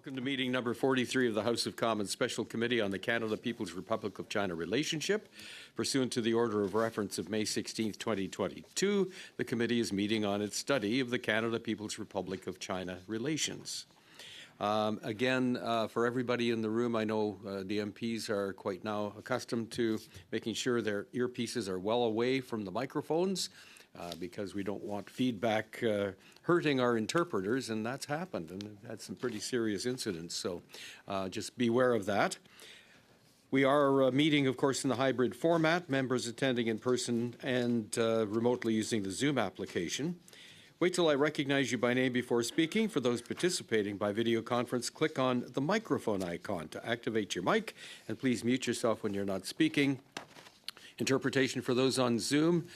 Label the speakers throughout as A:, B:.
A: Welcome to meeting number 43 of the House of Commons Special Committee on the Canada-People's Republic of China relationship. Pursuant to the order of reference of May 16, 2022, the committee is meeting on its study of the Canada-People's Republic of China relations. Again, for everybody in the room, I know the MPs are quite now accustomed to making sure their earpieces are well away from the microphones because we don't want feedback hurting our interpreters, and that's happened, and we've had some pretty serious incidents, so just beware of that. We are meeting, of course, in the hybrid format, members attending in person and remotely using the Zoom application. Wait till I recognize you by name before speaking. For those participating by video conference, click on the microphone icon to activate your mic, and please mute yourself when you're not speaking. Interpretation for those on Zoom,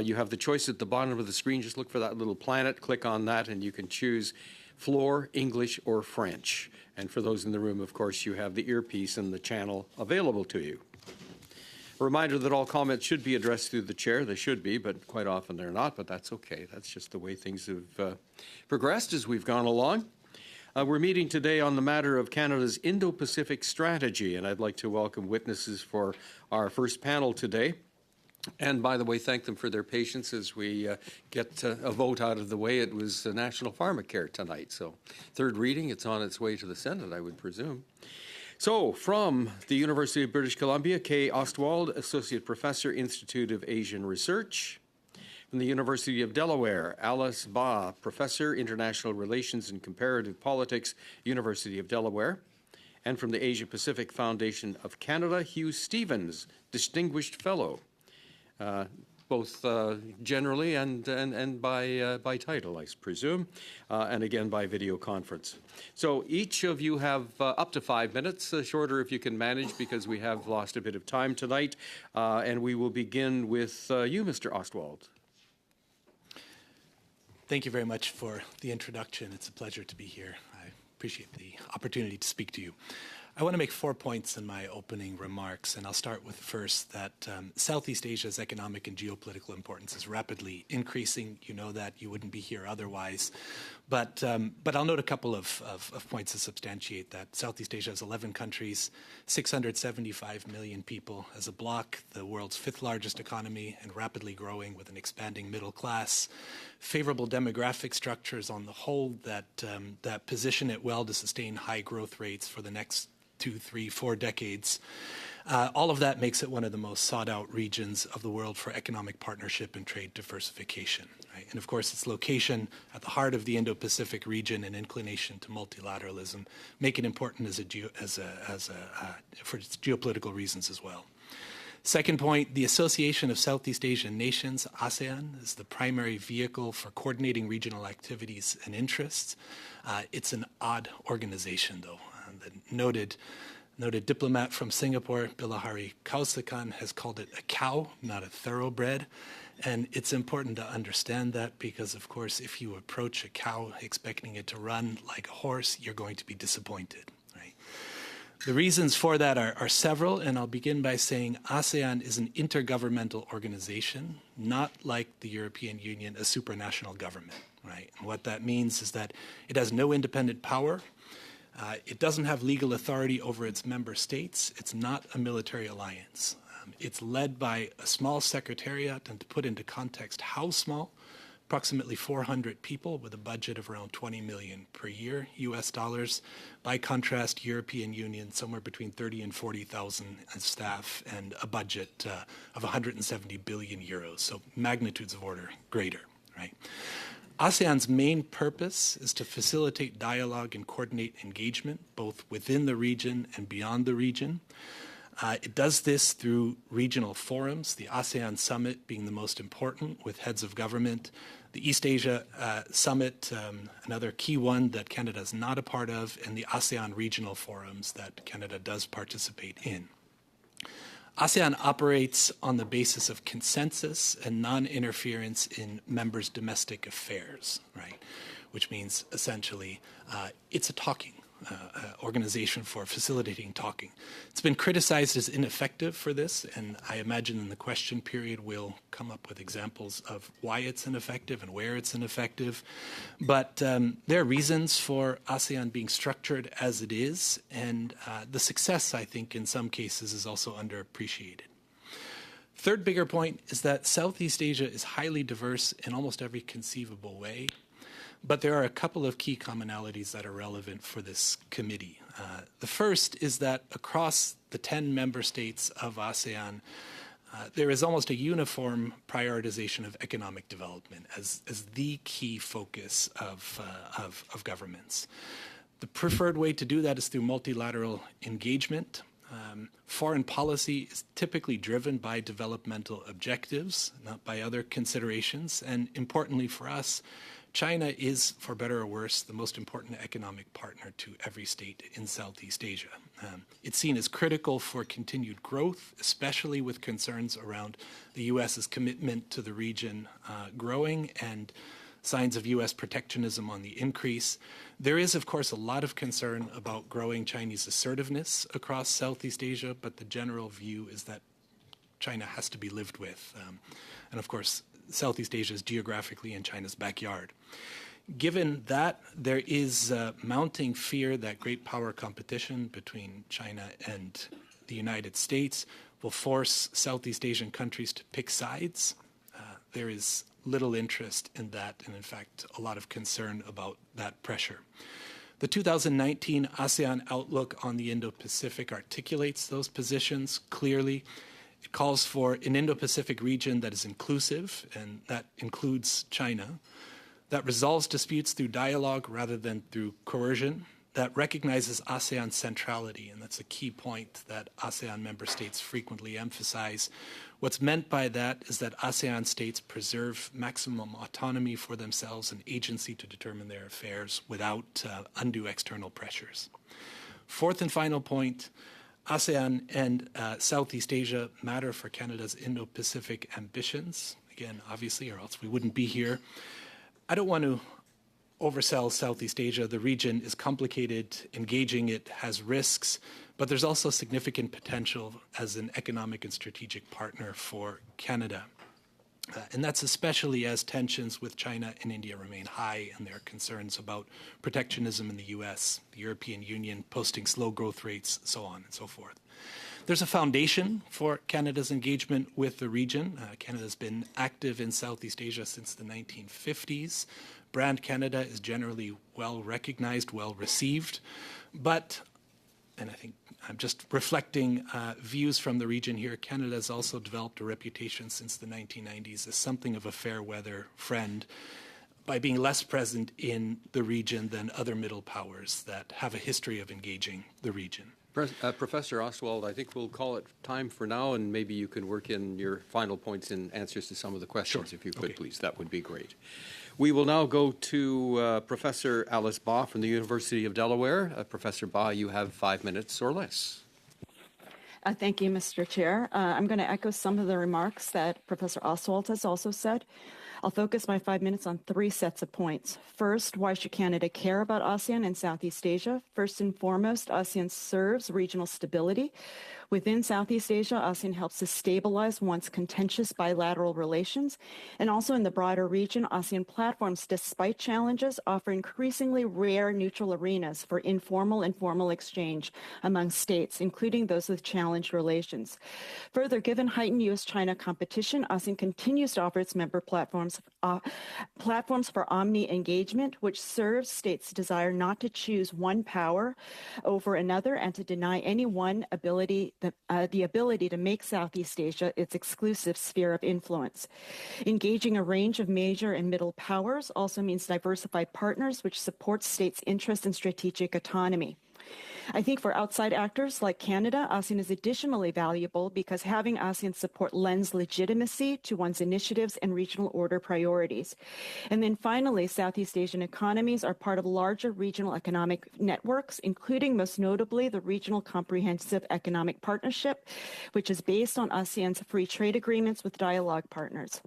A: you have the choice at the bottom of the screen. Just look for that little planet, click on that, and you can choose floor, English, or French. And for those in the room, of course, you have the earpiece and the channel available to you. A reminder that all comments should be addressed through the chair. They should be, but quite often they're not, but that's okay. That's just the way things have progressed as we've gone along. We're meeting today on the matter of Canada's Indo-Pacific strategy, and I'd like to welcome witnesses for our first panel today. And by the way, thank them for their patience as we get a vote out of the way. It was National Pharmacare tonight, so third reading, it's on its way to the Senate, I would presume. So, from the University of British Columbia, Kay Ostwald, Associate Professor, Institute of Asian Research. From the University of Delaware, Alice Baugh, Professor, International Relations and Comparative Politics, University of Delaware. And from the Asia Pacific Foundation of Canada, Hugh Stevens, Distinguished Fellow, both generally and by title, I presume, and again by video conference. So each of you have up to 5 minutes, shorter if you can manage, because we have lost a bit of time tonight. And we will begin with you, Mr. Ostwald.
B: Thank you very much for the introduction. It's a pleasure to be here. I appreciate the opportunity to speak to you. I want to make 4 points in my opening remarks, and I'll start with first that Southeast Asia's economic and geopolitical importance is rapidly increasing. You know that. You wouldn't be here otherwise. But I'll note a couple of points to substantiate that. Southeast Asia has 11 countries, 675 million people as a bloc, the world's 5th largest economy and rapidly growing with an expanding middle class, favorable demographic structures on the whole that position it well to sustain high growth rates for the next 2, 3, 4 decades. All of that makes it one of the most sought-out regions of the world for economic partnership and trade diversification. Right? And of course, its location at the heart of the Indo-Pacific region and inclination to multilateralism make it important for its geopolitical reasons as well. Second point, the Association of Southeast Asian Nations, ASEAN, is the primary vehicle for coordinating regional activities and interests. It's an odd organization, though. The noted diplomat from Singapore, Bilahari Kausikan, has called it a cow, not a thoroughbred. And it's important to understand that because, of course, if you approach a cow expecting it to run like a horse, you're going to be disappointed. Right? The reasons for that are several, and I'll begin by saying ASEAN is an intergovernmental organization, not like the European Union, a supranational government. Right? And what that means is that it has no independent power. It doesn't have legal authority over its member states. It's not a military alliance. It's led by a small secretariat, and to put into context how small, approximately 400 people with a budget of around 20 million per year, US dollars. By contrast, European Union, somewhere between 30 and 40,000 staff and a budget of 170 billion euros, so magnitudes of order greater, right? ASEAN's main purpose is to facilitate dialogue and coordinate engagement, both within the region and beyond the region. It does this through regional forums, the ASEAN Summit being the most important with heads of government, the East Asia Summit, another key one that Canada is not a part of, and the ASEAN regional forums that Canada does participate in. ASEAN operates on the basis of consensus and non-interference in members' domestic affairs, right? Which means essentially it's a talking organization for facilitating talking. It's been criticized as ineffective for this, and I imagine in the question period we'll come up with examples of why it's ineffective and where it's ineffective. But there are reasons for ASEAN being structured as it is, and the success, I think, in some cases is also underappreciated. Third bigger point is that Southeast Asia is highly diverse in almost every conceivable way, but there are a couple of key commonalities that are relevant for this committee. The first is that across the 10 member states of ASEAN, there is almost a uniform prioritization of economic development as the key focus of governments. The preferred way to do that is through multilateral engagement. Foreign policy is typically driven by developmental objectives, not by other considerations. And importantly for us, China is, for better or worse, the most important economic partner to every state in Southeast Asia. It's seen as critical for continued growth, especially with concerns around the U.S.'s commitment to the region growing and signs of U.S. protectionism on the increase. There is, of course, a lot of concern about growing Chinese assertiveness across Southeast Asia, but the general view is that China has to be lived with. And of course, Southeast Asia is geographically in China's backyard. Given that, there is mounting fear that great power competition between China and the United States will force Southeast Asian countries to pick sides. There is little interest in that, and in fact, a lot of concern about that pressure. The 2019 ASEAN Outlook on the Indo-Pacific articulates those positions clearly. It calls for an Indo-Pacific region that is inclusive, and that includes China, that resolves disputes through dialogue rather than through coercion, that recognizes ASEAN's centrality, and that's a key point that ASEAN member states frequently emphasize. What's meant by that is that ASEAN states preserve maximum autonomy for themselves and agency to determine their affairs without undue external pressures. Fourth and final point, ASEAN and Southeast Asia matter for Canada's Indo-Pacific ambitions. Again, obviously, or else we wouldn't be here. I don't want to oversell Southeast Asia. The region is complicated, engaging it has risks, but there's also significant potential as an economic and strategic partner for Canada. And that's especially as tensions with China and India remain high, and there are concerns about protectionism in the U.S., the European Union posting slow growth rates, so on and so forth. There's a foundation for Canada's engagement with the region. Canada's been active in Southeast Asia since the 1950s. Brand Canada is generally well recognized, well received, but, and I think I'm just reflecting views from the region here, Canada has also developed a reputation since the 1990s as something of a fair weather friend by being less present in the region than other middle powers that have a history of engaging the region.
A: Professor Ostwald, I think we'll call it time for now, and maybe you can work in your final points in answers to some of the questions,
B: Sure.
A: if you could,
B: Okay.
A: please. That would be great. We will now go to Professor Alice Baugh from the University of Delaware. Professor Baugh, you have 5 minutes or less.
C: Thank you, Mr. Chair. I'm going to echo some of the remarks that Professor Ostwald has also said. I'll focus my 5 minutes on 3 sets of points. First, why should Canada care about ASEAN and Southeast Asia? First and foremost, ASEAN serves regional stability. Within Southeast Asia, ASEAN helps to stabilize once contentious bilateral relations. And also in the broader region, ASEAN platforms, despite challenges, offer increasingly rare neutral arenas for informal and formal exchange among states, including those with challenged relations. Further, given heightened U.S.-China competition, ASEAN continues to offer its member platforms for omni-engagement, which serves states' desire not to choose one power over another and to deny any one the ability to make Southeast Asia its exclusive sphere of influence. Engaging a range of major and middle powers also means diversified partners, which supports states' interest in strategic autonomy. I think for outside actors like Canada, ASEAN is additionally valuable because having ASEAN support lends legitimacy to one's initiatives and regional order priorities. And then finally, Southeast Asian economies are part of larger regional economic networks, including most notably the Regional Comprehensive Economic Partnership, which is based on ASEAN's free trade agreements with dialogue partners.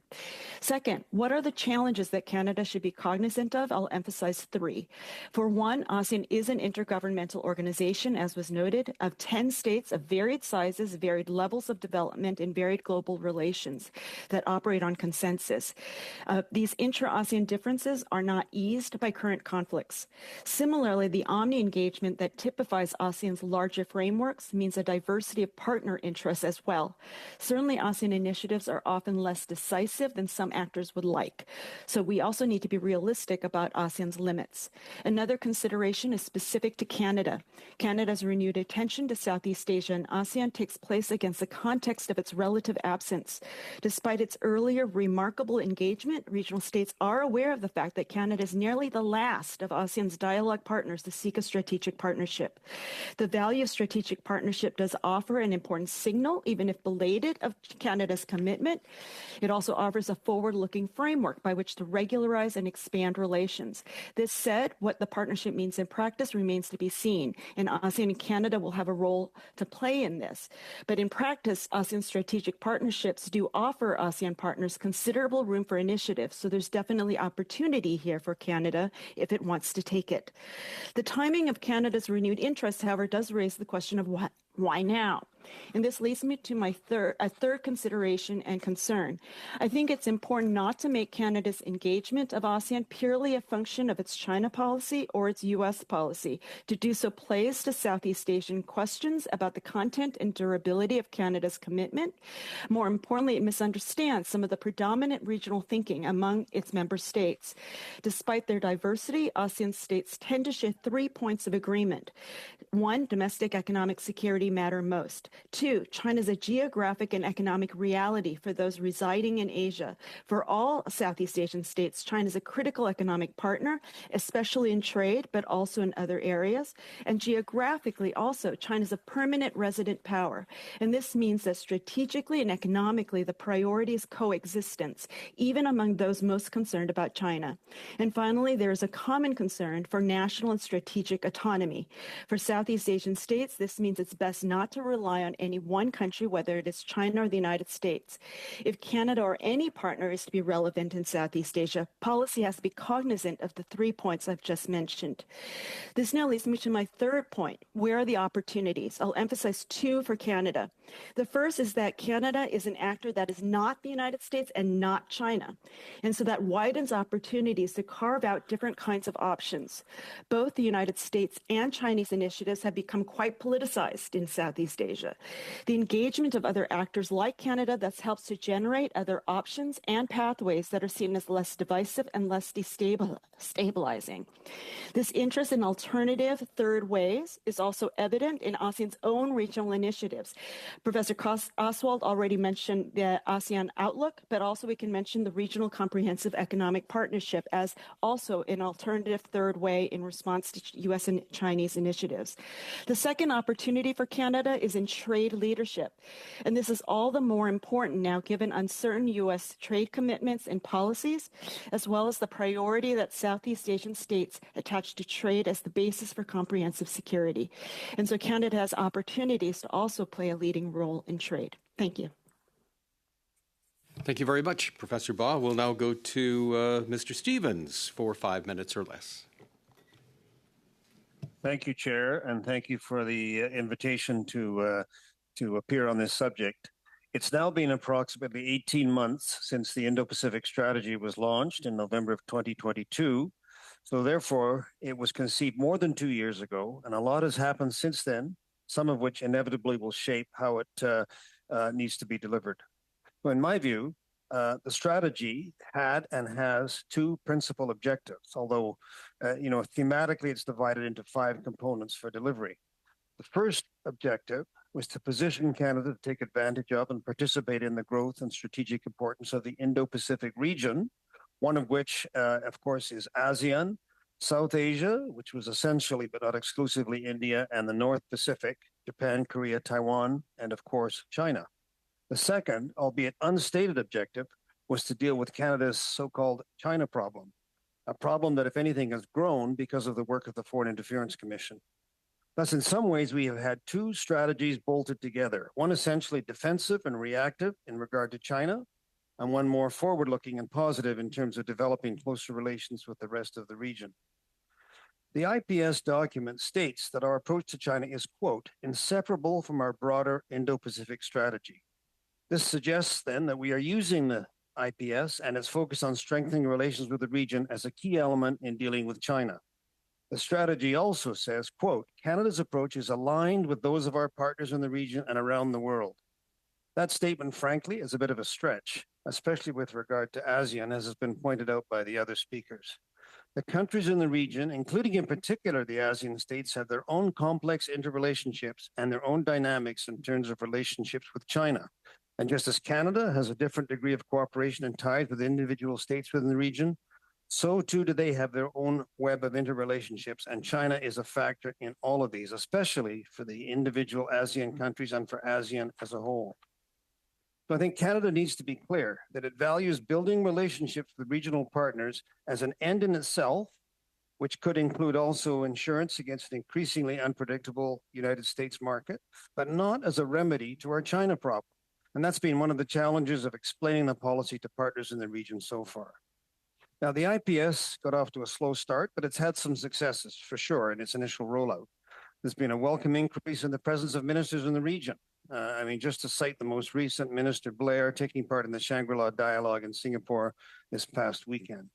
C: Second, what are the challenges that Canada should be cognizant of? I'll emphasize three. For one, ASEAN is an intergovernmental organization, as was noted, of 10 states of varied sizes, varied levels of development, and varied global relations that operate on consensus. These intra-ASEAN differences are not eased by current conflicts. Similarly, the omni-engagement that typifies ASEAN's larger frameworks means a diversity of partner interests as well. Certainly, ASEAN initiatives are often less decisive than some actors would like. So we also need to be realistic about ASEAN's limits. Another consideration is specific to Canada. Canada's renewed attention to Southeast Asia and ASEAN takes place against the context of its relative absence. Despite its earlier remarkable engagement, regional states are aware of the fact that Canada is nearly the last of ASEAN's dialogue partners to seek a strategic partnership. The value of strategic partnership does offer an important signal, even if belated, of Canada's commitment. It also offers a forward-looking framework by which to regularize and expand relations. This said, what the partnership means in practice remains to be seen, and ASEAN and Canada will have a role to play in this. But in practice, ASEAN strategic partnerships do offer ASEAN partners considerable room for initiative, so there's definitely opportunity here for Canada if it wants to take it. The timing of Canada's renewed interest, however, does raise the question of why now? And this leads me to my third consideration and concern. I think it's important not to make Canada's engagement of ASEAN purely a function of its China policy or its U.S. policy. To do so plays to Southeast Asian questions about the content and durability of Canada's commitment. More importantly, it misunderstands some of the predominant regional thinking among its member states. Despite their diversity, ASEAN states tend to share 3 points of agreement. One, domestic economic security matter most. Two, China is a geographic and economic reality for those residing in Asia. For all Southeast Asian states, China is a critical economic partner, especially in trade, but also in other areas. And geographically also, China is a permanent resident power. And this means that strategically and economically, the priority is coexistence, even among those most concerned about China. And finally, there is a common concern for national and strategic autonomy. For Southeast Asian states, this means it's best not to rely on any one country, whether it is China or the United States. If Canada or any partner is to be relevant in Southeast Asia, policy has to be cognizant of the 3 points I've just mentioned. This now leads me to my third point. Where are the opportunities? I'll emphasize two for Canada. The first is that Canada is an actor that is not the United States and not China. And so that widens opportunities to carve out different kinds of options. Both the United States and Chinese initiatives have become quite politicized in Southeast Asia. The engagement of other actors like Canada thus helps to generate other options and pathways that are seen as less divisive and less destabilizing. This interest in alternative third ways is also evident in ASEAN's own regional initiatives. Professor Oswald already mentioned the ASEAN Outlook, but also we can mention the Regional Comprehensive Economic Partnership as also an alternative third way in response to U.S. and Chinese initiatives. The second opportunity for Canada is in trade leadership. And this is all the more important now given uncertain U.S. trade commitments and policies, as well as the priority that Southeast Asian states attach to trade as the basis for comprehensive security. And so Canada has opportunities to also play a leading role in trade. Thank you.
A: Thank you very much, Professor Baugh. We'll now go to Mr. Stevens for 5 minutes or less.
D: Thank you, Chair, and thank you for the invitation to appear on this subject. It's now been approximately 18 months since the Indo-Pacific Strategy was launched in November of 2022. So therefore, it was conceived more than 2 years ago, and a lot has happened since then, some of which inevitably will shape how it needs to be delivered. So in my view, the strategy had and has two principal objectives, although, thematically it's divided into 5 components for delivery. The first objective was to position Canada to take advantage of and participate in the growth and strategic importance of the Indo-Pacific region, one of which, of course, is ASEAN, South Asia, which was essentially but not exclusively India, and the North Pacific, Japan, Korea, Taiwan, and of course, China. The second, albeit unstated objective, was to deal with Canada's so-called China problem, a problem that, if anything, has grown because of the work of the Foreign Interference Commission. Thus, in some ways, we have had two strategies bolted together, one essentially defensive and reactive in regard to China, and one more forward-looking and positive in terms of developing closer relations with the rest of the region. The IPS document states that our approach to China is, quote, inseparable from our broader Indo-Pacific strategy. This suggests then that we are using the IPS and its focus on strengthening relations with the region as a key element in dealing with China. The strategy also says, quote, Canada's approach is aligned with those of our partners in the region and around the world. That statement, frankly, is a bit of a stretch, especially with regard to ASEAN, as has been pointed out by the other speakers. The countries in the region, including in particular the ASEAN states, have their own complex interrelationships and their own dynamics in terms of relationships with China. And just as Canada has a different degree of cooperation and ties with individual states within the region, so too do they have their own web of interrelationships, and China is a factor in all of these, especially for the individual ASEAN countries and for ASEAN as a whole. So I think Canada needs to be clear that it values building relationships with regional partners as an end in itself, which could include also insurance against an increasingly unpredictable United States market, but not as a remedy to our China problem. And that's been one of the challenges of explaining the policy to partners in the region so far. Now, the IPS got off to a slow start, but it's had some successes for sure in its initial rollout. There's been a welcome increase in the presence of ministers in the region. Just to cite the most recent, Minister Blair taking part in the Shangri-La Dialogue in Singapore this past weekend.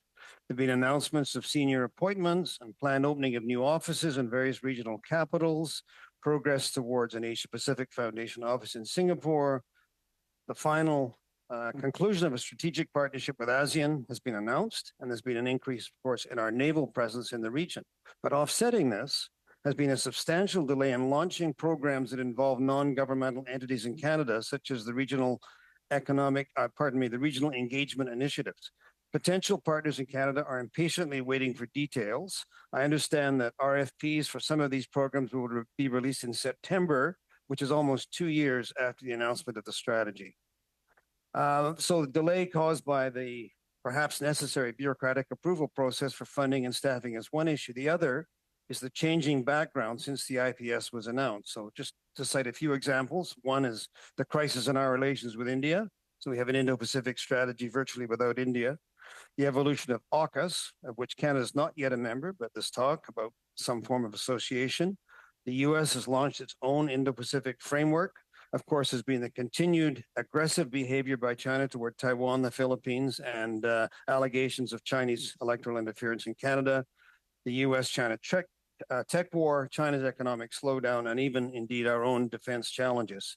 D: There have been announcements of senior appointments and planned opening of new offices in various regional capitals, progress towards an Asia-Pacific Foundation office in Singapore. The final conclusion of a strategic partnership with ASEAN has been announced, and there's been an increase, of course, in our naval presence in the region. But offsetting this has been a substantial delay in launching programs that involve non-governmental entities in Canada, such as the regional regional engagement initiatives. Potential partners in Canada are impatiently waiting for details. I understand that RFPs for some of these programs will be released in September, which is almost 2 years after the announcement of the strategy. So the delay caused by the perhaps necessary bureaucratic approval process for funding and staffing is one issue. The other is the changing background since the IPS was announced. So just to cite a few examples, one is the crisis in our relations with India. So we have an Indo-Pacific strategy virtually without India. The evolution of AUKUS, of which Canada is not yet a member, but there's talk about some form of association. The US has launched its own Indo-Pacific framework. Of course, has been the continued aggressive behavior by China toward Taiwan, the Philippines, and allegations of Chinese electoral interference in Canada, the US-China tech war, China's economic slowdown, and even indeed our own defense challenges.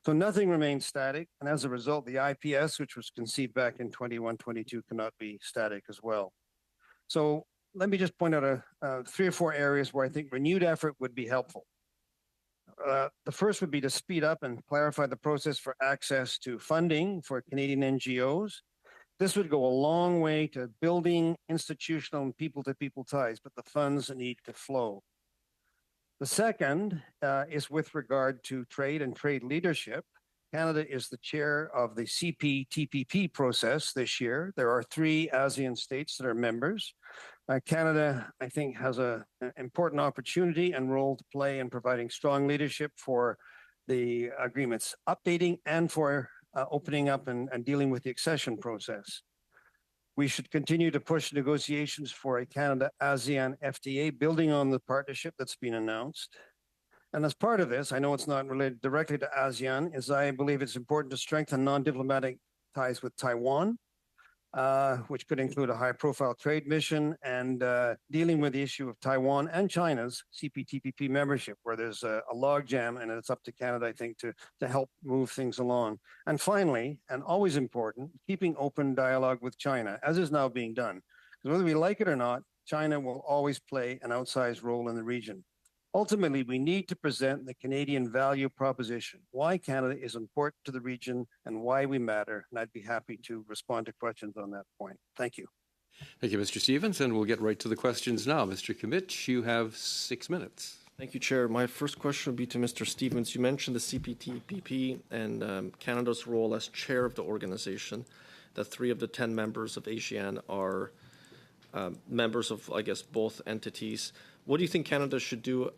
D: So nothing remains static, and as a result, the IPS, which was conceived back in 21-22, cannot be static as well. So let me just point out 3 or 4 areas where I think renewed effort would be helpful. The first would be to speed up and clarify the process for access to funding for Canadian NGOs. This would go a long way to building institutional and people-to-people ties, but the funds need to flow. The second is with regard to trade and trade leadership. Canada is the chair of the CPTPP process this year. There are 3 ASEAN states that are members. Canada, I think, has an important opportunity and role to play in providing strong leadership for the agreements updating and for opening up and dealing with the accession process. We should continue to push negotiations for a Canada-ASEAN FTA, building on the partnership that's been announced. And as part of this, I know it's not related directly to ASEAN, is I believe it's important to strengthen non-diplomatic ties with Taiwan, which could include a high-profile trade mission and dealing with the issue of Taiwan and China's CPTPP membership, where there's a logjam, and it's up to Canada, I think, to help move things along. And finally, and always important, keeping open dialogue with China, as is now being done. Because whether we like it or not, China will always play an outsized role in the region. Ultimately, we need to present the Canadian value proposition, why Canada is important to the region and why we matter. And I'd be happy to respond to questions on that point. Thank you.
A: Thank you, Mr. Stevens, and we'll get right to the questions now. Mr. Kimmich, you have 6 minutes.
E: Thank you, Chair. My first question would be to Mr. Stevens. You mentioned the CPTPP and Canada's role as chair of the organization, that 3 of the 10 members of ASEAN are members of, I guess, both entities. What do you think Canada should do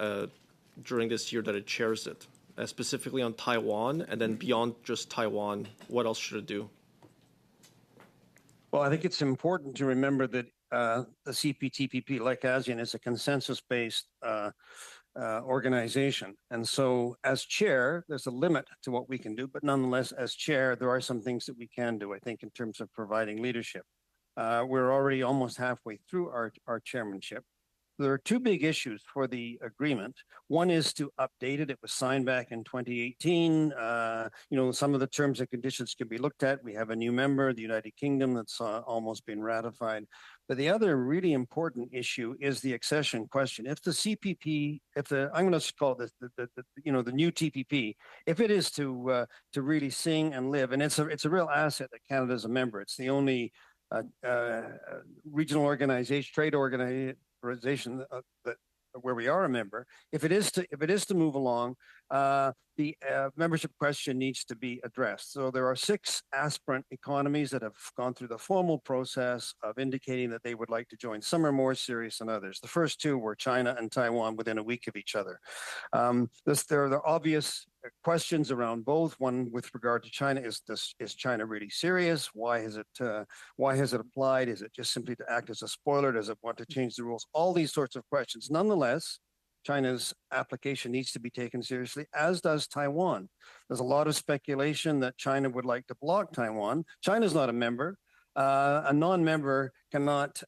E: during this year that it chairs it, specifically on Taiwan, and then beyond just Taiwan, what else should it do?
D: Well, I think it's important to remember that the CPTPP, like ASEAN, is a consensus-based organization. And so as chair, there's a limit to what we can do, but nonetheless, as chair, there are some things that we can do, I think, in terms of providing leadership. We're already almost halfway through our chairmanship. There are 2 big issues for the agreement. One is to update it. It was signed back in 2018. Some of the terms and conditions can be looked at. We have a new member, the United Kingdom, that's almost been ratified. But the other really important issue is the accession question. If the CPP, I'm going to call it the new TPP, if it is to really sing and live, and it's a real asset that Canada is a member. It's the only regional organization, trade organization where we are a member. If it is to move along, the membership question needs to be addressed. So there are 6 aspirant economies that have gone through the formal process of indicating that they would like to join. Some are more serious than others. The first 2 were China and Taiwan within a week of each other. There are the obvious questions around both. One with regard to China is China really serious? Why has it applied? Is it just simply to act as a spoiler? Does it want to change the rules? All these sorts of questions. Nonetheless, China's application needs to be taken seriously, as does Taiwan. There's a lot of speculation that China would like to block Taiwan. China's not a member. A non-member cannot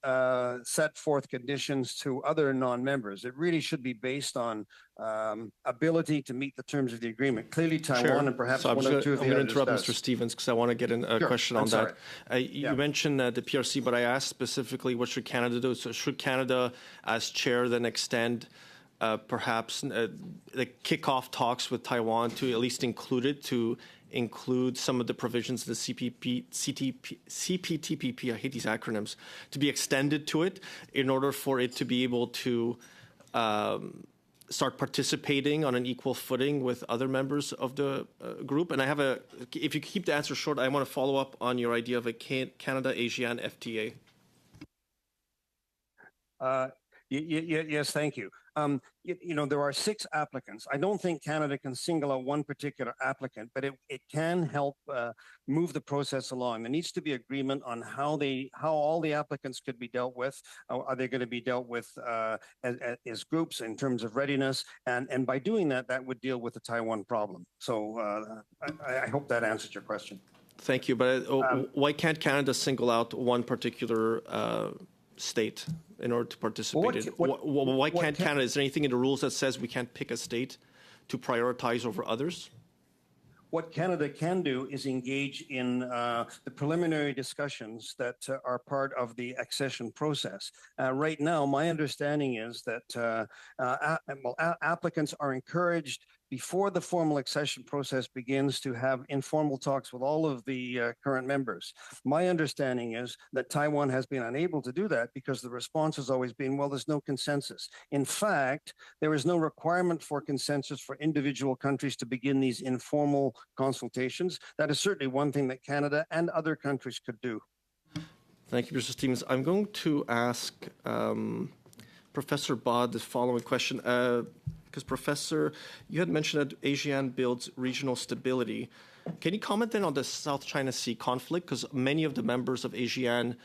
D: set forth conditions to other non-members. It really should be based on ability to meet the terms of the agreement. Clearly, Taiwan and perhaps one or 2 of the others.
E: I'm going to interrupt Mr. Stevens because I want to get a question on that.
D: Yeah.
E: You mentioned the PRC, but I asked specifically what should Canada do? So should Canada, as chair, then extend perhaps the kickoff talks with Taiwan to at least include some of the provisions of the CPTPP, I hate these acronyms, to be extended to it in order for it to be able to start participating on an equal footing with other members of the group? And if you keep the answer short, I want to follow up on your idea of a Canada-ASEAN FTA.
D: Yes, thank you. There are 6 applicants. I don't think Canada can single out one particular applicant, but it can help move the process along. There needs to be agreement on how all the applicants could be dealt with. Are they going to be dealt with as groups in terms of readiness? And by doing that, that would deal with the Taiwan problem. So I hope that answered your question.
E: Thank you. But why can't Canada single out one particular state in order to participate? Why can't Canada? Is there anything in the rules that says we can't pick a state to prioritize over others?
D: What Canada can do is engage in the preliminary discussions that are part of the accession process. Right now, my understanding is that applicants are encouraged before the formal accession process begins to have informal talks with all of the current members. My understanding is that Taiwan has been unable to do that because the response has always been, well, there's no consensus. In fact, there is no requirement for consensus for individual countries to begin these informal consultations. That is certainly one thing that Canada and other countries could do.
E: Thank you, Mr. Stevens. I'm going to ask Professor Bod the following question. Because, Professor, you had mentioned that ASEAN builds regional stability. Can you comment then on the South China Sea conflict? Because many of the members of ASEAN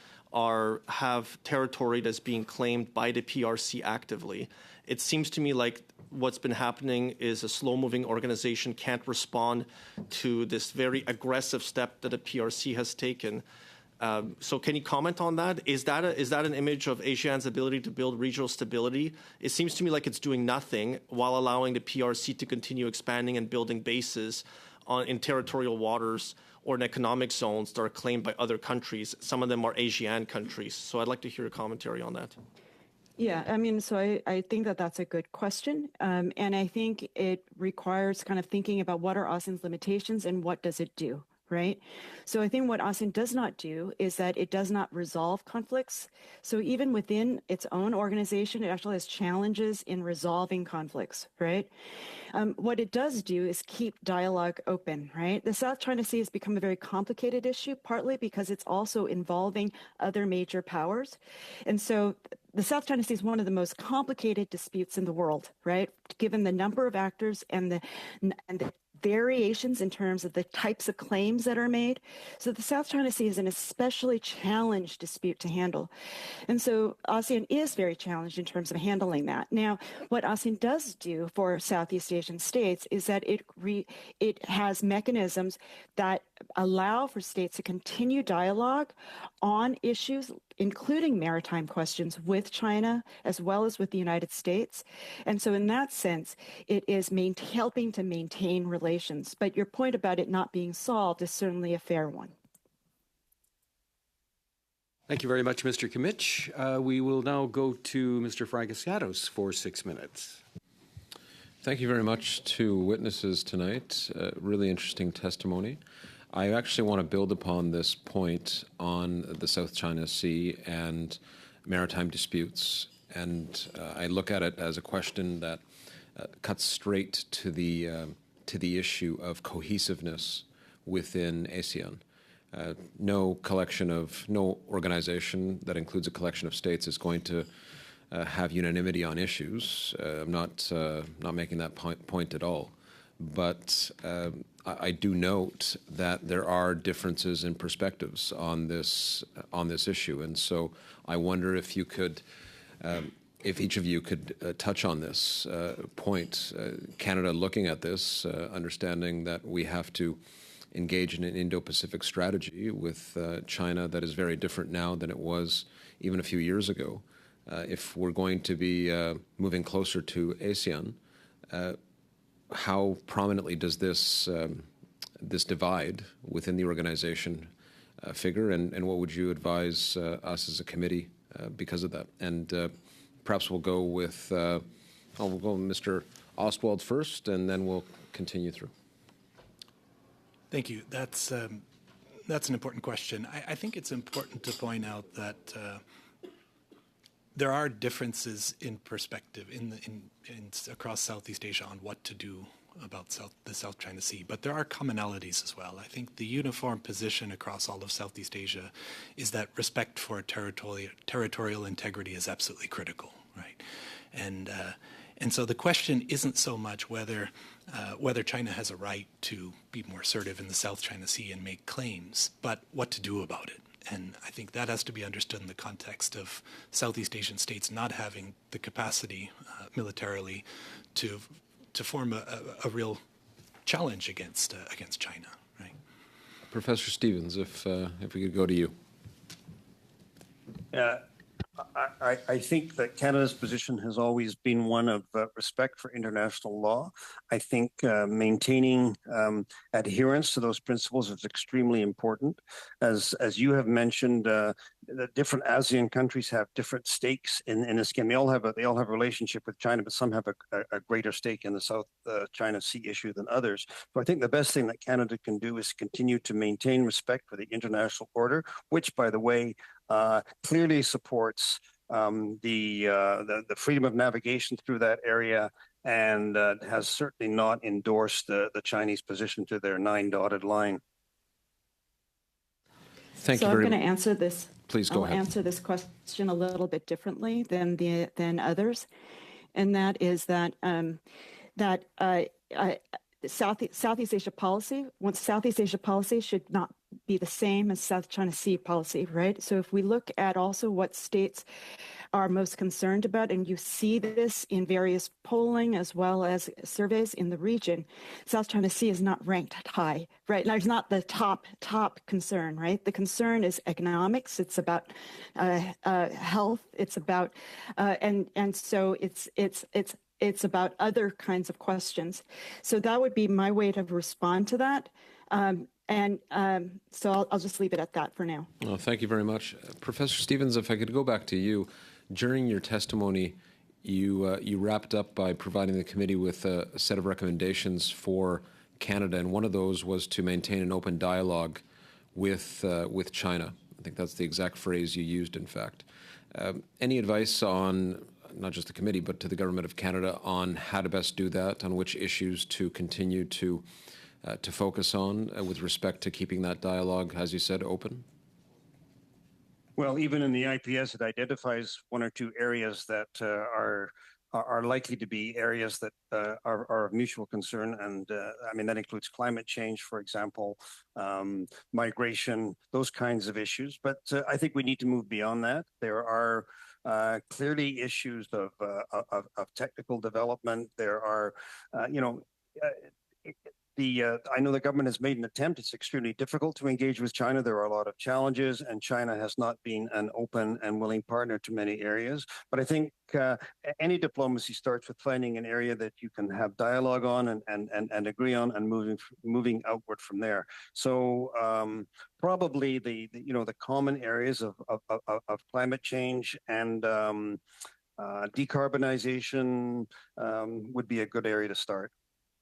E: have territory that's being claimed by the PRC actively. It seems to me like what's been happening is a slow-moving organization can't respond to this very aggressive step that the PRC has taken. So can you comment on that? Is that an image of ASEAN's ability to build regional stability? It seems to me like it's doing nothing while allowing the PRC to continue expanding and building bases in territorial waters or in economic zones that are claimed by other countries. Some of them are ASEAN countries. So I'd like to hear a commentary on that.
C: Yeah, so I think that that's a good question. And I think it requires kind of thinking about what are ASEAN's limitations and what does it do, right? So I think what ASEAN does not do is that it does not resolve conflicts. So even within its own organization, it actually has challenges in resolving conflicts, right? What it does do is keep dialogue open, right? The South China Sea has become a very complicated issue, partly because it's also involving other major powers. And so the South China Sea is one of the most complicated disputes in the world, right? Given the number of actors and the variations in terms of the types of claims that are made. So the South China Sea is an especially challenged dispute to handle. And so ASEAN is very challenged in terms of handling that. Now, what ASEAN does do for Southeast Asian states is that it has mechanisms that allow for states to continue dialogue on issues, including maritime questions with China as well as with the United States. And so in that sense, it is helping to maintain relations. But your point about it not being solved is certainly a fair one.
A: Thank you very much, Mr. Kimmich. We will now go to Mr. Frangasiatos for 6 minutes.
F: Thank you very much to witnesses tonight. Really interesting testimony. I actually want to build upon this point on the South China Sea and maritime disputes. And I look at it as a question that cuts straight to the issue of cohesiveness within ASEAN. No organization that includes a collection of states is going to have unanimity on issues. I'm not making that point at all. But I do note that there are differences in perspectives on this issue, and so I wonder if you could, if each of you could touch on this point. Canada looking at this, understanding that we have to engage in an Indo-Pacific strategy with China that is very different now than it was even a few years ago. If we're going to be moving closer to ASEAN, how prominently does this divide within the organization figure, and what would you advise us as a committee because of that? And perhaps we'll go with Mr. Ostwald first, and then we'll continue through.
B: Thank you. That's an important question. I think it's important to point out that there are differences in perspective across Southeast Asia on what to do about the South China Sea, but there are commonalities as well. I think the uniform position across all of Southeast Asia is that respect for territorial integrity is absolutely critical, right? And so the question isn't so much whether China has a right to be more assertive in the South China Sea and make claims, but what to do about it. And I think that has to be understood in the context of Southeast Asian states not having the capacity militarily to form a real challenge against China. Right?
F: Professor Stevens, if we could go to you.
D: I think that Canada's position has always been one of respect for international law. I think maintaining adherence to those principles is extremely important. As you have mentioned, the different ASEAN countries have different stakes in this game. They all have a relationship with China, but some have a greater stake in the South China Sea issue than others. So I think the best thing that Canada can do is continue to maintain respect for the international order, which, by the way, clearly supports the freedom of navigation through that area, and has certainly not endorsed the Chinese position to their 9 dotted line.
F: Thank you
C: I'm
F: very
C: going
F: much.
C: to answer this.
F: Please go ahead.
C: I'll answer this question a little bit differently than others, and that is that Southeast Asia policy, Southeast Asia policy should not be the same as South China Sea policy, right? So if we look at also what states are most concerned about, and you see this in various polling as well as surveys in the region, South China Sea is not ranked high, right? Now, it's not the top concern, right? The concern is economics. It's about health. It's about and so it's about other kinds of questions. So that would be my way to respond to that. So I'll just leave it at that for now.
F: Well, thank you very much. Professor Stevens, if I could go back to you. During your testimony, you wrapped up by providing the committee with a set of recommendations for Canada, and one of those was to maintain an open dialogue with China. I think that's the exact phrase you used, in fact. Any advice on, not just the committee, but to the Government of Canada on how to best do that, on which issues to continue to focus on with respect to keeping that dialogue, as you said, open?
D: Well, even in the IPS, it identifies one or two areas that are likely to be areas that are of mutual concern, and I mean that includes climate change, for example, migration, those kinds of issues. But I think we need to move beyond that. There are clearly issues of technical development. There are, I know the government has made an attempt. It's extremely difficult to engage with China. There are a lot of challenges, and China has not been an open and willing partner to many areas. But I think any diplomacy starts with finding an area that you can have dialogue on and agree on, and moving outward from there. So probably the common areas of climate change and decarbonization would be a good area to start.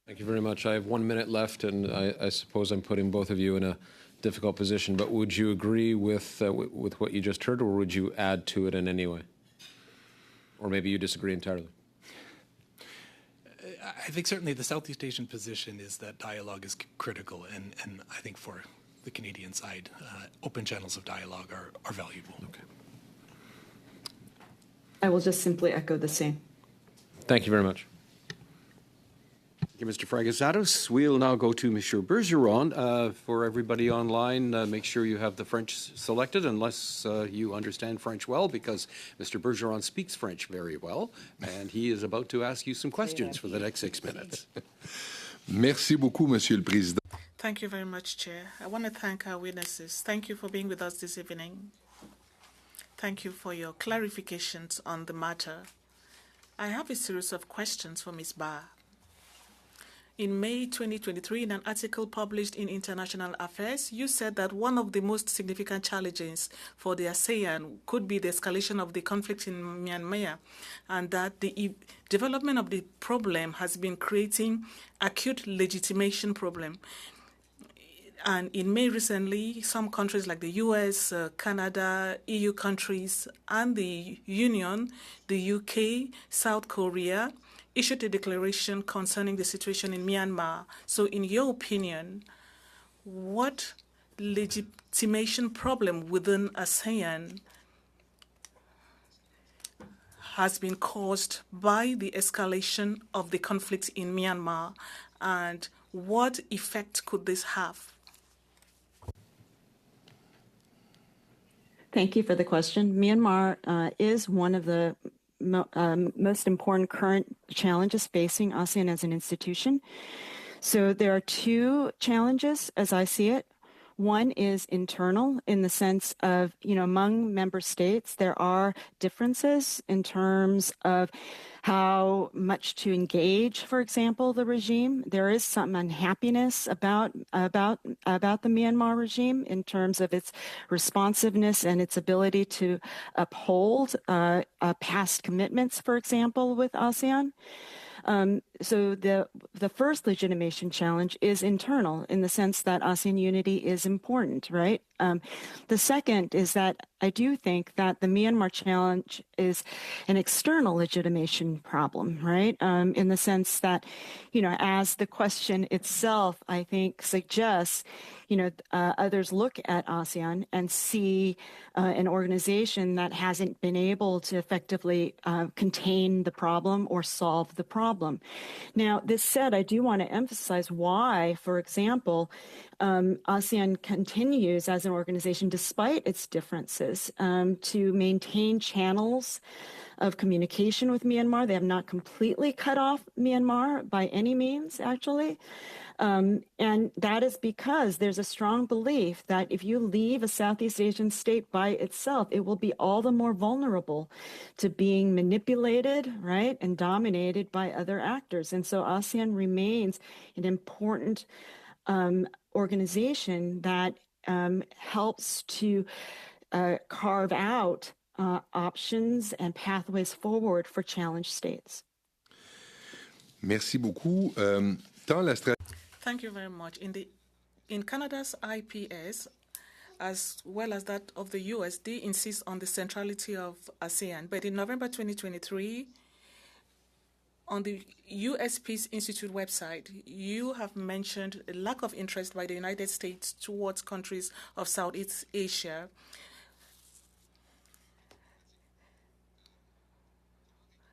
F: Thank you very much. I have 1 minute left, and I suppose I'm putting both of you in a difficult position, but would you agree with what you just heard, or would you add to it in any way? Or maybe you disagree entirely?
B: I think certainly the Southeast Asian position is that dialogue is critical, and I think for the Canadian side, open channels of dialogue are valuable.
F: Okay.
C: I will just simply echo the same.
F: Thank you very much.
A: Thank you, Mr. Fragazatos. We'll now go to Monsieur Bergeron. For everybody online, make sure you have the French selected, unless you understand French well, because Mr. Bergeron speaks French very well, and he is about to ask you some questions for the next 6 minutes.
G: Merci beaucoup, Monsieur le Président.
H: Thank you very much, Chair. I want to thank our witnesses. Thank you for being with us this evening. Thank you for your clarifications on the matter. I have a series of questions for Ms. Barr. In May 2023, in an article published in International Affairs, you said that one of the most significant challenges for the ASEAN could be the escalation of the conflict in Myanmar, and that the development of the problem has been creating acute legitimation problem. And in May recently, some countries like the US, Canada, EU countries, and the Union, the UK, South Korea, issued a declaration concerning the situation in Myanmar. So in your opinion, what legitimation problem within ASEAN has been caused by the escalation of the conflict in Myanmar, and what effect could this have?
C: Thank you for the question. Myanmar is one of the most important current challenges facing ASEAN as an institution. So there are two challenges as I see it. One is internal in the sense of, among member states, there are differences in terms of how much to engage, for example, the regime. There is some unhappiness about the Myanmar regime in terms of its responsiveness and its ability to uphold past commitments, for example, with ASEAN. So the first legitimation challenge is internal in the sense that ASEAN unity is important, right? The second is that I do think that the Myanmar challenge is an external legitimation problem, right? In the sense that, as the question itself, I think, suggests, others look at ASEAN and see an organization that hasn't been able to effectively contain the problem or solve the problem. Now, this said, I do want to emphasize why, for example, ASEAN continues as an organization, despite its differences, to maintain channels of communication with Myanmar. They have not completely cut off Myanmar by any means, actually. And that is because there's a strong belief that if you leave a Southeast Asian state by itself, it will be all the more vulnerable to being manipulated, right, and dominated by other actors. And so ASEAN remains an important organization that helps to carve out options and pathways forward for challenged states.
G: Merci beaucoup.
H: Thank you very much. In Canada's IPS, as well as that of the US, they insist on the centrality of ASEAN. But in November 2023, on the US Peace Institute website, you have mentioned a lack of interest by the United States towards countries of Southeast Asia.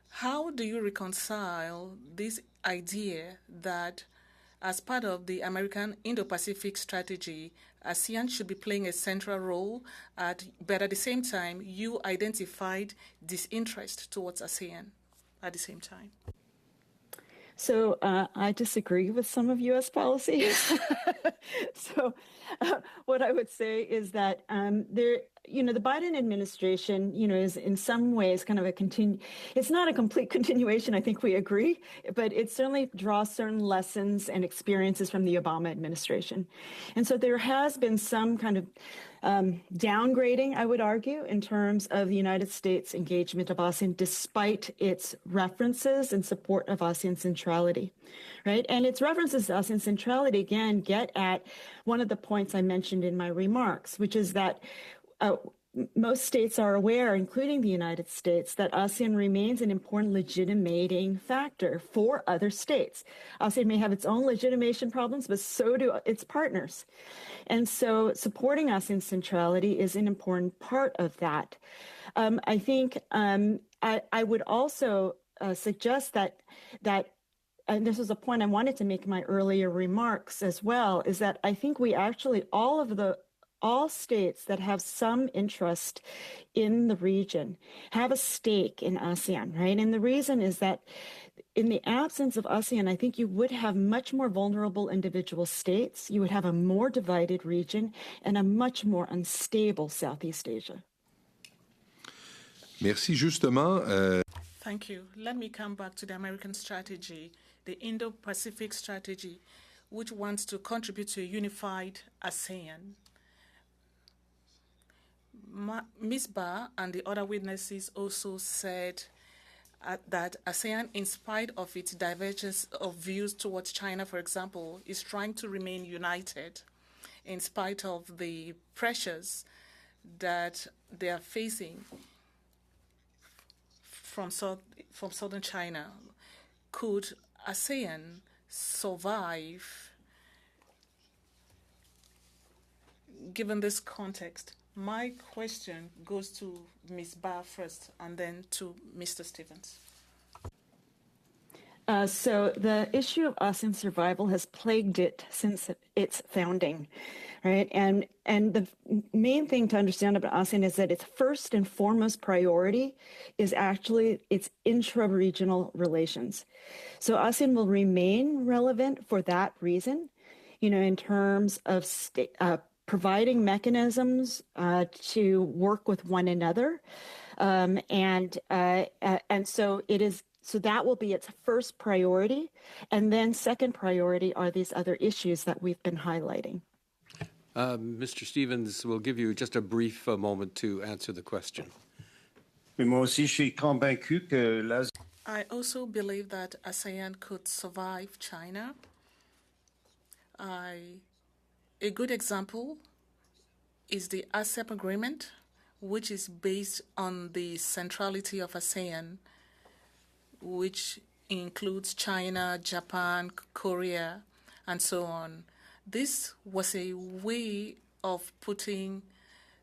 H: How do you reconcile this idea that as part of the American Indo-Pacific strategy, ASEAN should be playing a central role, but at the same time, you identified disinterest towards ASEAN at the same time?
C: So I disagree with some of U.S. policy. So what I would say is that the Biden administration, is in some ways kind of it's not a complete continuation, I think we agree, but it certainly draws certain lessons and experiences from the Obama administration. And so there has been some kind of downgrading, I would argue, in terms of the United States engagement of ASEAN, despite its references and support of ASEAN centrality, right? And its references to ASEAN centrality, again, get at one of the points I mentioned in my remarks, which is that most states are aware, including the United States, that ASEAN remains an important legitimating factor for other states. ASEAN may have its own legitimation problems, but so do its partners. And so supporting ASEAN centrality is an important part of that. I think I would also suggest that and this is a point I wanted to make in my earlier remarks as well, is that I think we actually, all states that have some interest in the region have a stake in ASEAN, right? And the reason is that in the absence of ASEAN, I think you would have much more vulnerable individual states, you would have a more divided region, and a much more unstable Southeast Asia.
G: Merci. Justement,
H: Thank you. Let me come back to the American strategy, the Indo-Pacific strategy, which wants to contribute to a unified ASEAN. Ms. Barr and the other witnesses also said that ASEAN, in spite of its divergence of views towards China, for example, is trying to remain united in spite of the pressures that they are facing from southern China. Could ASEAN survive given this context? My question goes to Ms. Barr first and then to Mr. Stevens.
C: So the issue of ASEAN survival has plagued it since its founding, right? And the main thing to understand about ASEAN is that its first and foremost priority is actually its intra-regional relations. So ASEAN will remain relevant for that reason, in terms of providing mechanisms to work with one another, and so it is. So that will be its first priority, and then second priority are these other issues that we've been highlighting.
A: Mr. Stevens, we'll give you just a brief moment to answer the question.
D: Moi aussi, je suis convaincu que
H: I also believe that ASEAN could survive China. A good example is the ASEP agreement, which is based on the centrality of ASEAN, which includes China, Japan, Korea, and so on. This was a way of putting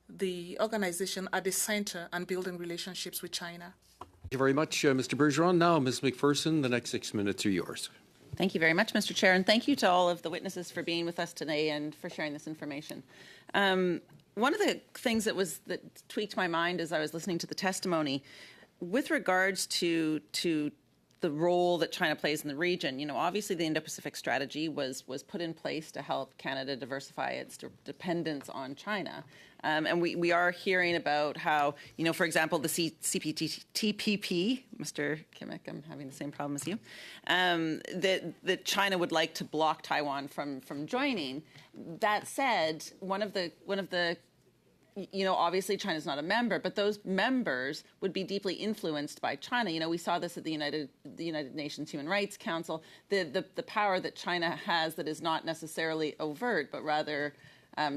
H: the organization at the center and building relationships with China.
A: Thank you very much, Mr. Bergeron. Now, Ms. McPherson, the next 6 minutes are yours.
I: Thank you very much, Mr. Chair, and thank you to all of the witnesses for being with us today and for sharing this information. One of the things that tweaked my mind as I was listening to the testimony, with regards to the role that China plays in the region, obviously the Indo-Pacific strategy was put in place to help Canada diversify its dependence on China. And we are hearing about how, for example, the CPTPP, Mr. Kimmick, I'm having the same problem as you, that China would like to block Taiwan from joining. That said, one of the obviously China's not a member, but those members would be deeply influenced by China. We saw this at the United Nations Human Rights Council, the power that China has that is not necessarily overt, but rather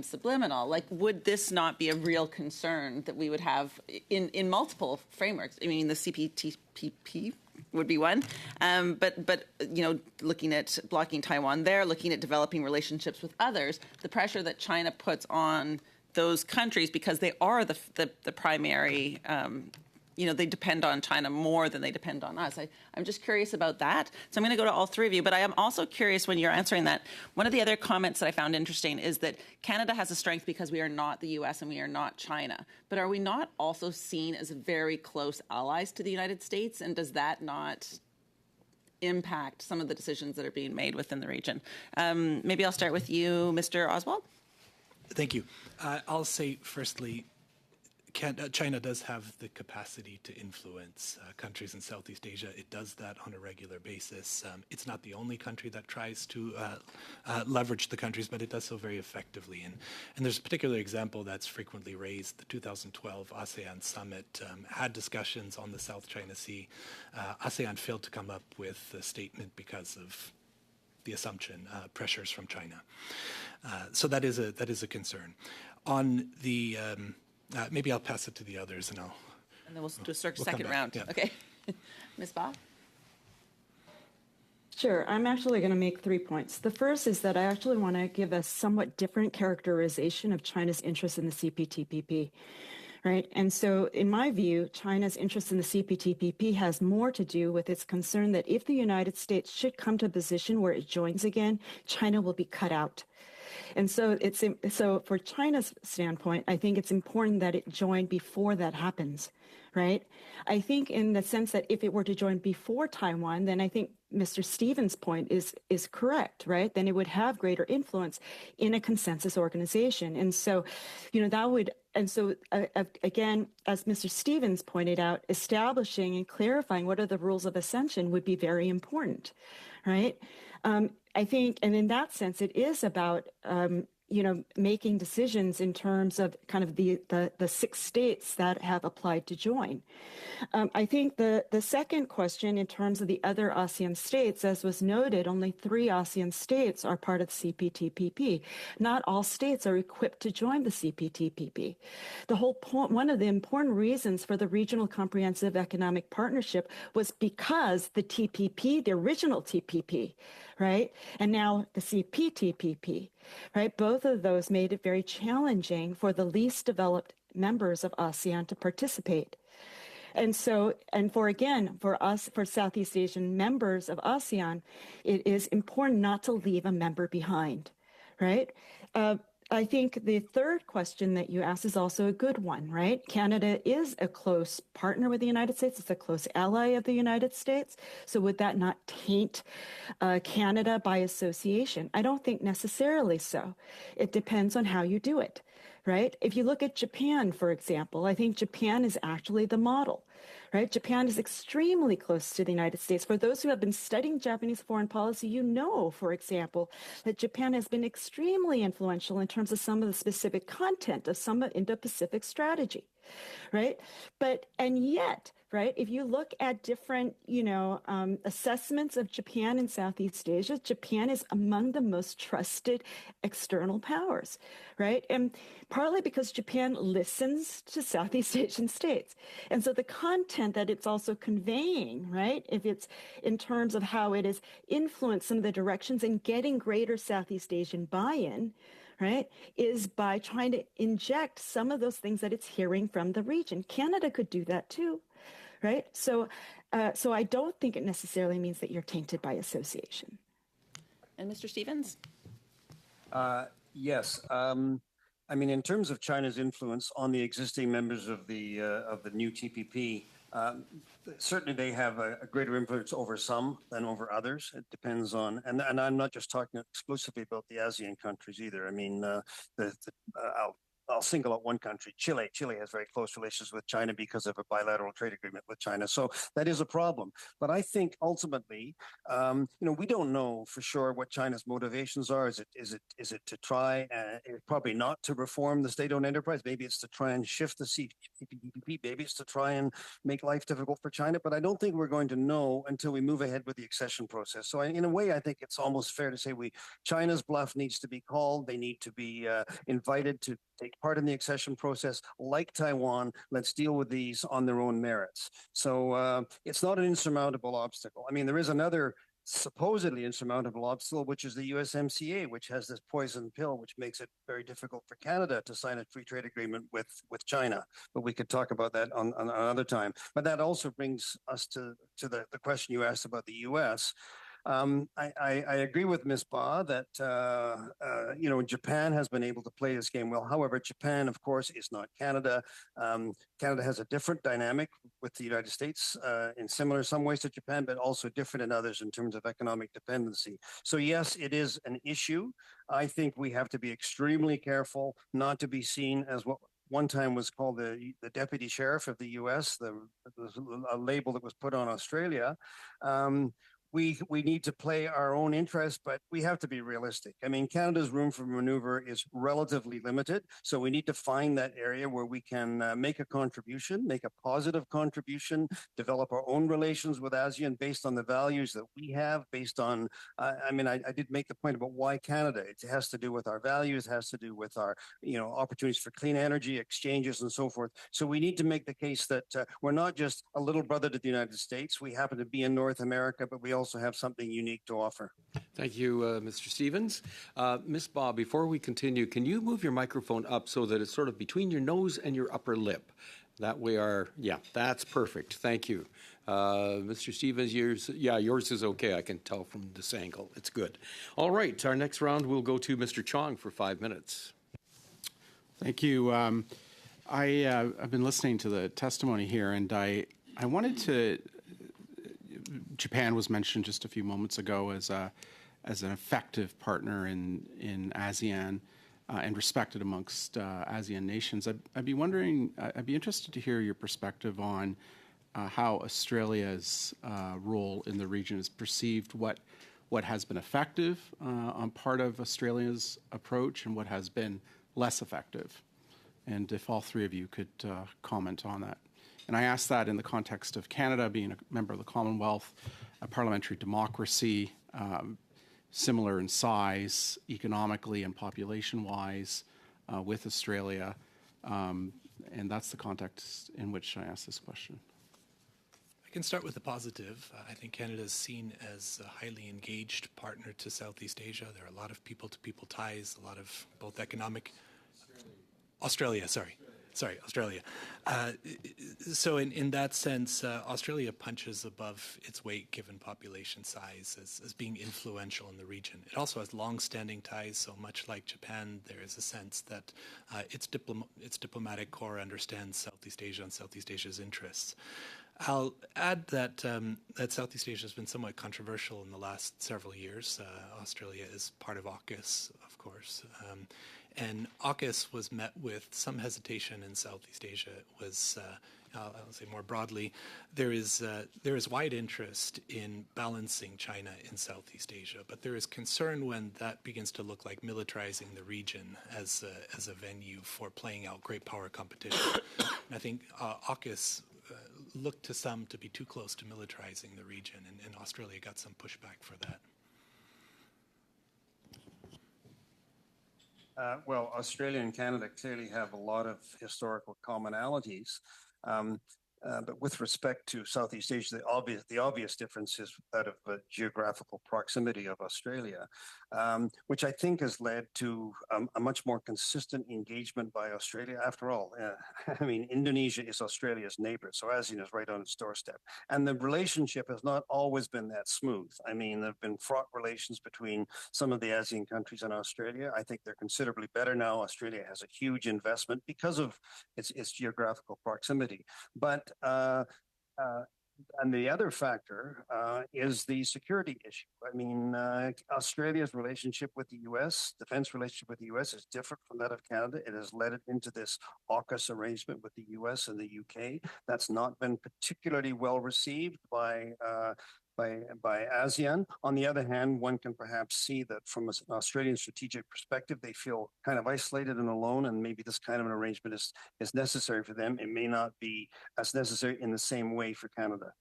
I: subliminal. Like, would this not be a real concern that we would have in multiple frameworks? I mean, the CPTPP would be one, but looking at blocking Taiwan there, looking at developing relationships with others, the pressure that China puts on those countries because they are the primary, they depend on China more than they depend on us. I'm just curious about that. So I'm going to go to all three of you, but I am also curious when you're answering that. One of the other comments that I found interesting is that Canada has a strength because we are not the U.S. and we are not China. But are we not also seen as very close allies to the United States? And does that not impact some of the decisions that are being made within the region? Maybe I'll start with you, Mr. Oswald.
B: Thank you. I'll say, firstly, China does have the capacity to influence countries in Southeast Asia. It does that on a regular basis. It's not the only country that tries to leverage the countries, but it does so very effectively. And there's a particular example that's frequently raised. The 2012 ASEAN summit had discussions on the South China Sea. ASEAN failed to come up with a statement because of the assumption, pressures from China. So that is a concern. On the maybe I'll pass it to the others, and
I: then we'll do a second round.
B: Yeah.
I: Okay, Ms. Ba.
C: Sure. I'm actually going to make 3 points. The first is that I actually want to give a somewhat different characterization of China's interest in the CPTPP. Right. And so in my view, China's interest in the CPTPP has more to do with its concern that if the United States should come to a position where it joins again, China will be cut out. And so so for China's standpoint, I think it's important that it join before that happens. Right. I think in the sense that if it were to join before Taiwan, then I think Mr. Stevens' point is correct, right? Then it would have greater influence in a consensus organization. And so, that would, and so again, as Mr. Stevens pointed out, establishing and clarifying what are the rules of ascension would be very important, right? I think, and in that sense, it is about, making decisions in terms of kind of the 6 states that have applied to join. I think the second question in terms of the other ASEAN states, as was noted, only 3 ASEAN states are part of the CPTPP. Not all states are equipped to join the CPTPP. The whole point, one of the important reasons for the Regional Comprehensive Economic Partnership was because the TPP, the original TPP, right, and now the CPTPP, right, both of those made it very challenging for the least developed members of ASEAN to participate. And so, and for us, for Southeast Asian members of ASEAN, it is important not to leave a member behind, right? I think the third question that you asked is also a good one, right? Canada is a close partner with the United States. It's a close ally of the United States. So would that not taint Canada by association? I don't think necessarily so. It depends on how you do it, right? If you look at Japan, for example, I think Japan is actually the model, right? Japan is extremely close to the United States. For those who have been studying Japanese foreign policy, you know, for example, that Japan has been extremely influential in terms of some of the specific content of some of Indo-Pacific strategy, right? And yet, right, if you look at different, assessments of Japan in Southeast Asia, Japan is among the most trusted external powers, right? And partly because Japan listens to Southeast Asian states. And so the content that it's also conveying, right, if it's in terms of how it has influenced some of the directions and getting greater Southeast Asian buy-in, right, is by trying to inject some of those things that it's hearing from the region. Canada could do that too, right? So I don't think it necessarily means that you're tainted by association.
I: And Mr. Stevens?
D: Yes. I mean, in terms of China's influence on the existing members of the new TPP, certainly they have a greater influence over some than over others. It depends on, and I'm not just talking exclusively about the ASEAN countries either. I mean, I'll single out one country, Chile. Chile has very close relations with China because of a bilateral trade agreement with China. So that is a problem. But I think ultimately, we don't know for sure what China's motivations are. Is it to try, probably not to reform the state-owned enterprise? Maybe it's to try and shift the CPTPP. Maybe it's to try and make life difficult for China. But I don't think we're going to know until we move ahead with the accession process. So in a way, I think it's almost fair to say China's bluff needs to be called. They need to be invited to take part in the accession process. Like Taiwan, let's deal with these on their own merits. So it's not an insurmountable obstacle. I mean, there is another supposedly insurmountable obstacle, which is the USMCA, which has this poison pill, which makes it very difficult for Canada to sign a free trade agreement with China. But we could talk about that on another time. But that also brings us to the question you asked about the U.S. I agree with Ms. Ba that Japan has been able to play this game well. However, Japan, of course, is not Canada. Canada has a different dynamic with the United States in similar some ways to Japan, but also different in others in terms of economic dependency. So yes, it is an issue. I think we have to be extremely careful not to be seen as what one time was called the deputy sheriff of the U.S., a label that was put on Australia. We need to play our own interests, but we have to be realistic. I mean, Canada's room for maneuver is relatively limited, so we need to find that area where we can make a contribution, make a positive contribution, develop our own relations with ASEAN based on the values that we have, based on, I did make the point about why Canada. It has to do with our values, has to do with our, opportunities for clean energy, exchanges, and so forth. So we need to make the case that we're not just a little brother to the United States. We happen to be in North America, but we also have something unique to offer.
A: Thank you, Mr. Stevens. Ms. Ba, before we continue, can you move your microphone up so that it's sort of between your nose and your upper lip? That way that's perfect. Thank you. Mr. Stevens, yours is okay. I can tell from this angle. It's good. All right, our next round we'll go to Mr. Chong for 5 minutes.
J: Thank you. I've been listening to the testimony here, and I wanted to. Japan was mentioned just a few moments ago as an effective partner in ASEAN and respected amongst ASEAN nations. I'd be interested to hear your perspective on how Australia's role in the region is perceived, what has been effective on part of Australia's approach and what has been less effective. And if all three of you could comment on that. And I ask that in the context of Canada being a member of the Commonwealth, a parliamentary democracy, similar in size, economically and population-wise, with Australia. And that's the context in which I ask this question.
B: I can start with the positive. I think Canada is seen as a highly engaged partner to Southeast Asia. There are a lot of people-to-people ties, a lot of both economic... Australia. So in that sense, Australia punches above its weight given population size as being influential in the region. It also has long-standing ties, so much like Japan, there is a sense that its diplomatic corps understands Southeast Asia and Southeast Asia's interests. I'll add that that Southeast Asia has been somewhat controversial in the last several years. Australia is part of AUKUS, of course. And AUKUS was met with some hesitation in Southeast Asia. It was, I'll say more broadly, there is wide interest in balancing China in Southeast Asia, but there is concern when that begins to look like militarizing the region as a venue for playing out great power competition. And I think AUKUS looked to some to be too close to militarizing the region, and Australia got some pushback for that.
D: Well, Australia and Canada clearly have a lot of historical commonalities. But with respect to Southeast Asia, the obvious difference is that of geographical proximity of Australia, which I think has led to a much more consistent engagement by Australia. After all, Indonesia is Australia's neighbor, so ASEAN is right on its doorstep. And the relationship has not always been that smooth. I mean, there have been fraught relations between some of the ASEAN countries and Australia. I think they're considerably better now. Australia has a huge investment because of its geographical proximity. But And the other factor is the security issue. I mean, Australia's relationship with the U.S., defense relationship with the U.S. is different from that of Canada. It has led it into this AUKUS arrangement with the U.S. and the U.K. That's not been particularly well received by ASEAN. On the other hand, one can perhaps see that from an Australian strategic perspective, they feel kind of isolated and alone, and maybe this kind of an arrangement is necessary for them. It may not be as necessary in the same way for Canada.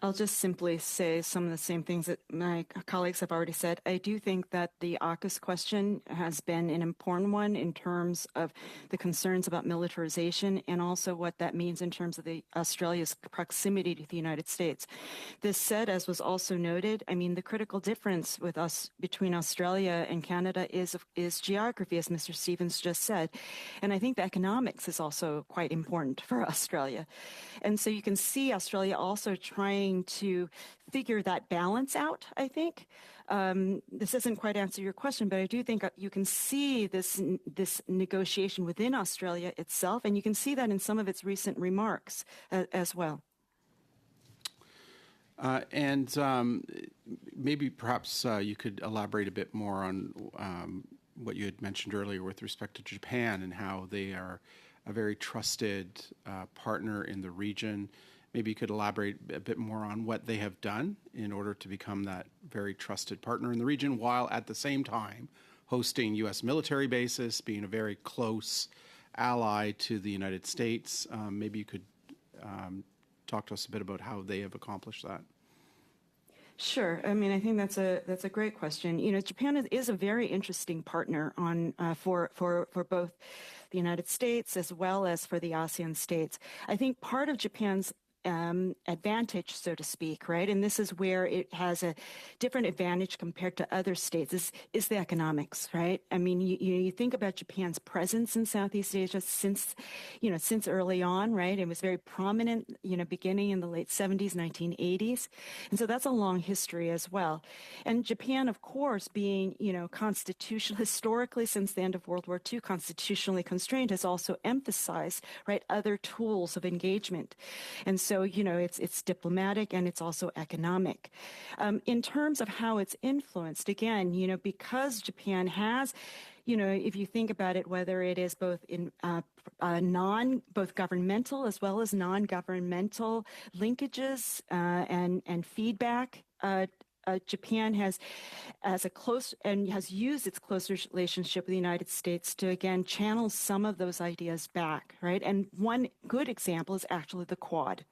C: I'll just simply say some of the same things that my colleagues have already said. I do think that the AUKUS question has been an important one in terms of the concerns about militarization and also what that means in terms of Australia's proximity to the United States. This said, as was also noted, I mean, the critical difference with us between Australia and Canada is geography, as Mr. Stevens just said. And I think the economics is also quite important for Australia. And so you can see Australia also trying to figure that balance out, I think. This doesn't quite answer your question, but I do think you can see this negotiation within Australia itself, and you can see that in some of its recent remarks as well.
J: Maybe perhaps you could elaborate a bit more on what you had mentioned earlier with respect to Japan and how they are a very trusted partner in the region. Maybe you could elaborate a bit more on what they have done in order to become that very trusted partner in the region, while at the same time hosting U.S. military bases, being a very close ally to the United States. Maybe you could talk to us a bit about how they have accomplished that.
C: Sure. I mean, I think that's a great question. You know, Japan is a very interesting partner for both the United States as well as for the ASEAN states. I think part of Japan's advantage, so to speak, right? And this is where it has a different advantage compared to other states is the economics, right? I mean, you think about Japan's presence in Southeast Asia since early on, right? It was very prominent, beginning in the late 70s, 1980s. And so that's a long history as well. And Japan, of course, being, historically since the end of World War II, constitutionally constrained, has also emphasized, right, other tools of engagement. And so, it's diplomatic and it's also economic. In terms of how it's influenced, again, because Japan has, if you think about it, whether it is both in both governmental as well as non-governmental linkages and feedback, Japan has used its close relationship with the United States to, again, channel some of those ideas back, right? And one good example is actually the Quad,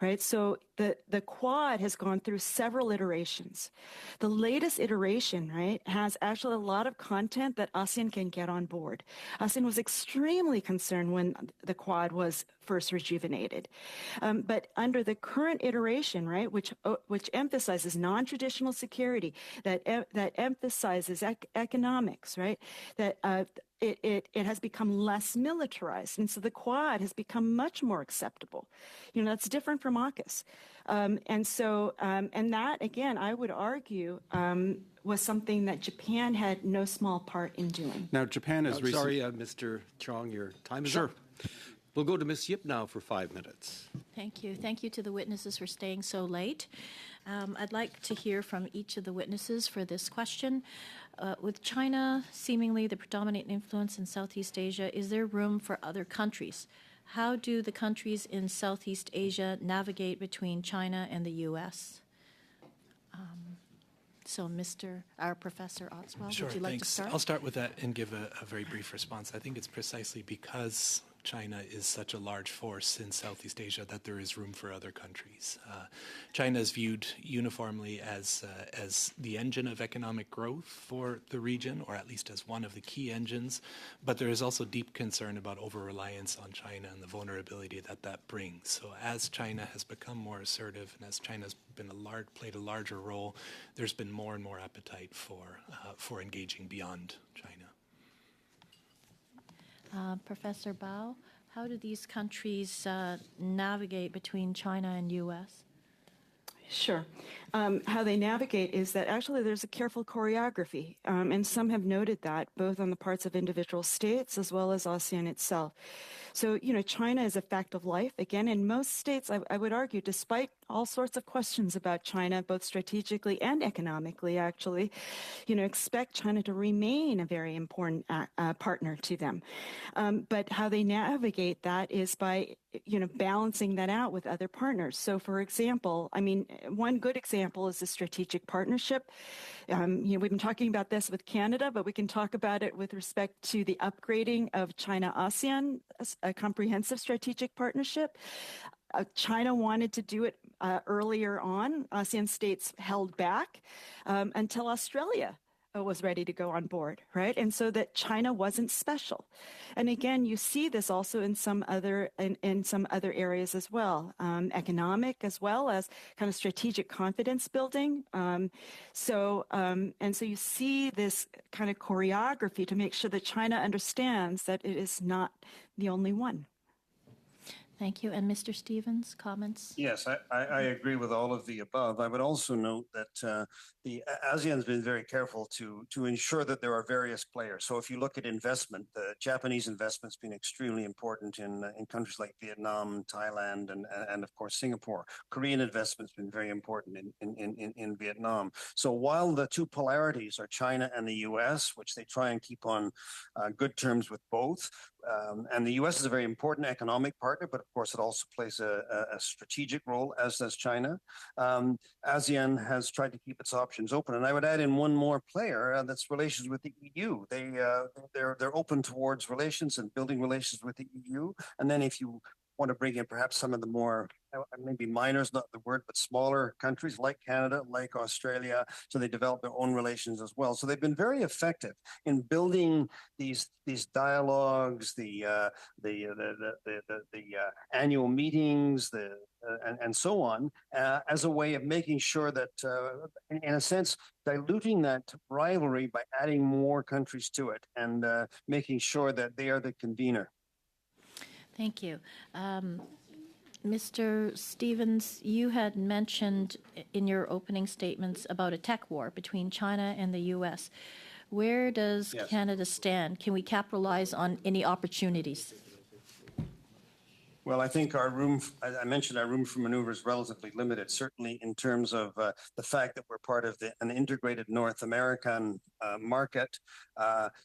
C: right? So the Quad has gone through several iterations. The latest iteration, right, has actually a lot of content that ASEAN can get on board. ASEAN was extremely concerned when the Quad was first rejuvenated. But under the current iteration, right, which emphasizes non-traditional security, that emphasizes economics, right, that it has become less militarized. And so the Quad has become much more acceptable. That's different from AUKUS. And that, again, I would argue, was something that Japan had no small part in doing.
J: Now, Japan is
A: Sorry, Mr. Chong, your time is up. We'll go to Ms. Yip now for 5 minutes.
K: Thank you. Thank you to the witnesses for staying so late. I'd like to hear from each of the witnesses for this question. With China seemingly the predominant influence in Southeast Asia, is there room for other countries? How do the countries in Southeast Asia navigate between China and the U.S.? So, our Professor Ostwald, would you like to start?
B: I'll start with that and give a very brief response. I think it's precisely because China is such a large force in Southeast Asia that there is room for other countries. China is viewed uniformly as the engine of economic growth for the region, or at least as one of the key engines. But there is also deep concern about over-reliance on China and the vulnerability that brings. So as China has become more assertive and as China's been played a larger role, there's been more and more appetite for engaging beyond China.
K: Professor Bao, how do these countries navigate between China and U.S.?
C: Sure. How they navigate is that actually there's a careful choreography, and some have noted that both on the parts of individual states as well as ASEAN itself. So, China is a fact of life. Again, in most states, I would argue, despite all sorts of questions about China, both strategically and economically, actually, expect China to remain a very important partner to them. But how they navigate that is by, balancing that out with other partners. So, for example, one good example is the strategic partnership. We've been talking about this with Canada, but we can talk about it with respect to the upgrading of China-ASEAN, a comprehensive strategic partnership. China wanted to do it earlier on. ASEAN states held back until Australia was ready to go on board, right? And so that China wasn't special. And again, you see this also in some other areas as well, economic as well as kind of strategic confidence building. So you see this kind of choreography to make sure that China understands that it is not the only one.
K: Thank you. And Mr. Stevens, comments?
D: Yes, I agree with all of the above. I would also note that the ASEAN has been very careful to ensure that there are various players. So if you look at investment, the Japanese investment's been extremely important in countries like Vietnam, Thailand, and of course Singapore. Korean investment's been very important in Vietnam. So while the two polarities are China and the U.S., which they try and keep on good terms with both, and the U.S. is a very important economic partner, but of course it also plays a strategic role, as does China. ASEAN has tried to keep its options open, and I would add in one more player, that's relations with the EU. They're open towards relations and building relations with the EU. And then if you want to bring in perhaps some of the more, maybe minor is not the word, but smaller countries like Canada, like Australia, so they develop their own relations as well. So they've been very effective in building these dialogues, the annual meetings, and so on, as a way of making sure that, in a sense, diluting that rivalry by adding more countries to it and making sure that they are the convener.
K: Thank you. Mr. Stevens, you had mentioned in your opening statements about a tech war between China and the U.S. Where does Canada stand? Can we capitalize on any opportunities?
D: Well, I think I mentioned our room for maneuver is relatively limited, certainly in terms of the fact that we're part of an integrated North American market.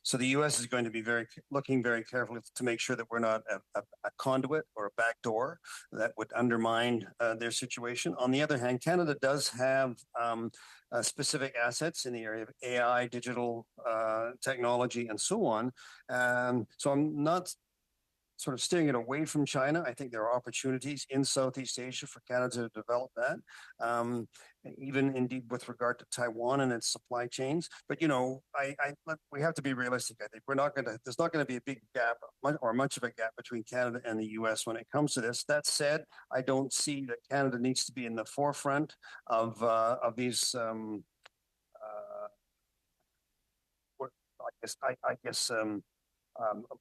D: So the U.S. is going to be looking very carefully to make sure that we're not a conduit or a backdoor that would undermine their situation. On the other hand, Canada does have specific assets in the area of AI, digital technology, and so on. So I'm not sort of steering it away from China. I think there are opportunities in Southeast Asia for Canada to develop that, even indeed with regard to Taiwan and its supply chains. But we have to be realistic. I think there's not going to be a big gap or much of a gap between Canada and the U.S. when it comes to this. That said, I don't see that Canada needs to be in the forefront of these.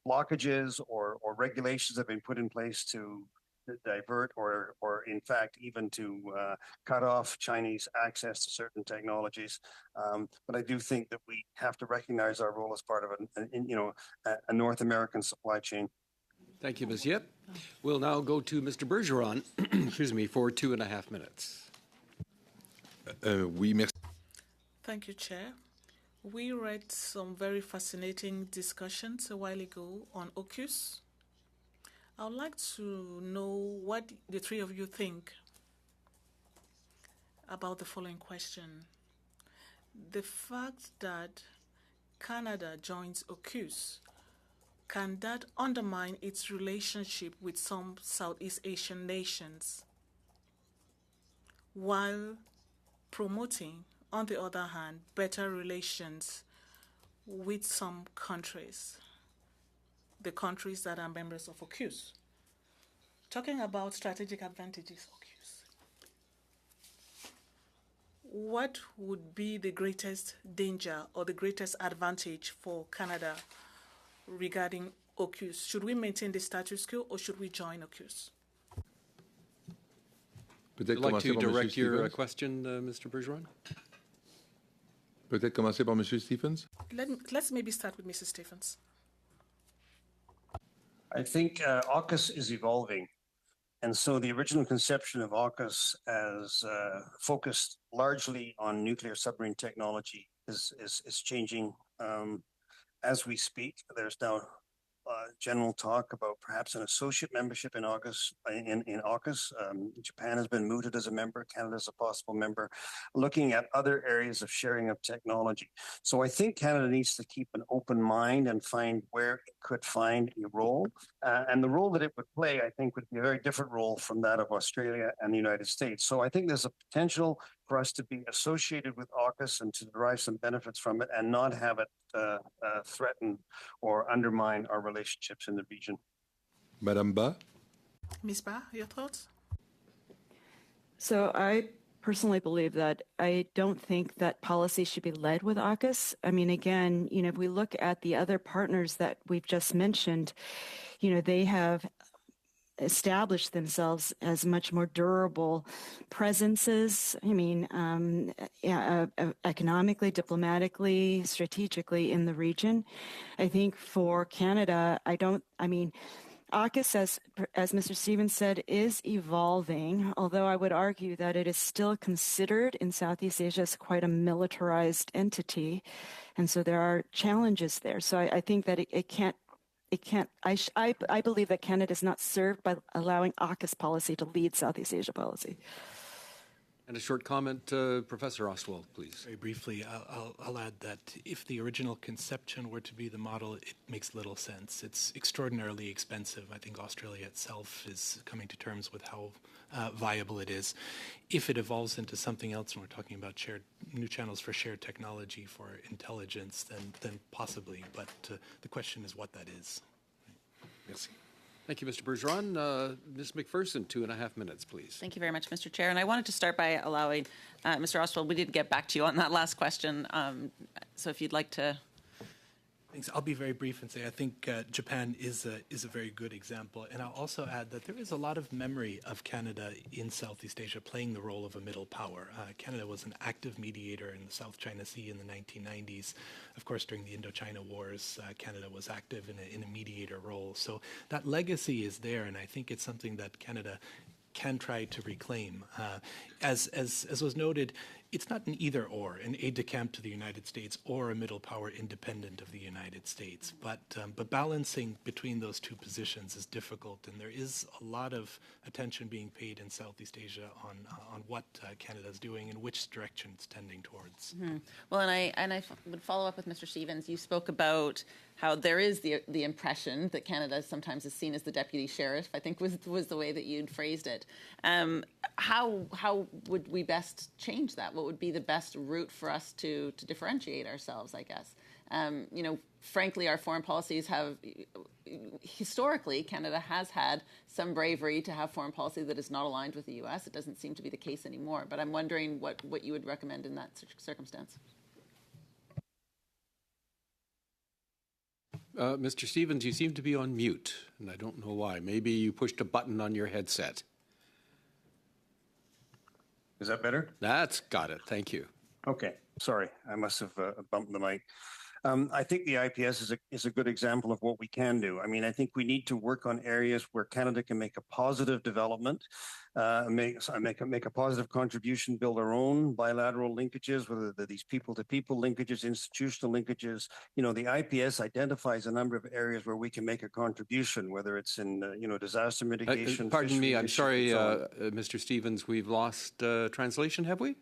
D: Blockages or regulations have been put in place to divert or in fact even to cut off Chinese access to certain technologies. But I do think that we have to recognize our role as part of a North American supply chain.
A: Thank you, Ms. Yip. We'll now go to Mr. Bergeron, for 2.5 minutes.
G: Oui, merci.
H: Thank you, Chair. We read some very fascinating discussions a while ago on AUKUS. I would like to know what the three of you think about the following question. The fact that Canada joins AUKUS, can that undermine its relationship with some Southeast Asian nations while promoting, on the other hand, better relations with some countries, the countries that are members of AUKUS? Talking about strategic advantages of AUKUS, what would be the greatest danger or the greatest advantage for Canada regarding AUKUS? Should we maintain the status quo or should we join AUKUS?
A: Would you like to direct your question, Mr. Bergeron?
G: Peut-être commencer par Monsieur Stephens.
H: Let's maybe start with Mrs. Stephens.
D: I think AUKUS is evolving. And so the original conception of AUKUS as focused largely on nuclear submarine technology is changing as we speak. There's now general talk about perhaps an associate membership in AUKUS. Japan has been mooted as a member. Canada is a possible member, looking at other areas of sharing of technology. So I think Canada needs to keep an open mind and find where it could find a role. And the role that it would play, I think, would be a very different role from that of Australia and the United States. So I think there's a potential for us to be associated with AUKUS and to derive some benefits from it and not have it threaten or undermine our relationships in the region.
G: Madame Ba?
H: Ms. Ba, your thoughts?
C: So I personally believe that I don't think that policy should be led with AUKUS. I mean, again, if we look at the other partners that we've just mentioned, they have established themselves as much more durable presences. I mean, economically, diplomatically, strategically in the region. I think for Canada, AUKUS, as Mr. Stevens said, is evolving, although I would argue that it is still considered in Southeast Asia as quite a militarized entity. And so there are challenges there. So I think that I believe that Canada is not served by allowing AUKUS policy to lead Southeast Asia policy.
A: And a short comment, Professor Ostwald, please.
B: Very briefly, I'll add that if the original conception were to be the model, it makes little sense. It's extraordinarily expensive. I think Australia itself is coming to terms with how viable it is. If it evolves into something else, and we're talking about new channels for shared technology for intelligence, then possibly. But the question is what that is.
A: Yes. Thank you, Mr. Bergeron. Ms. McPherson, 2.5 minutes, please.
I: Thank you very much, Mr. Chair. And I wanted to start by allowing Mr. Ostwald, we did get back to you on that last question. So if you'd like to.
B: Thanks. I'll be very brief and say I think Japan is a very good example. And I'll also add that there is a lot of memory of Canada in Southeast Asia playing the role of a middle power. Canada was an active mediator in the South China Sea in the 1990s. Of course, during the Indochina Wars, Canada was active in a mediator role. So that legacy is there, and I think it's something that Canada can try to reclaim. As was noted, it's not an either or, an aide-de-camp to the United States or a middle power independent of the United States. But balancing between those two positions is difficult, and there is a lot of attention being paid in Southeast Asia on what Canada is doing and which direction it's tending towards.
I: Mm-hmm. Well, and I would follow up with Mr. Stevens. You spoke about how there is the impression that Canada sometimes is seen as the deputy sheriff, I think was the way that you'd phrased it. How would we best change that? What would be the best route for us to differentiate ourselves, I guess? Frankly, our foreign policies have, historically, Canada has had some bravery to have foreign policy that is not aligned with the U.S. It doesn't seem to be the case anymore. But I'm wondering what you would recommend in that circumstance.
A: Mr. Stevens, you seem to be on mute, and I don't know why. Maybe you pushed a button on your headset.
D: Is that better?
A: That's got it. Thank you.
D: Okay. Sorry, I must have bumped the mic. I think the IPS is a good example of what we can do. I mean, I think we need to work on areas where Canada can make a positive development, make a positive contribution, build our own bilateral linkages, whether they're these people-to-people linkages, institutional linkages. The IPS identifies a number of areas where we can make a contribution, whether it's in disaster mitigation.
A: Pardon me, I'm sorry, Mr. Stevens, we've lost translation, have we?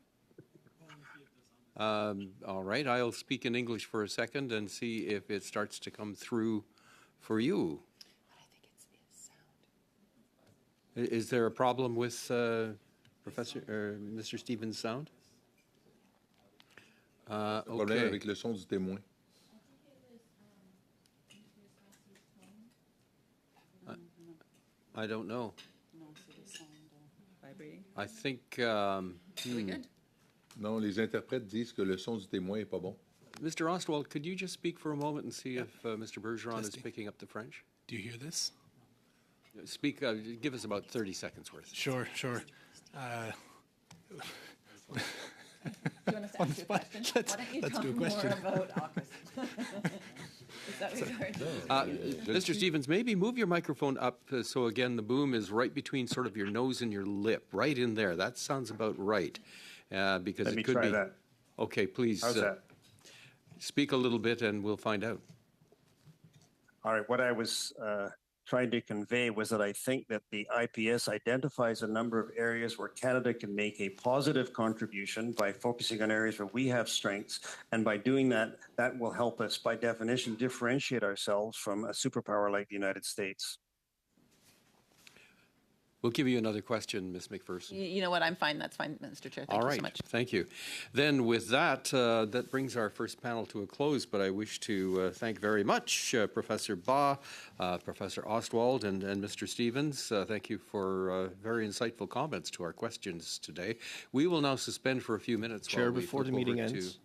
A: All right, I'll speak in English for a second and see if it starts to come through for you.
I: I think it's sound.
A: Is there a problem with Mr. Stevens' sound?
G: Problème
A: Okay.
G: avec le son du témoin.
A: I don't know.
I: No, so the sound vibrating.
A: I think.
I: Really good.
G: Non, les interprètes disent que le son du témoin est pas bon.
A: Mr. Ostwald, could you just speak for a moment and see if Mr. Bergeron is
B: Testing.
A: picking up the French?
B: Do you hear this?
A: Speak. Give us about 30 seconds worth.
B: Sure.
I: Do you want us to ask you a question?
B: Let's
I: Why don't you
B: do a
I: talk
B: question.
I: more about AUKUS? That we heard.
A: Mr. Stevens, maybe move your microphone up so, again, the boom is right between sort of your nose and your lip, right in there. That sounds about right. Because
D: Let
A: it
D: me
A: could
D: try
A: be.
D: that.
A: Okay, please
D: How's that?
A: speak a little bit and we'll find out.
D: All right, what I was trying to convey was that I think that the IPS identifies a number of areas where Canada can make a positive contribution by focusing on areas where we have strengths. And by doing that, that will help us, by definition, differentiate ourselves from a superpower like the United States.
A: We'll give you another question, Ms. McPherson.
I: You know what? I'm fine. That's fine, Mr. Chair. Thank
A: All
I: you
A: right,
I: so much.
A: thank you. Then with that, that brings our first panel to a close, but I wish to thank very much Professor Baugh, Professor Ostwald, and Mr. Stevens. Thank you for very insightful comments to our questions today. We will now suspend for a few minutes.
E: Chair,
A: while we
E: before the
A: flip
E: meeting
A: over
E: ends.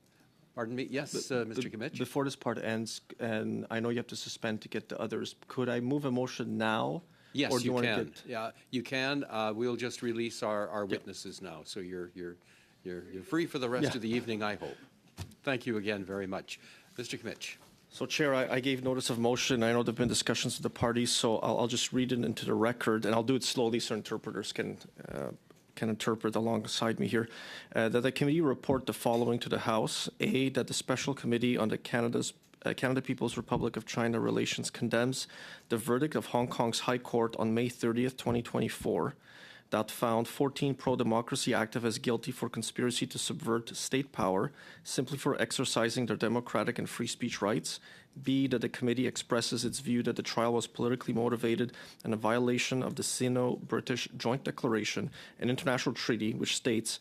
A: Pardon me? Yes, Mr. Kimmich?
E: Before this part ends, and I know you have to suspend to get the others, could I move a motion now?
A: Yes,
E: or do
A: you
E: wanna
A: can.
E: get-
A: Yeah, you can. We'll just release our witnesses now, so you're free for the rest of the evening, I hope. Thank you again very much. Mr. Kimmich.
E: So, Chair, I gave notice of motion. I know there have been discussions with the parties, so I'll just read it into the record, and I'll do it slowly so interpreters can interpret alongside me here. That the committee report the following to the House. A, that the Special Committee on the Canada People's Republic of China relations condemns the verdict of Hong Kong's High Court on May 30th, 2024, that found 14 pro-democracy activists guilty for conspiracy to subvert state power simply for exercising their democratic and free speech rights. B, that the committee expresses its view that the trial was politically motivated and a violation of the Sino-British Joint Declaration, an international treaty which states,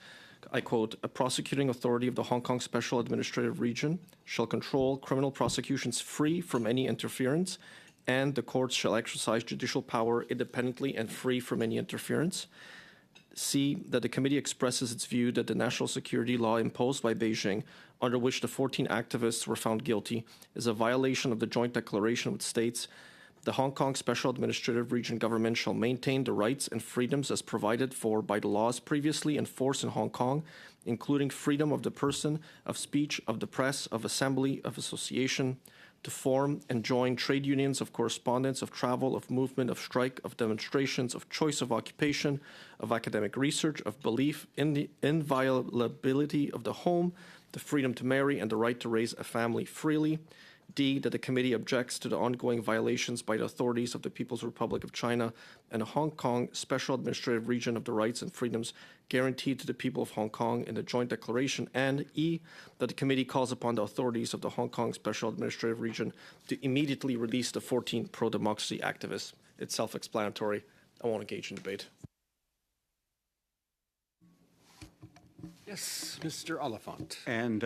E: I quote, a prosecuting authority of the Hong Kong Special Administrative Region shall control criminal prosecutions free from any interference, and the courts shall exercise judicial power independently and free from any interference. C, that the committee expresses its view that the national security law imposed by Beijing, under which the 14 activists were found guilty, is a violation of the Joint Declaration, which states, the Hong Kong Special Administrative Region government shall maintain the rights and freedoms as provided for by the laws previously in force in Hong Kong, including freedom of the person, of speech, of the press, of assembly, of association, to form and join trade unions, of correspondence, of travel, of movement, of strike, of demonstrations, of choice of occupation, of academic research, of belief in the inviolability of the home, the freedom to marry, and the right to raise a family freely. D, that the committee objects to the ongoing violations by the authorities of the People's Republic of China and the Hong Kong Special Administrative Region of the rights and freedoms guaranteed to the people of Hong Kong in the Joint Declaration. And E, that the committee calls upon the authorities of the Hong Kong Special Administrative Region to immediately release the 14 pro-democracy activists. It's self-explanatory. I won't engage in debate.
A: Yes, Mr. Oliphant.
L: And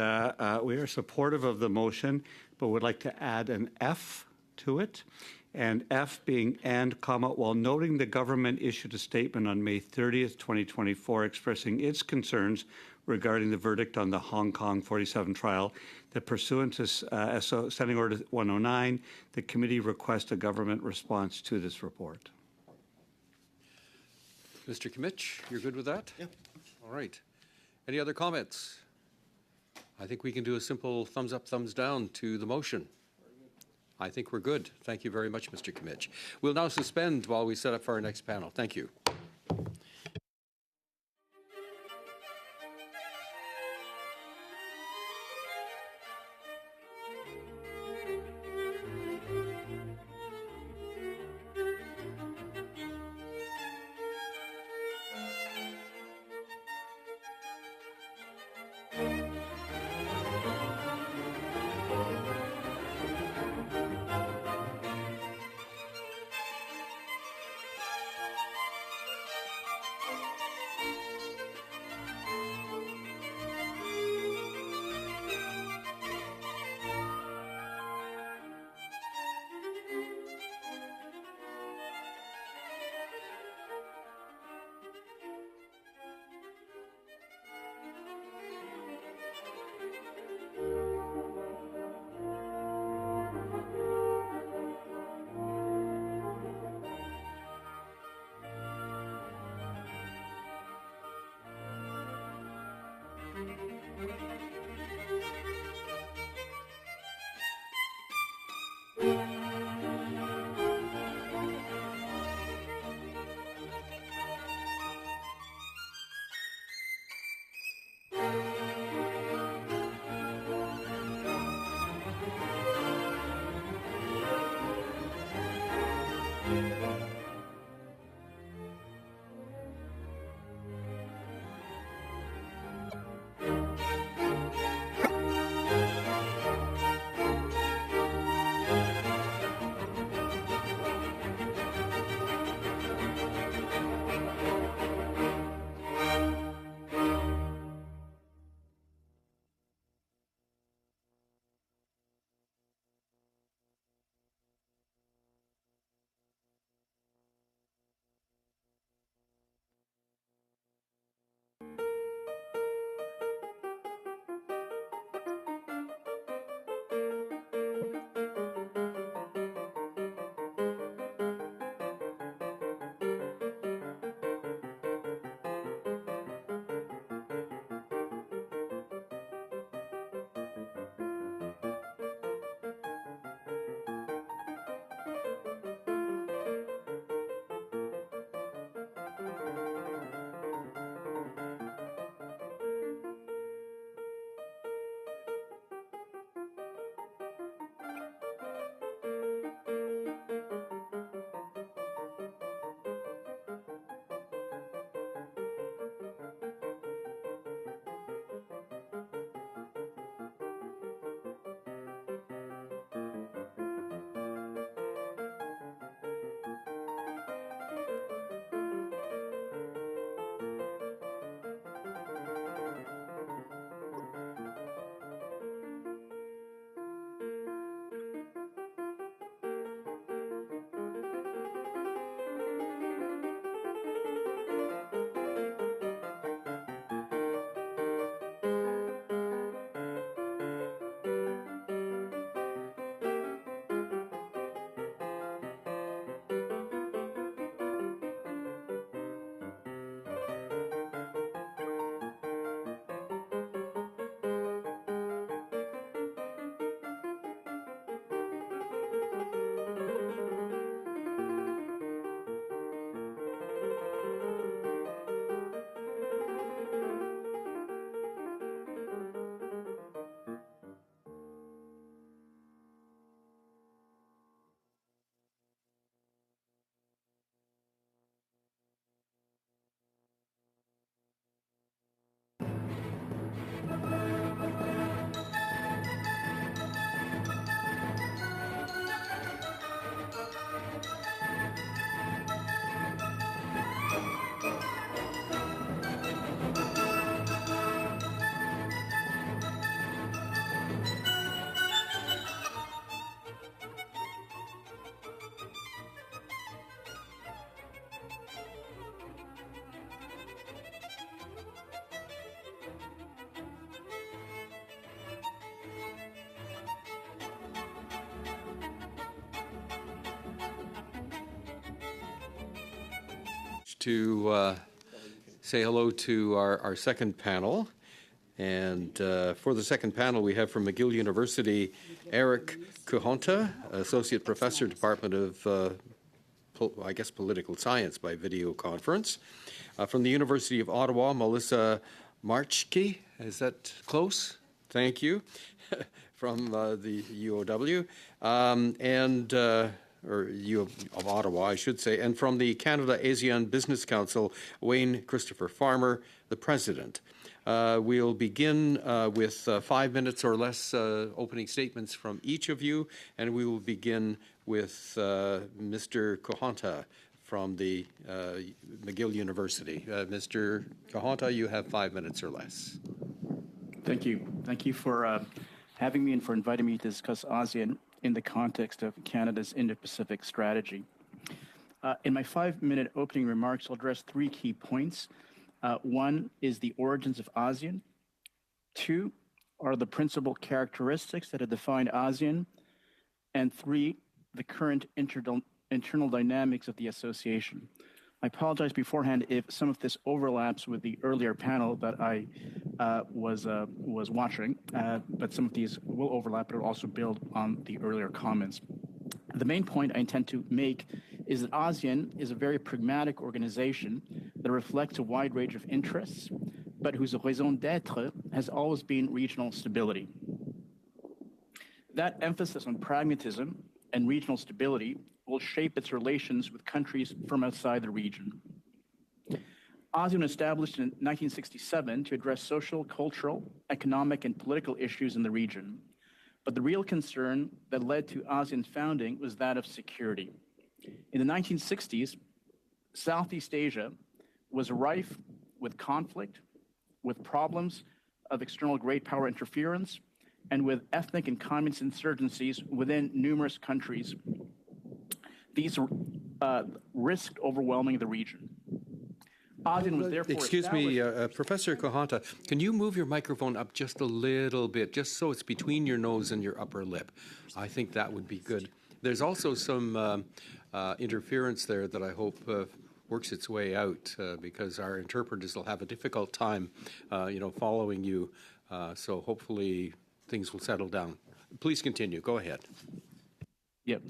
L: we are supportive of the motion, but would like to add an F to it. And F being and, comma, while noting the government issued a statement on May 30th, 2024, expressing its concerns regarding the verdict on the Hong Kong 47 trial, that pursuant to Standing Order 109, the committee requests a government response to this report.
A: Mr. Kimmich, you're good with that?
E: Yeah.
A: All right. Any other comments? I think we can do a simple thumbs up, thumbs down to the motion. I think we're good. Thank you very much, Mr. Kimmich. We'll now suspend while we set up for our next panel. Thank you. to say hello to our second panel. And for the second panel, we have from McGill University, Eric Kuhonta, Associate Professor, Department of, Political Science by video conference. From the University of Ottawa, Melissa Marchke, is that close? Thank you. From the UOW, or U of Ottawa, I should say, and from the Canada ASEAN Business Council, Wayne Christopher Farmer, the president. We'll begin with 5 minutes or less opening statements from each of you, and we will begin with Mr. Kuhonta from the McGill University. Mr. Kuhonta, you have 5 minutes or less.
M: Thank you. Thank you for having me and for inviting me to discuss ASEAN in the context of Canada's Indo-Pacific strategy. In my 5-minute opening remarks, I'll address 3 key points. One is the origins of ASEAN. 2 are the principal characteristics that have defined ASEAN. And 3, the current internal dynamics of the association. I apologize beforehand if some of this overlaps with the earlier panel that I was watching, but some of these will overlap, but it will also build on the earlier comments. The main point I intend to make is that ASEAN is a very pragmatic organization that reflects a wide range of interests, but whose raison d'etre has always been regional stability. That emphasis on pragmatism and regional stability will shape its relations with countries from outside the region. ASEAN was established in 1967 to address social, cultural, economic, and political issues in the region. But the real concern that led to ASEAN's founding was that of security. In the 1960s, Southeast Asia was rife with conflict, with problems of external great power interference, and with ethnic and communist insurgencies within numerous countries. These risked overwhelming the region. ASEAN was therefore
A: Excuse me, Professor Kuhonta, can you move your microphone up just a little bit, just so it's between your nose and your upper lip? I think that would be good. There's also some interference there that I hope works its way out because our interpreters will have a difficult time, following you. So hopefully things will settle down. Please continue. Go ahead.
M: Yep.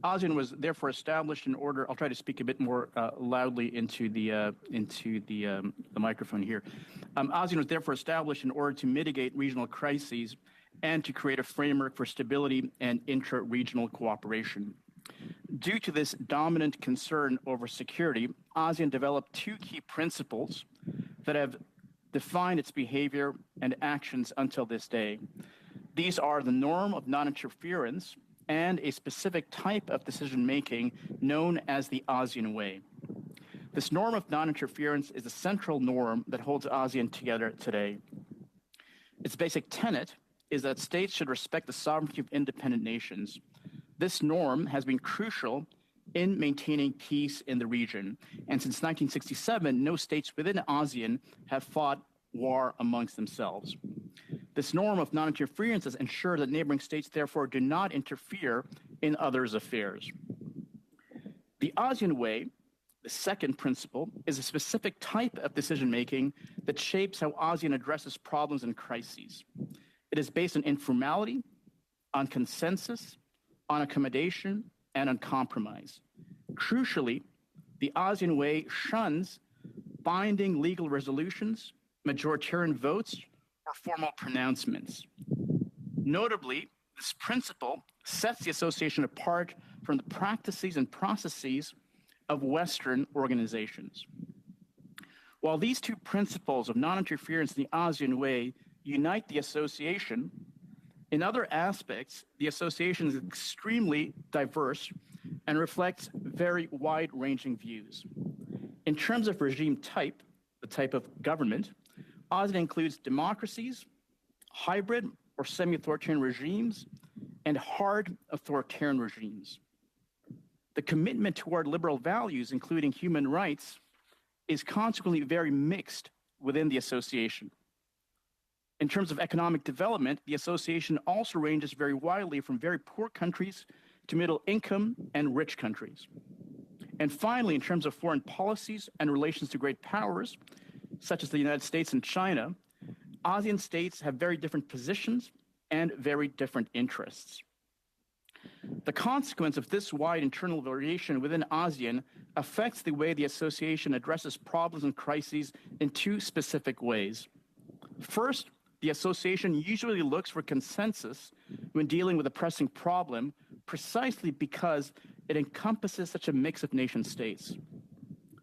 M: ASEAN was therefore established in order. I'll try to speak a bit more loudly into the microphone here. ASEAN was therefore established in order to mitigate regional crises and to create a framework for stability and intra-regional cooperation. Due to this dominant concern over security, ASEAN developed 2 key principles that have defined its behavior and actions until this day. These are the norm of non-interference and a specific type of decision-making known as the ASEAN Way. This norm of non-interference is a central norm that holds ASEAN together today. Its basic tenet is that states should respect the sovereignty of independent nations. This norm has been crucial in maintaining peace in the region, and since 1967, no states within ASEAN have fought war amongst themselves. This norm of non-interference has ensured that neighboring states therefore do not interfere in others' affairs. The ASEAN Way, the second principle, is a specific type of decision-making that shapes how ASEAN addresses problems and crises. It is based on informality, on consensus, on accommodation, and on compromise. Crucially, the ASEAN Way shuns binding legal resolutions, majoritarian votes, or formal pronouncements. Notably, this principle sets the association apart from the practices and processes of Western organizations. While these 2 principles of non-interference in the ASEAN Way unite the association, in other aspects, the association is extremely diverse and reflects very wide-ranging views. In terms of regime type, the type of government, ASEAN includes democracies, hybrid or semi-authoritarian regimes, and hard authoritarian regimes. The commitment toward liberal values, including human rights, is consequently very mixed within the association. In terms of economic development, the association also ranges very widely from very poor countries to middle income and rich countries. And finally, in terms of foreign policies and relations to great powers, such as the United States and China, ASEAN states have very different positions and very different interests. The consequence of this wide internal variation within ASEAN affects the way the association addresses problems and crises in two specific ways. First, the association usually looks for consensus when dealing with a pressing problem precisely because it encompasses such a mix of nation states.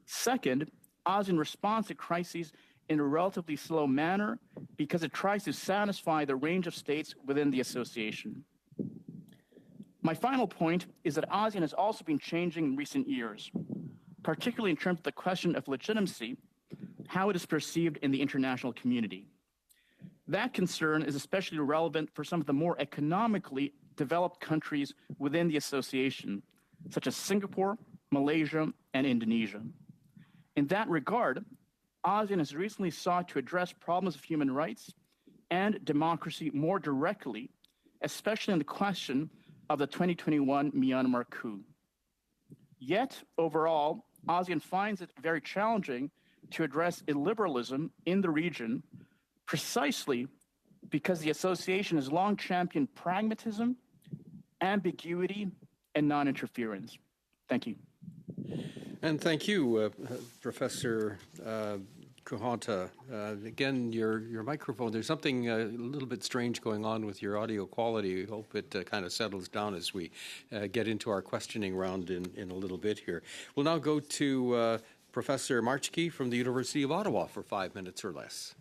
M: Second, ASEAN responds to crises in a relatively slow manner because it tries to satisfy the range of states within the association. My final point is that ASEAN has also been changing in recent years, particularly in terms of the question of legitimacy, how it is perceived in the international community. That concern is especially relevant for some of the more economically developed countries within the association, such as Singapore, Malaysia, and Indonesia. In that regard, ASEAN has recently sought to address problems of human rights and democracy more directly, especially in the question of the 2021 Myanmar coup. Yet, overall, ASEAN finds it very challenging to address illiberalism in the region precisely because the association has long championed pragmatism, ambiguity, and non-interference. Thank you.
A: And thank you, Professor Kuhonta. Again, your microphone, there's something a little bit strange going on with your audio quality. We hope it kind of settles down as we get into our questioning round in a little bit here. We'll now go to Professor Marchke from the University of Ottawa for 5 minutes or less.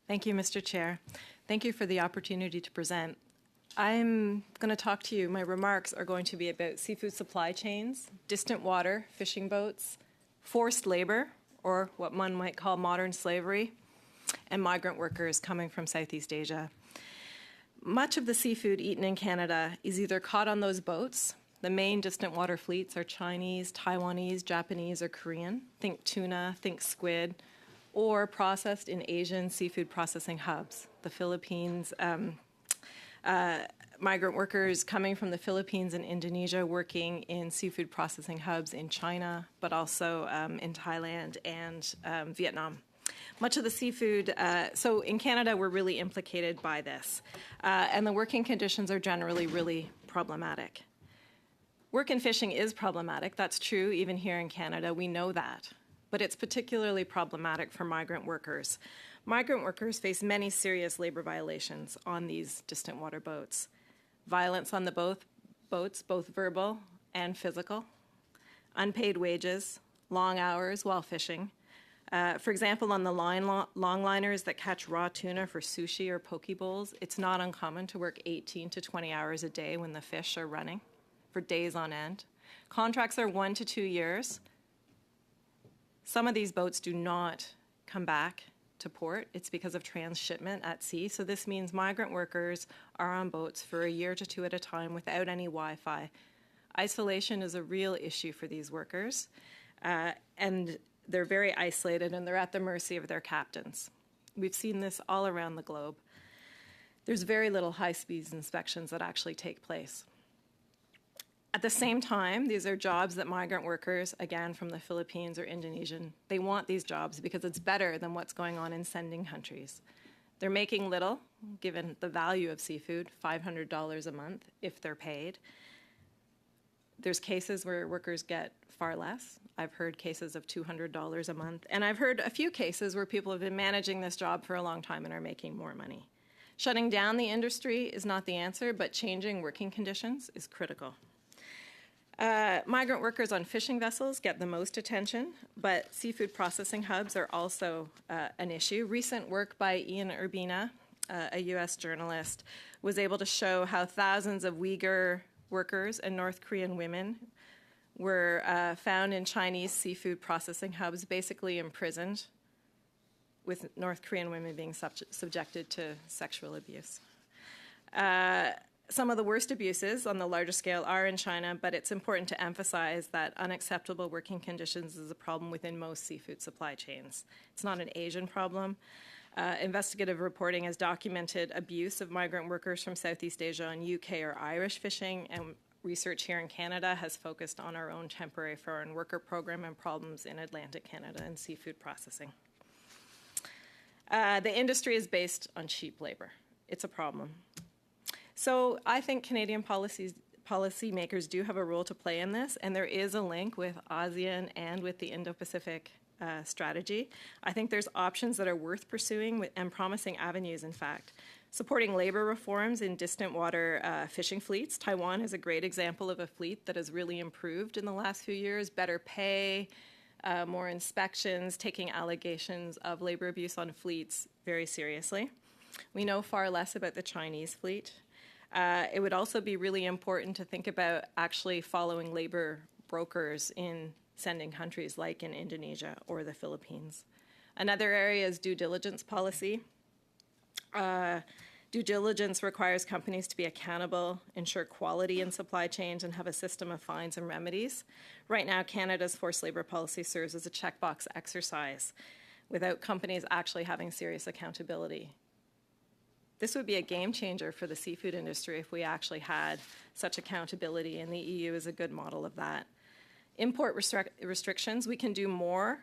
N: Thank you, Mr. Chair. Thank you for the opportunity to present. I'm going to talk to you, my remarks are going to be about seafood supply chains, distant water, fishing boats, forced labor, or what one might call modern slavery, and migrant workers coming from Southeast Asia. Much of the seafood eaten in Canada is either caught on those boats. The main distant water fleets are Chinese, Taiwanese, Japanese, or Korean. Think tuna, think squid, or processed in Asian seafood processing hubs. The Philippines, migrant workers coming from the Philippines and Indonesia working in seafood processing hubs in China, but also in Thailand and Vietnam. Much of the seafood, so in Canada, we're really implicated by this, and the working conditions are generally really problematic. Work in fishing is problematic, that's true, even here in Canada, we know that, but it's particularly problematic for migrant workers. Migrant workers face many serious labor violations on these distant water boats. Violence on the boats, both verbal and physical. Unpaid wages, long hours while fishing. For example, on the longliners that catch raw tuna for sushi or poke bowls, it's not uncommon to work 18 to 20 hours a day when the fish are running for days on end. Contracts are 1 to 2 years. Some of these boats do not come back to port. It's because of transshipment at sea. So this means migrant workers are on boats for a year to two at a time without any Wi-Fi. Isolation is a real issue for these workers, and they're very isolated and they're at the mercy of their captains. We've seen this all around the globe. There's very little high-speed inspections that actually take place. At the same time, these are jobs that migrant workers, again from the Philippines or Indonesian, they want these jobs because it's better than what's going on in sending countries. They're making little, given the value of seafood, $500 a month if they're paid. There's cases where workers get far less. I've heard cases of $200 a month. And I've heard a few cases where people have been managing this job for a long time and are making more money. Shutting down the industry is not the answer, but changing working conditions is critical. Migrant workers on fishing vessels get the most attention, but seafood processing hubs are also an issue. Recent work by Ian Urbina, a U.S. journalist, was able to show how thousands of Uyghur workers and North Korean women were found in Chinese seafood processing hubs, basically imprisoned, with North Korean women being subjected to sexual abuse. Some of the worst abuses on the larger scale are in China, but it's important to emphasize that unacceptable working conditions is a problem within most seafood supply chains. It's not an Asian problem. Investigative reporting has documented abuse of migrant workers from Southeast Asia on UK or Irish fishing, and research here in Canada has focused on our own temporary foreign worker program and problems in Atlantic Canada and seafood processing. The industry is based on cheap labor. It's a problem. So I think Canadian policymakers do have a role to play in this, and there is a link with ASEAN and with the Indo-Pacific strategy. I think there's options that are worth pursuing and promising avenues, in fact. Supporting labor reforms in distant water fishing fleets. Taiwan is a great example of a fleet that has really improved in the last few years. Better pay, more inspections, taking allegations of labor abuse on fleets very seriously. We know far less about the Chinese fleet. It would also be really important to think about actually following labor brokers in sending countries like in Indonesia or the Philippines. Another area is due diligence policy. Due diligence requires companies to be accountable, ensure quality in supply chains, and have a system of fines and remedies. Right now, Canada's forced labor policy serves as a checkbox exercise without companies actually having serious accountability. This would be a game changer for the seafood industry if we actually had such accountability, and the EU is a good model of that. Import restrictions, we can do more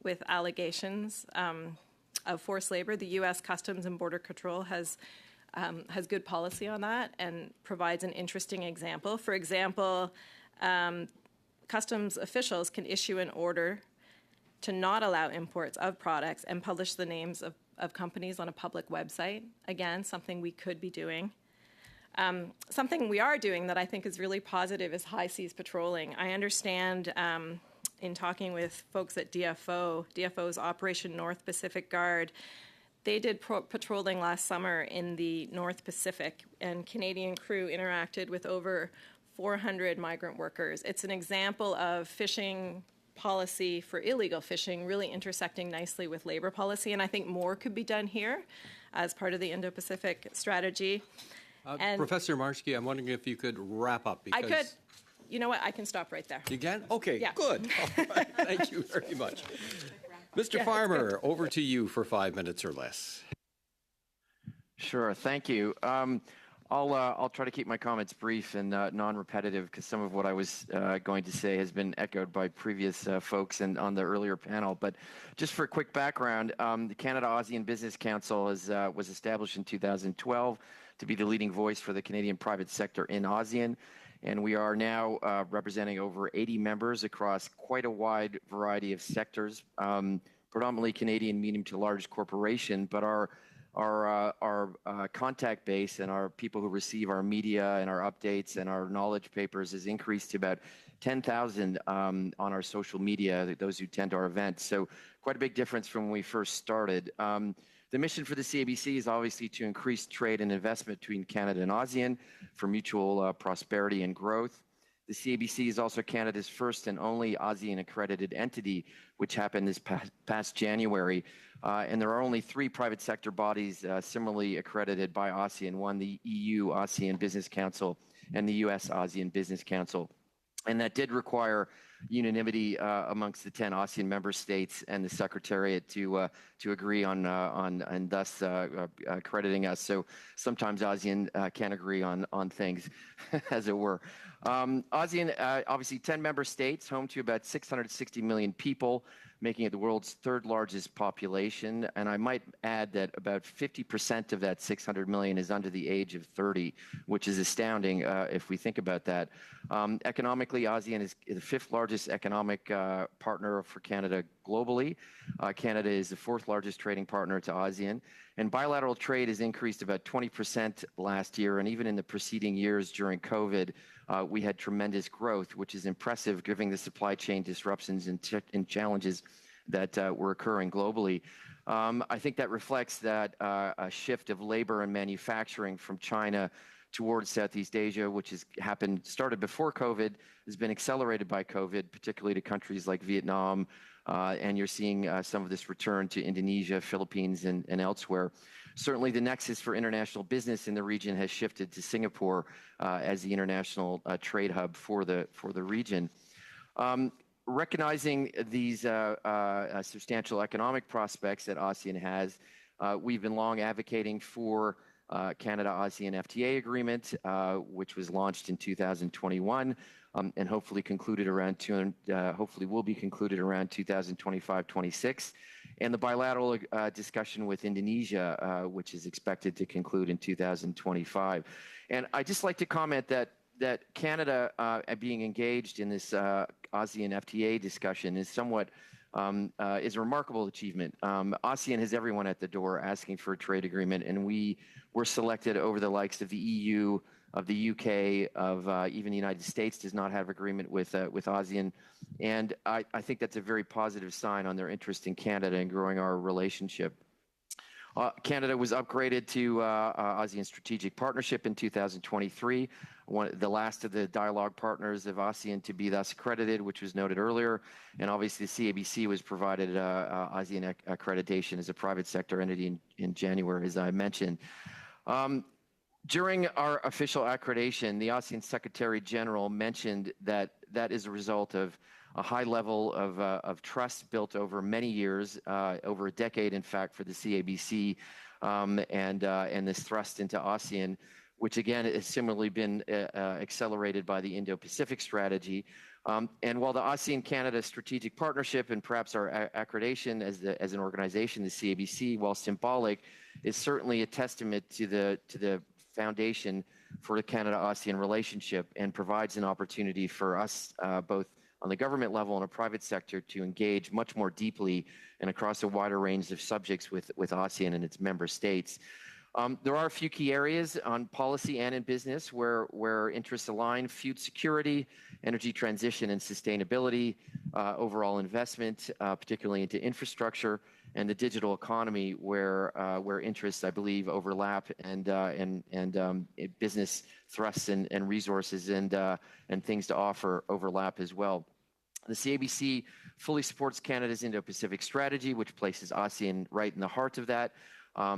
N: with allegations of forced labor. The U.S. Customs and Border Control has good policy on that and provides an interesting example. For example, customs officials can issue an order to not allow imports of products and publish the names of companies on a public website. Again, something we could be doing. Something we are doing that I think is really positive is high seas patrolling. I understand in talking with folks at DFO's Operation North Pacific Guard, they did patrolling last summer in the North Pacific, and Canadian crew interacted with over 400 migrant workers. It's an example of fishing policy for illegal fishing really intersecting nicely with labor policy, and I think more could be done here as part of the Indo-Pacific strategy.
A: Professor Marski, I'm wondering if you could wrap up. Because
N: I could. You know what? I can stop right there.
A: You can? Okay,
N: Yeah.
A: good. All right. Thank you very much. Mr. Farmer, over to you for 5 minutes or less.
O: Sure, thank you. I'll try to keep my comments brief and non-repetitive because some of what I was going to say has been echoed by previous folks and on the earlier panel. But just for a quick background, the Canada-ASEAN Business Council was established in 2012 to be the leading voice for the Canadian private sector in ASEAN. And we are now representing over 80 members across quite a wide variety of sectors, predominantly Canadian medium to large corporation, but our contact base and our people who receive our media and our updates and our knowledge papers has increased to about 10,000 on our social media, those who attend our events. So quite a big difference from when we first started. The mission for the CABC is obviously to increase trade and investment between Canada and ASEAN for mutual prosperity and growth. The CABC is also Canada's first and only ASEAN accredited entity, which happened this past January. And there are only 3 private sector bodies similarly accredited by ASEAN, one the EU ASEAN Business Council and the US ASEAN Business Council. And that did require unanimity amongst the 10 ASEAN member states and the Secretariat to agree on and thus accrediting us. So sometimes ASEAN can't agree on things, as it were. ASEAN, obviously 10 member states, home to about 660 million people, making it the world's 3rd largest population. And I might add that about 50% of that 600 million is under the age of 30, which is astounding if we think about that. Economically, ASEAN is the 5th largest economic partner for Canada globally. Canada is the 4th largest trading partner to ASEAN. And bilateral trade has increased about 20% last year. And even in the preceding years during COVID, we had tremendous growth, which is impressive given the supply chain disruptions and challenges that were occurring globally. I think that reflects that a shift of labor and manufacturing from China towards Southeast Asia, which started before COVID, has been accelerated by COVID, particularly to countries like Vietnam, and you're seeing some of this return to Indonesia, Philippines, and elsewhere. Certainly, the nexus for international business in the region has shifted to Singapore as the international trade hub for the region. Recognizing these substantial economic prospects that ASEAN has, we've been long advocating for Canada-ASEAN FTA agreement, which was launched in 2021 and hopefully hopefully will be concluded around 2025-26, and the bilateral discussion with Indonesia, which is expected to conclude in 2025. And I'd just like to comment that Canada being engaged in this ASEAN FTA discussion is somewhat is a remarkable achievement. ASEAN has everyone at the door asking for a trade agreement, and we were selected over the likes of the EU, of the UK, of even the United States does not have agreement with ASEAN. And I think that's a very positive sign on their interest in Canada and growing our relationship. Canada was upgraded to ASEAN Strategic Partnership in 2023, the last of the dialogue partners of ASEAN to be thus accredited, which was noted earlier. And obviously, the CABC was provided ASEAN accreditation as a private sector entity in January, as I mentioned. During our official accreditation, the ASEAN Secretary General mentioned that that is a result of a high level of trust built over many years, over a decade, in fact, for the CABC, and this thrust into ASEAN, which again has similarly been accelerated by the Indo-Pacific strategy. And while the ASEAN-Canada Strategic Partnership and perhaps our accreditation as an organization, the CABC, while symbolic, is certainly a testament to the foundation for the Canada-ASEAN relationship and provides an opportunity for us both on the government level and a private sector to engage much more deeply and across a wider range of subjects with ASEAN and its member states. There are a few key areas on policy and in business where interests align: food security, energy transition and sustainability, overall investment, particularly into infrastructure, and the digital economy, where interests, I believe, overlap, and business thrusts and resources and things to offer overlap as well. The CABC fully supports Canada's Indo-Pacific strategy, which places ASEAN right in the heart of that.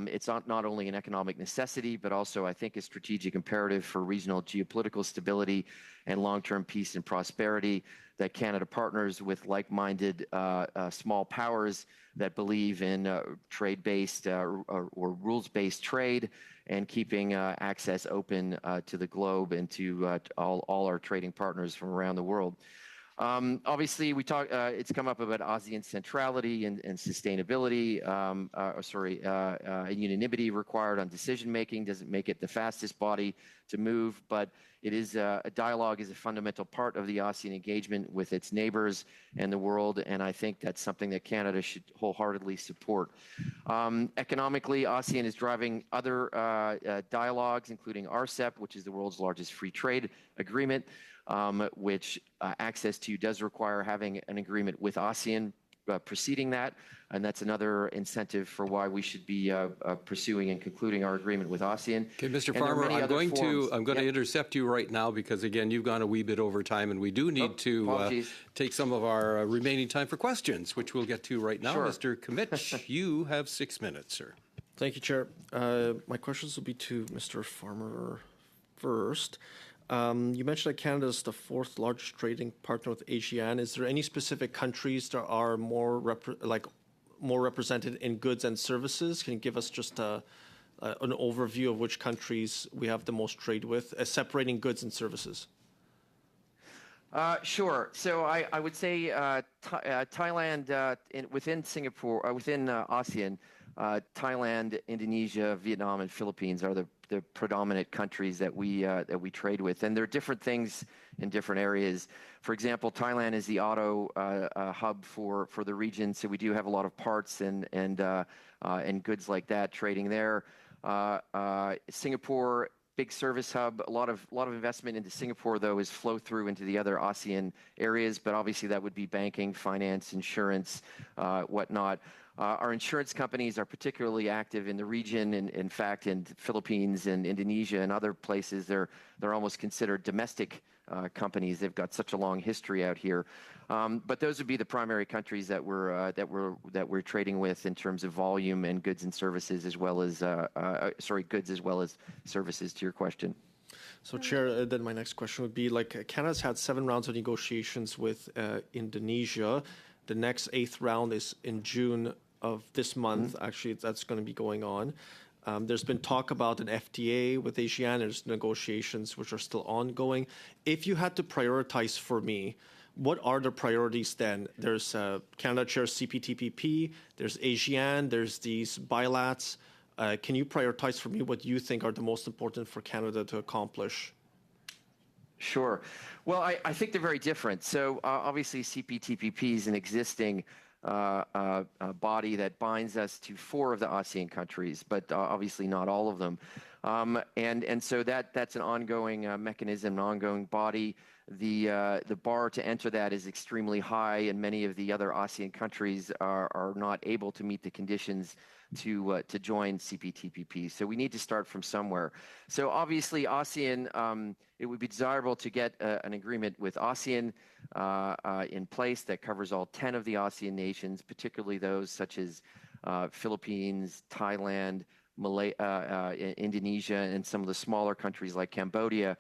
O: It's not only an economic necessity, but also, I think, a strategic imperative for regional geopolitical stability and long-term peace and prosperity, that Canada partners with like-minded small powers that believe in trade-based or rules-based trade and keeping access open to the globe and to all our trading partners from around the world. Obviously, it's come up about ASEAN centrality and sustainability, unanimity required on decision-making doesn't make it the fastest body to move, but it is a dialogue is a fundamental part of the ASEAN engagement with its neighbors and the world, and I think that's something that Canada should wholeheartedly support. Economically, ASEAN is driving other dialogues, including RCEP, which is the world's largest free trade agreement, which access to does require having an agreement with ASEAN preceding that, and that's another incentive for why we should be pursuing and concluding our agreement with ASEAN.
A: Okay, Mr. Farmer, I'm going to intercept you right now because, again, you've gone a wee bit over time, and we do need to take some of our remaining time for questions, which we'll get to right now. Sure. Mr. Comich, you have 6 minutes, sir.
E: Thank you, Chair. My questions will be to Mr. Farmer first. You mentioned that Canada is the fourth largest trading partner with ASEAN. Is there any specific countries that are more represented in goods and services? Can you give us just an overview of which countries we have the most trade with, separating goods and services?
O: Sure. So I would say Thailand within Singapore, within ASEAN, Thailand, Indonesia, Vietnam, and Philippines are the predominant countries that we trade with, and there are different things in different areas. For example, Thailand is the auto hub for the region, so we do have a lot of parts and goods like that trading there. Singapore, big service hub. A lot of investment into Singapore, though, is flow through into the other ASEAN areas, but obviously that would be banking, finance, insurance, whatnot. Our insurance companies are particularly active in the region, and in fact, in the Philippines and Indonesia and other places, they're almost considered domestic companies. They've got such a long history out here. But those would be the primary countries that we're trading with in terms of volume and goods and services, as well as goods as well as services. To your question.
E: So, Chair, then my next question would be, Canada's had 7 rounds of negotiations with Indonesia. The next 8th round is in June of this month. Actually, that's going to be going on. There's been talk about an FTA with ASEAN. There's negotiations which are still ongoing. If you had to prioritize for me, what are the priorities then? There's Canada chairs CPTPP, there's ASEAN, there's these bilats. Can you prioritize for me what you think are the most important for Canada to accomplish?
O: Sure. Well, I think they're very different. So obviously CPTPP is an existing body that binds us to 4 of the ASEAN countries, but obviously not all of them. And so that's an ongoing mechanism, an ongoing body. The bar to enter that is extremely high, and many of the other ASEAN countries are not able to meet the conditions to join CPTPP. So we need to start from somewhere. So obviously ASEAN, it would be desirable to get an agreement with ASEAN in place that covers all 10 of the ASEAN nations, particularly those such as Philippines, Thailand, Indonesia, and some of the smaller countries like Cambodia,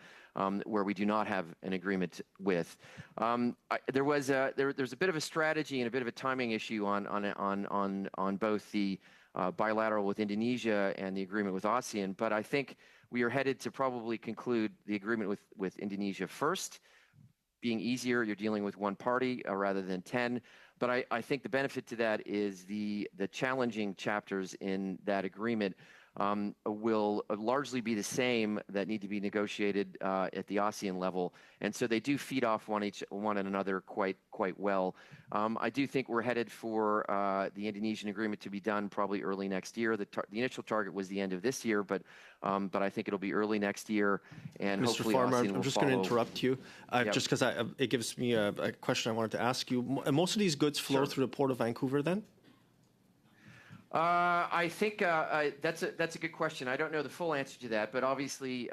O: where we do not have an agreement with. There's a bit of a strategy and a bit of a timing issue on both the bilateral with Indonesia and the agreement with ASEAN, but I think we are headed to probably conclude the agreement with Indonesia first. Being easier, you're dealing with one party rather than 10. But I think the benefit to that is the challenging chapters in that agreement will largely be the same that need to be negotiated at the ASEAN level, and so they do feed off one another quite well. I do think we're headed for the Indonesian agreement to be done probably early next year. The initial target was the end of this year, but I think it'll be early next year, and
E: Mr.
O: hopefully
E: Farmer,
O: ASEAN will
E: I'm just going to
O: follow.
E: interrupt you, just because it gives me a question I wanted to ask you. Most of these goods flow through the Port of Vancouver, then?
O: I think that's a good question. I don't know the full answer to that, but obviously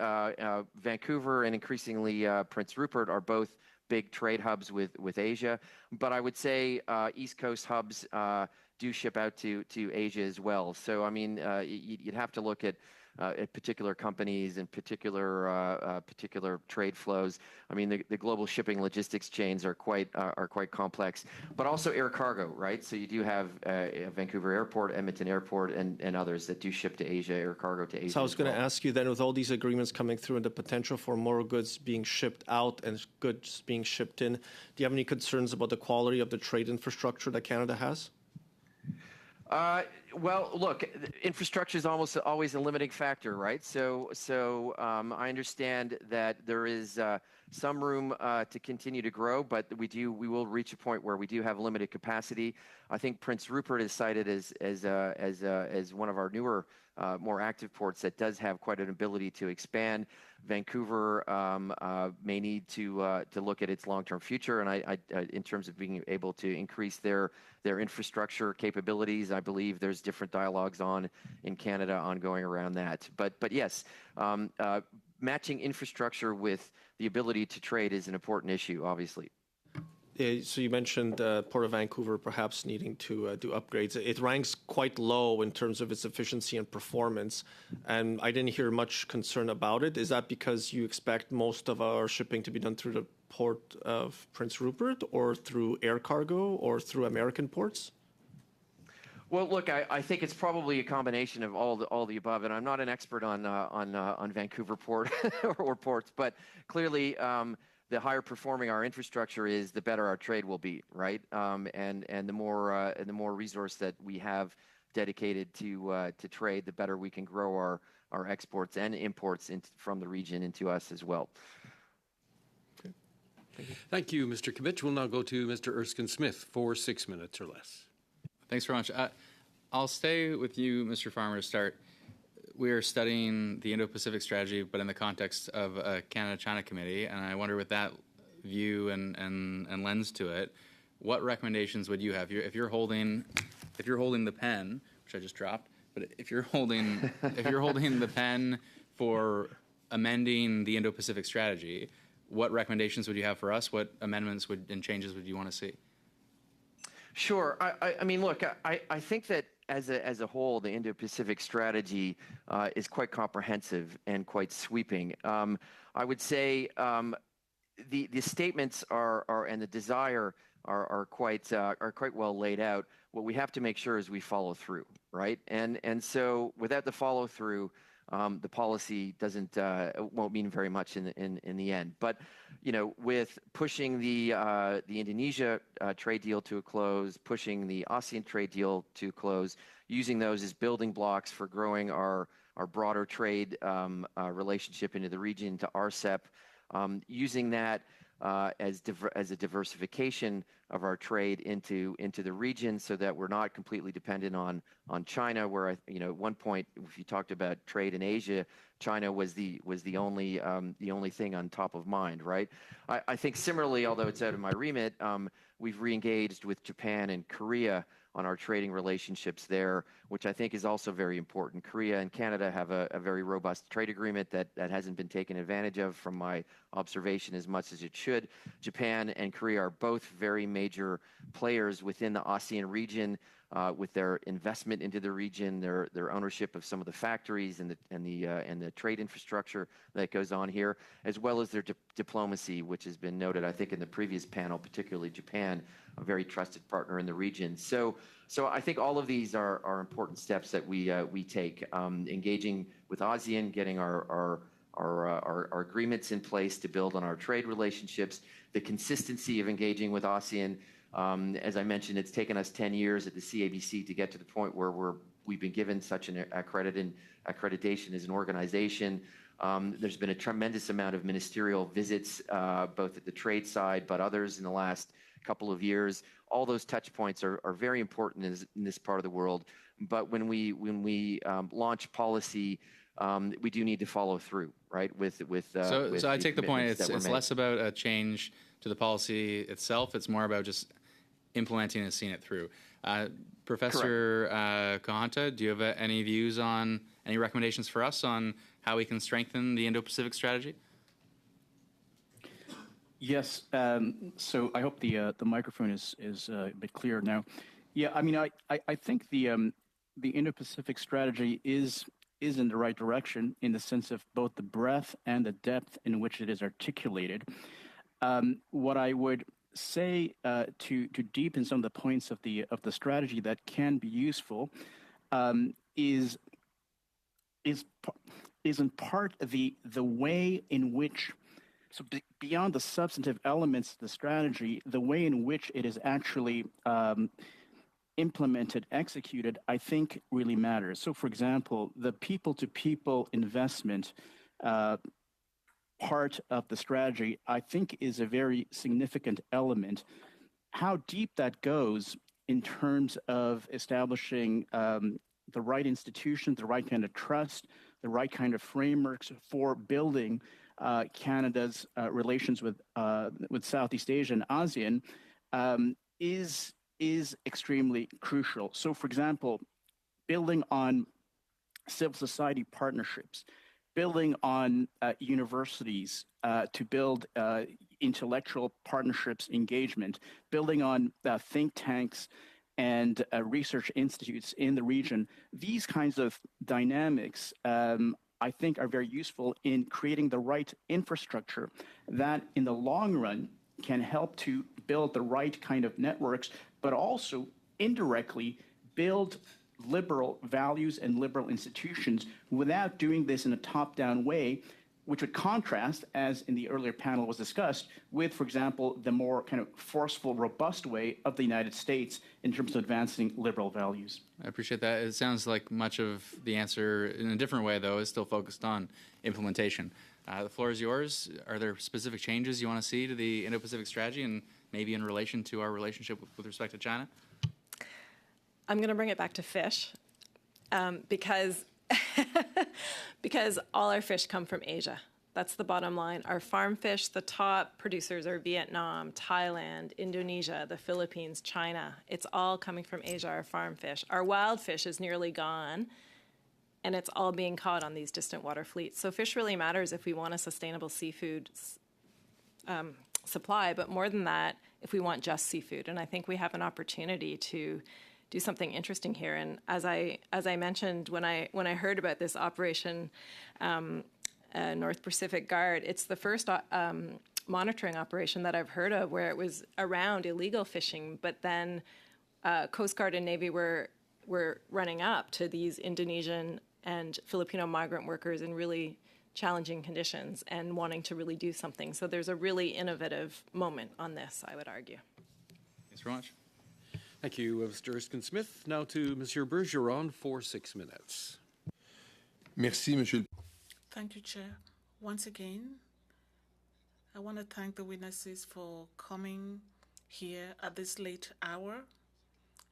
O: Vancouver and increasingly Prince Rupert are both big trade hubs with Asia. But I would say East Coast hubs do ship out to Asia as well. So I mean, you'd have to look at particular companies and particular trade flows. I mean, the global shipping logistics chains are quite complex, but also air cargo, right? So you do have Vancouver Airport, Edmonton Airport, and others that do ship to Asia, air cargo to Asia.
E: So I was going to ask you then, with all these agreements coming through and the potential for more goods being shipped out and goods being shipped in, do you have any concerns about the quality of the trade infrastructure that Canada has?
O: Well, look, infrastructure is almost always a limiting factor, right? So I understand that there is some room to continue to grow, but we will reach a point where we do have limited capacity. I think Prince Rupert is cited as one of our newer, more active ports that does have quite an ability to expand. Vancouver may need to look at its long-term future, and I in terms of being able to increase their infrastructure capabilities. I believe there's different dialogues in Canada ongoing around that. But yes, matching infrastructure with the ability to trade is an important issue, obviously.
E: So you mentioned Port of Vancouver perhaps needing to do upgrades. It ranks quite low in terms of its efficiency and performance, and I didn't hear much concern about it. Is that because you expect most of our shipping to be done through the Port of Prince Rupert, or through air cargo, or through American ports?
O: Well, look, I think it's probably a combination of all the above, and I'm not an expert on Vancouver Port or ports, but clearly. The higher performing our infrastructure is, the better our trade will be, right? And the more resource that we have dedicated to trade, the better we can grow our exports and imports from the region into us as well.
E: Okay.
A: Thank you, Mr. Kimich. We'll now go to Mr. Erskine Smith for 6 minutes or less.
P: Thanks very much. I'll stay with you, Mr. Farmer, to start. We are studying the Indo-Pacific strategy, but in the context of a Canada-China committee, and I wonder, with that view and lens to it, what recommendations would you have? If you're holding the pen, which I just dropped, but if you're holding the pen for amending the Indo-Pacific strategy, what recommendations would you have for us? What amendments and changes would you want to see?
O: Sure. I mean, look, I think that as a whole, the Indo-Pacific strategy is quite comprehensive and quite sweeping. I would say the statements are and the desire are quite well laid out. what we have to make sure is we follow through, right? And so without the follow through, the policy won't mean very much in the end. But with pushing the Indonesia trade deal to a close, pushing the ASEAN trade deal to close, using those as building blocks for growing our broader trade relationship into the region, to RCEP, using that as a diversification of our trade into the region, so that we're not completely dependent on China. Where at one point, if you talked about trade in Asia, China was the only thing on top of mind, right? I think similarly, although it's out of my remit, we've re-engaged with Japan and Korea on our trading relationships there, which I think is also very important. Korea and Canada have a very robust trade agreement that hasn't been taken advantage of, from my observation, as much as it should. Japan and Korea are both very major players within the ASEAN region, with their investment into the region, their ownership of some of the factories and the trade infrastructure that goes on here, as well as their diplomacy, which has been noted, I think, in the previous panel, particularly Japan, a very trusted partner in the region. So I think all of these are important steps that we take, engaging with ASEAN, getting our agreements in place to build on our trade relationships, the consistency of engaging with ASEAN. As I mentioned, it's taken us 10 years at the CABC to get to the point where we've been given such an accreditation as an organization. There's been a tremendous amount of ministerial visits, both at the trade side, but others in the last couple of years. All those touch points are very important in this part of the world. But when we launch policy, we do need to follow through, right?
P: So I take the point. It's less about a change to the policy itself. It's more about just implementing and seeing it through. Professor Kohanta, do you have any views on any recommendations for us on how we can strengthen the Indo-Pacific strategy?
M: Yes. So I hope the microphone is a bit clearer now. Yeah. I mean, I think the Indo-Pacific strategy is in the right direction, in the sense of both the breadth and the depth in which it is articulated. What I would say to deepen some of the points of the strategy that can be useful is in part the way in which, so beyond the substantive elements of the strategy, the way in which it is actually implemented, executed, I think really matters. So, for example, the people-to-people investment part of the strategy, I think, is a very significant element. How deep that goes in terms of establishing the right institutions, the right kind of trust, the right kind of frameworks for building Canada's relations with Southeast Asia and ASEAN is extremely crucial. So, for example, building on civil society partnerships, building on universities to build intellectual partnerships engagement, building on think tanks and research institutes in the region. These kinds of dynamics, I think, are very useful in creating the right infrastructure that, in the long run, can help to build the right kind of networks, but also indirectly build liberal values and liberal institutions without doing this in a top-down way, which would contrast, as in the earlier panel was discussed, with, for example, the more kind of forceful, robust way of the United States in terms of advancing liberal values.
P: I appreciate that. It sounds like much of the answer, in a different way, though, is still focused on implementation. The floor is yours. Are there specific changes you want to see to the Indo-Pacific strategy, and maybe in relation to our relationship with respect to China?
N: I'm going to bring it back to fish because all our fish come from Asia. That's the bottom line. Our farm fish, the top producers are Vietnam, Thailand, Indonesia, the Philippines, China. It's all coming from Asia, our farm fish. Our wild fish is nearly gone, and it's all being caught on these distant water fleets. So fish really matters if we want a sustainable seafood supply, but more than that, if we want just seafood. And I think we have an opportunity to do something interesting here. And as I mentioned, when I heard about this Operation North Pacific Guard, it's the first monitoring operation that I've heard of where it was around illegal fishing, but then Coast Guard and Navy were running up to these Indonesian and Filipino migrant workers in really challenging conditions and wanting to really do something. So there's a really innovative moment on this, I would argue.
P: Thanks very much.
A: Thank you, Mr. Erskine-Smith. Now to Monsieur Bergeron for 6 minutes.
G: Merci, Monsieur.
H: Thank you, Chair. Once again, I want to thank the witnesses for coming here at this late hour.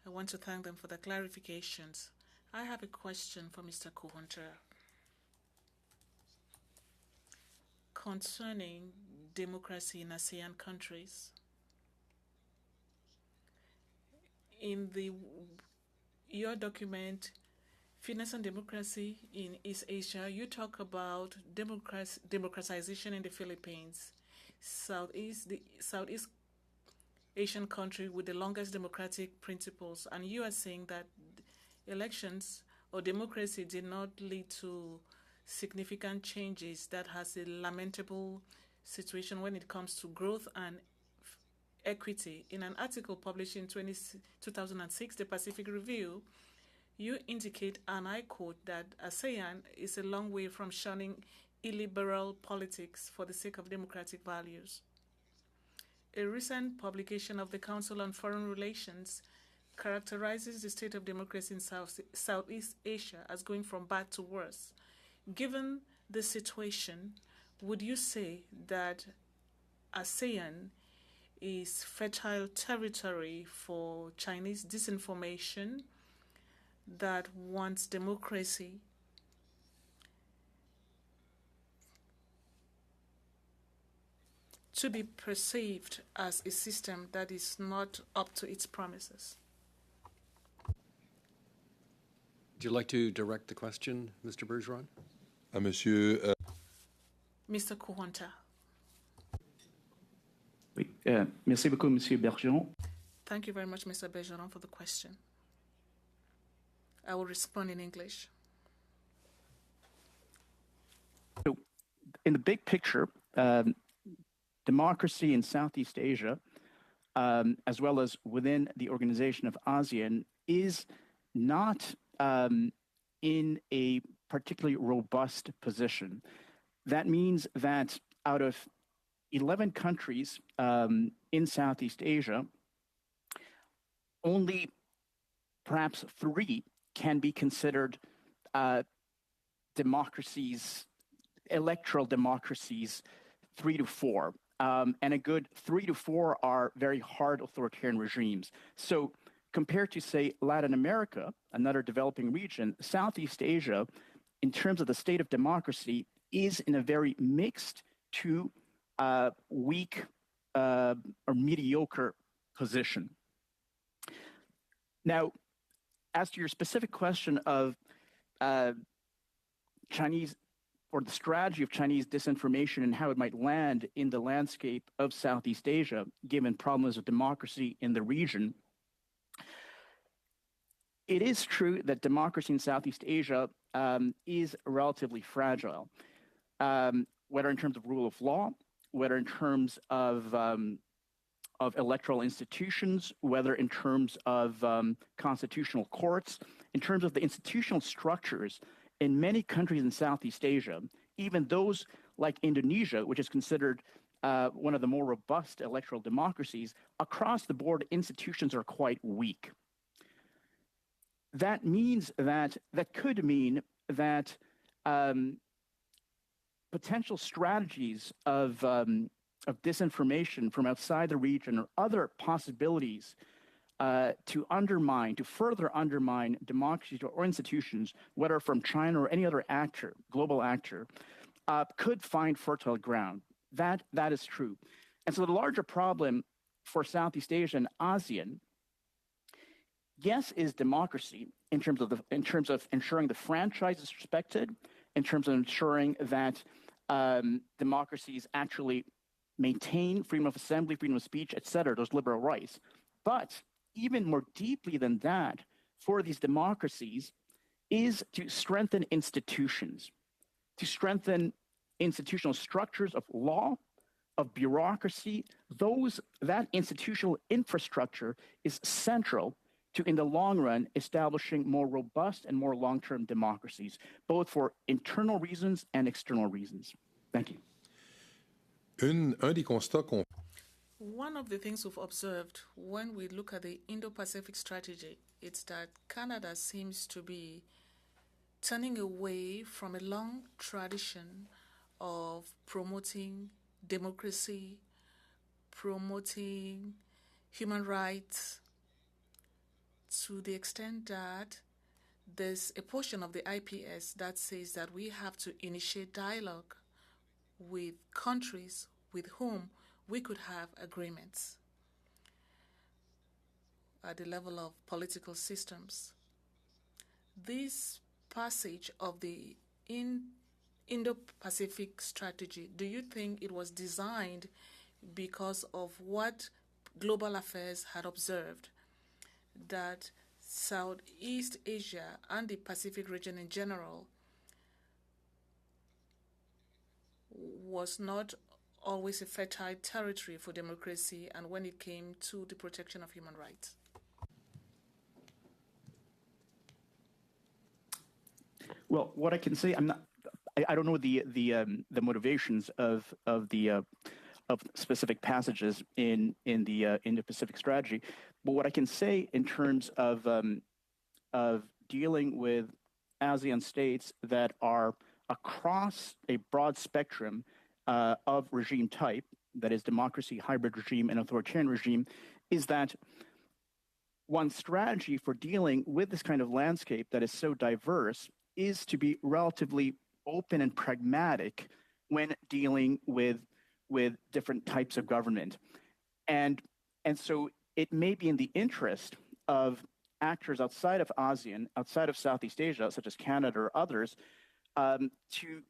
H: I want to thank them for the clarifications. I have a question for Mr. Kuhunter concerning democracy in ASEAN countries. In your document, Fitness and Democracy in East Asia, you talk about democratization in the Philippines, Southeast Asian country with the longest democratic principles, and you are saying that elections or democracy did not lead to significant changes. That has a lamentable situation when it comes to growth and equity. In an article published in 2006, the Pacific Review, you indicate, and I quote, that ASEAN is a long way from shunning illiberal politics for the sake of democratic values. A recent publication of the Council on Foreign Relations characterizes the state of democracy in Southeast Asia as going from bad to worse. Given the situation, would you say that ASEAN is fertile territory for Chinese disinformation that wants democracy to be perceived as a system that is not up to its promises?
A: Would you like to direct the question, Mr. Bergeron?
G: Monsieur.
H: Mr. Kuhunter.
M: Oui. Merci beaucoup, Monsieur Bergeron.
H: Thank you very much, Mr. Bergeron, for the question. I will respond in English.
M: So, in the big picture, democracy in Southeast Asia, as well as within the Organization of ASEAN, is not in a particularly robust position. That means that out of 11 countries in Southeast Asia, only perhaps 3 can be considered democracies, electoral democracies, 3 to 4. And a good 3 to 4 are very hard authoritarian regimes. So compared to, say, Latin America, another developing region, Southeast Asia, in terms of the state of democracy, is in a very mixed to weak or mediocre position. Now, as to your specific question of Chinese or the strategy of Chinese disinformation and how it might land in the landscape of Southeast Asia, given problems of democracy in the region, it is true that democracy in Southeast Asia is relatively fragile, whether in terms of rule of law, whether in terms of electoral institutions, whether in terms of constitutional courts, in terms of the institutional structures in many countries in Southeast Asia, even those like Indonesia, which is considered one of the more robust electoral democracies, across the board, institutions are quite weak. That means that could mean that potential strategies of disinformation from outside the region or other possibilities to further undermine democracies or institutions, whether from China or any other actor, global actor, could find fertile ground. That is true. And so the larger problem for Southeast Asia and ASEAN, yes, is democracy in terms of ensuring the franchise is respected, in terms of ensuring that democracies actually maintain freedom of assembly, freedom of speech, etc., those liberal rights. But even more deeply than that, for these democracies, is to strengthen institutions, to strengthen institutional structures of law, of bureaucracy. That institutional infrastructure is central to, in the long run, establishing more robust and more long-term democracies, both for internal reasons and external reasons. Thank you.
G: Un des constats qu'on
H: One of the things we've observed when we look at the Indo-Pacific strategy is that Canada seems to be turning away from a long tradition of promoting democracy, promoting human rights, to the extent that there's a portion of the IPS that says that we have to initiate dialogue with countries with whom we could have agreements at the level of political systems. This passage of the Indo-Pacific strategy, do you think it was designed because of what Global Affairs had observed, that Southeast Asia and the Pacific region in general was not always a fertile territory for democracy and when it came to the protection of human rights?
M: Well, what I can say, I don't know the motivations of specific passages in the Indo-Pacific strategy, but what I can say in terms of dealing with ASEAN states that are across a broad spectrum of regime type, that is democracy, hybrid regime, and authoritarian regime, is that one strategy for dealing with this kind of landscape that is so diverse is to be relatively open and pragmatic when dealing with different types of government. And so it may be in the interest of actors outside of ASEAN, outside of Southeast Asia, such as Canada or others, to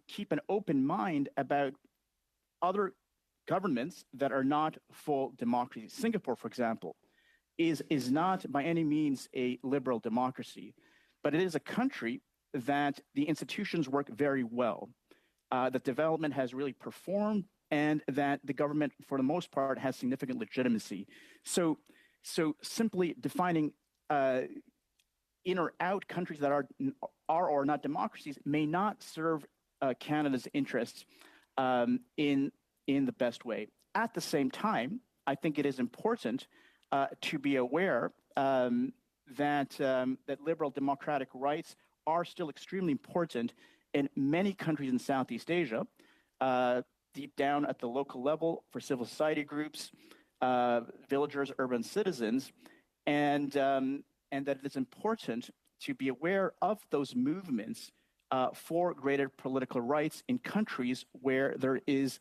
M: keep an open mind about other governments that are not full democracies. Singapore, for example, is not by any means a liberal democracy, but it is a country that the institutions work very well, that development has really performed, and that the government, for the most part, has significant legitimacy. So simply defining in or out countries that are or not democracies may not serve Canada's interests in the best way. At the same time, I think it is important to be aware that liberal democratic rights are still extremely important in many countries in Southeast Asia, deep down at the local level for civil society groups, villagers, urban citizens, and that it is important to be aware of those movements for greater political rights in countries where there is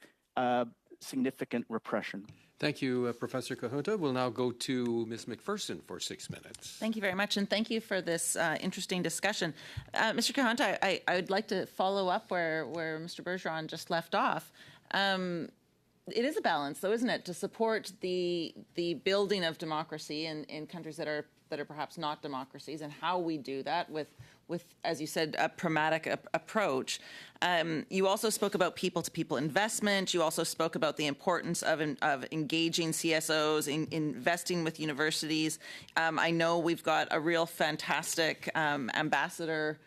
M: significant repression.
A: Thank you, Professor Kahunta. We'll now go to Ms. McPherson for 6 minutes.
I: Thank you very much, and thank you for this interesting discussion. Mr. Kahunta, I would like to follow up where Mr. Bergeron just left off. It is a balance, though, isn't it, to support the building of democracy in countries that are perhaps not democracies, and how we do that with as you said, a pragmatic approach. You also spoke about people-to-people investment. You also spoke about the importance of engaging CSOs, investing with universities. I know we've got a real fantastic ambassador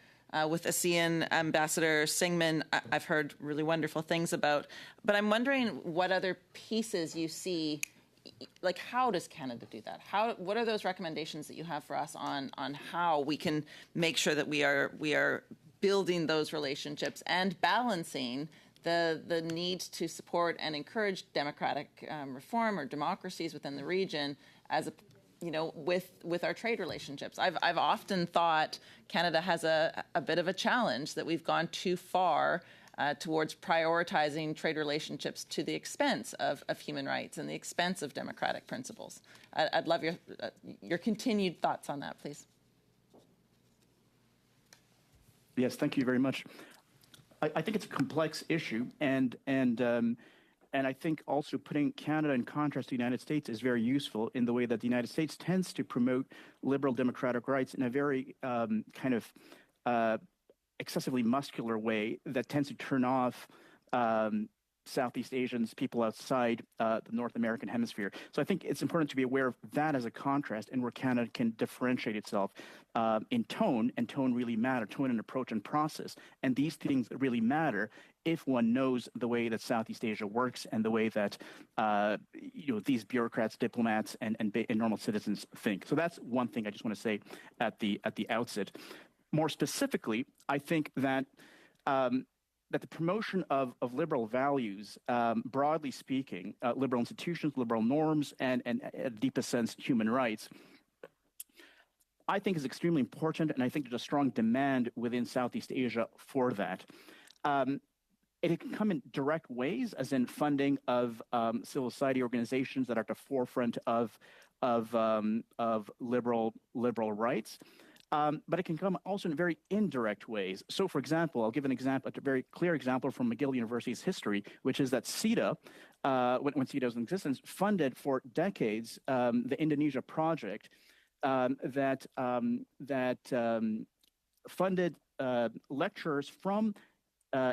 I: with ASEAN, Ambassador Syngman. I've heard really wonderful things about. But I'm wondering what other pieces you see. Like, how does Canada do that? What are those recommendations that you have for us on how we can make sure that we are building those relationships and balancing the need to support and encourage democratic reform or democracies within the region as with our trade relationships? I've often thought Canada has a bit of a challenge, that we've gone too far towards prioritizing trade relationships to the expense of human rights and the expense of democratic principles. I'd love your continued thoughts on that, please.
M: Yes, thank you very much. I think it's a complex issue, and I think also putting Canada in contrast to the United States is very useful in the way that the United States tends to promote liberal democratic rights in a very kind of excessively muscular way that tends to turn off Southeast Asians, people outside the North American hemisphere. So I think it's important to be aware of that as a contrast and where Canada can differentiate itself in tone, and tone really matter, tone and approach and process. And these things really matter if one knows the way that Southeast Asia works and the way that these bureaucrats, diplomats, and normal citizens think. So that's one thing I just want to say at the outset. More specifically, I think that that the promotion of liberal values, broadly speaking, liberal institutions, liberal norms, and at deepest sense, human rights, I think is extremely important, and I think there's a strong demand within Southeast Asia for that. It can come in direct ways, as in funding of civil society organizations that are at the forefront of liberal rights. But it can come also in very indirect ways. So, for example, I'll give a very clear example from McGill University's history, which is that CETA, when CETA was in existence, funded for decades the Indonesia project that funded lecturers from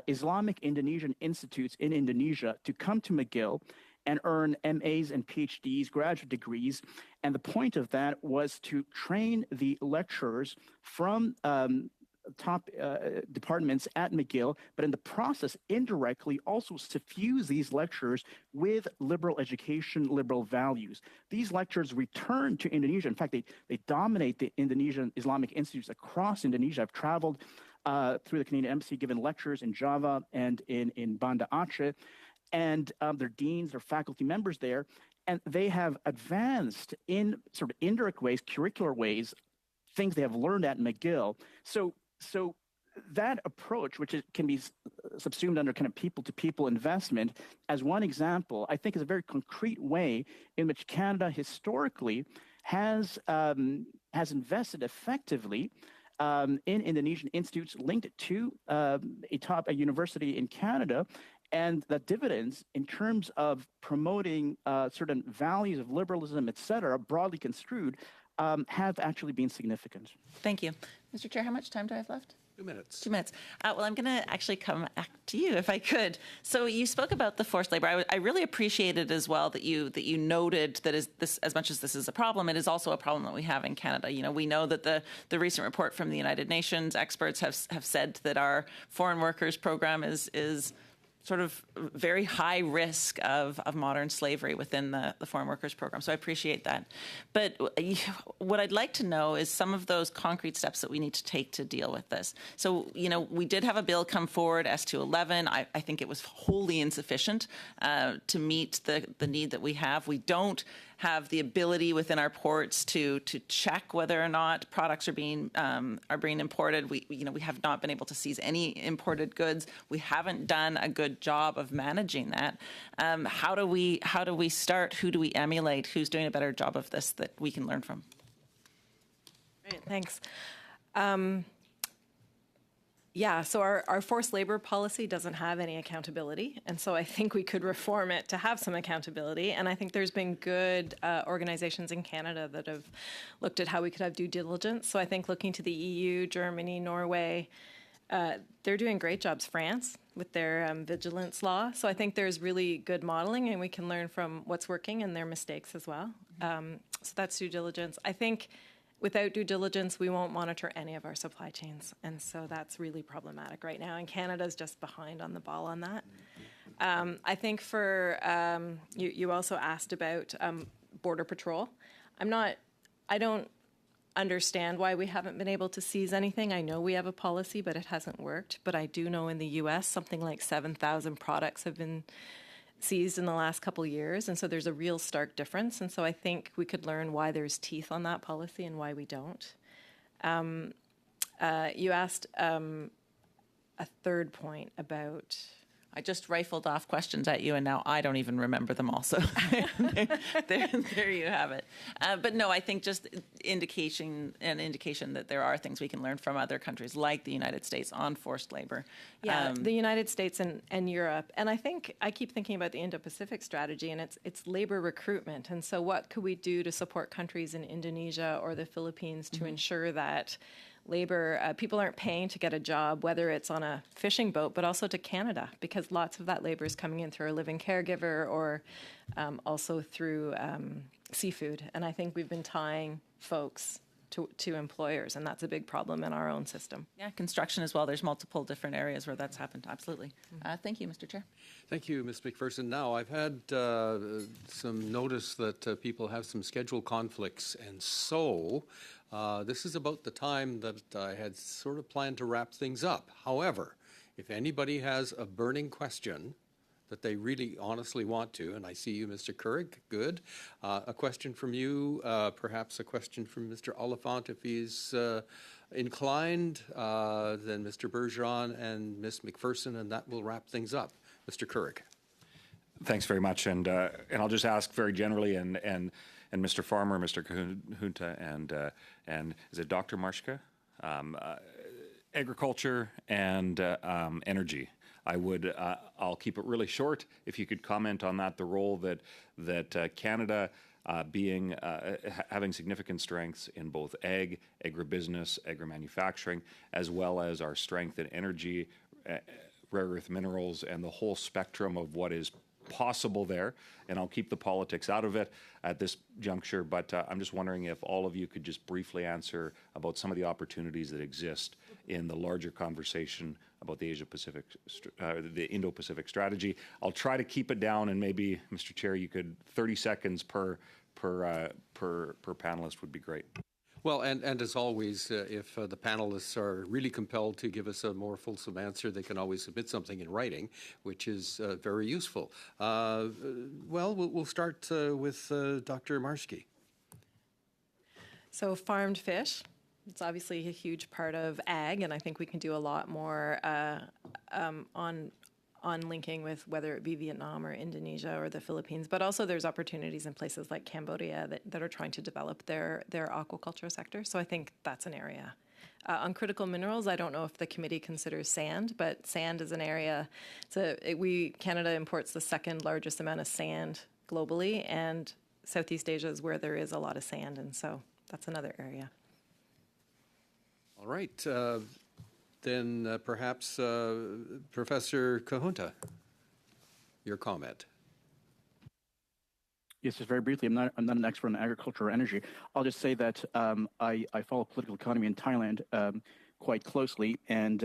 M: Islamic Indonesian institutes in Indonesia to come to McGill and earn MAs and PhDs, graduate degrees. And the point of that was to train the lecturers from top departments at McGill, but in the process, indirectly also suffuse these lecturers with liberal education, liberal values. These lecturers return to Indonesia. In fact, they dominate the Indonesian Islamic institutes across Indonesia. I've traveled through the Canadian Embassy, given lectures in Java and in Banda Aceh, and their deans, their faculty members there, and they have advanced in sort of indirect ways, curricular ways, things they have learned at McGill. So that approach, which can be subsumed under kind of people-to-people investment, as one example, I think is a very concrete way in which Canada historically has invested effectively in Indonesian institutes linked to a university in Canada, and the dividends in terms of promoting certain values of liberalism, et cetera, broadly construed, have actually been significant.
I: Thank you. Mr. Chair, how much time do I have left?
A: 2 minutes.
I: 2 minutes. Well, I'm going to actually come back to you if I could. So you spoke about the forced labor. I really appreciated as well that you noted that as much as this is a problem, it is also a problem that we have in Canada. You know, we know that the recent report from the United Nations experts have said that our foreign workers program is sort of very high risk of modern slavery within the foreign workers program. So I appreciate that. But what I'd like to know is some of those concrete steps that we need to take to deal with this. So, you know, we did have a bill come forward, S211. I think it was wholly insufficient to meet the need that we have. We don't have the ability within our ports to check whether or not products are being imported. We have not been able to seize any imported goods. We haven't done a good job of managing that. How do we start? Who do we emulate? Who's doing a better job of this that we can learn from?
N: Great, thanks. Yeah, so our forced labor policy doesn't have any accountability, and so I think we could reform it to have some accountability. And I think there's been good organizations in Canada that have looked at how we could have due diligence. So I think looking to the EU, Germany, Norway, they're doing great jobs. France with their vigilance law. So I think there's really good modeling, and we can learn from what's working and their mistakes as well. So that's due diligence. I think without due diligence, we won't monitor any of our supply chains. And so that's really problematic right now. And Canada's just behind on the ball on that. I think you also asked about Border Patrol. I don't understand why we haven't been able to seize anything. I know we have a policy, but it hasn't worked. But I do know in the U.S., something like 7,000 products have been seized in the last couple of years, and so there's a real stark difference. And so I think we could learn why there's teeth on that policy and why we don't. You asked a third point about...
I: I just rifled off questions at you, and now I don't even remember them all. So there you have it. But no, I think just an indication that there are things we can learn from other countries like the United States on forced labor.
N: Yeah, the United States and Europe. And I think I keep thinking about the Indo-Pacific strategy, and it's labor recruitment. And so what could we do to support countries in Indonesia or the Philippines to ensure that labor. People aren't paying to get a job, whether it's on a fishing boat, but also to Canada, because lots of that labor is coming in through a living caregiver or also through seafood. And I think we've been tying folks to employers, and that's a big problem in our own system.
I: Yeah, construction as well. There's multiple different areas where that's happened. Absolutely. Thank you, Mr. Chair.
A: Thank you, Ms. McPherson. Now, I've had some notice that people have some schedule conflicts, and so this is about the time that I had sort of planned to wrap things up. However, if anybody has a burning question that they really honestly want to, and I see you, Mr. Courig, good. A question from you, perhaps a question from Mr. Oliphant if he's inclined, then Mr. Bergeron and Ms. McPherson, and that will wrap things up. Mr. Courig.
Q: Thanks very much, and I'll just ask very generally, and Mr. Farmer, Mr. Kahunta, and is it Dr. Marshka? Agriculture and energy. I'll keep it really short. If you could comment on that, the role that Canada having significant strengths in both agribusiness, agri-manufacturing, as well as our strength in energy, rare earth minerals, and the whole spectrum of what is possible there. And I'll keep the politics out of it at this juncture, but I'm just wondering if all of you could just briefly answer about some of the opportunities that exist in the larger conversation about the the Indo-Pacific strategy. I'll try to keep it down, and maybe, Mr. Chair, you could 30 seconds per panelist would be great.
A: Well, and as always, if the panelists are really compelled to give us a more fulsome answer, they can always submit something in writing, which is very useful. We'll start with Dr. Marshke.
N: So farmed fish, it's obviously a huge part of ag, and I think we can do a lot more on linking with whether it be Vietnam or Indonesia or the Philippines, but also there's opportunities in places like Cambodia that are trying to develop their aquaculture sector. So I think that's an area. On critical minerals, I don't know if the committee considers sand, but sand is an area. Canada imports the second largest amount of sand globally, and Southeast Asia is where there is a lot of sand, and so that's another area.
A: All right. Then perhaps Professor Kahunta, your comment.
M: Yes, just very briefly. I'm not an expert on agriculture or energy. I'll just say that I follow political economy in Thailand quite closely, and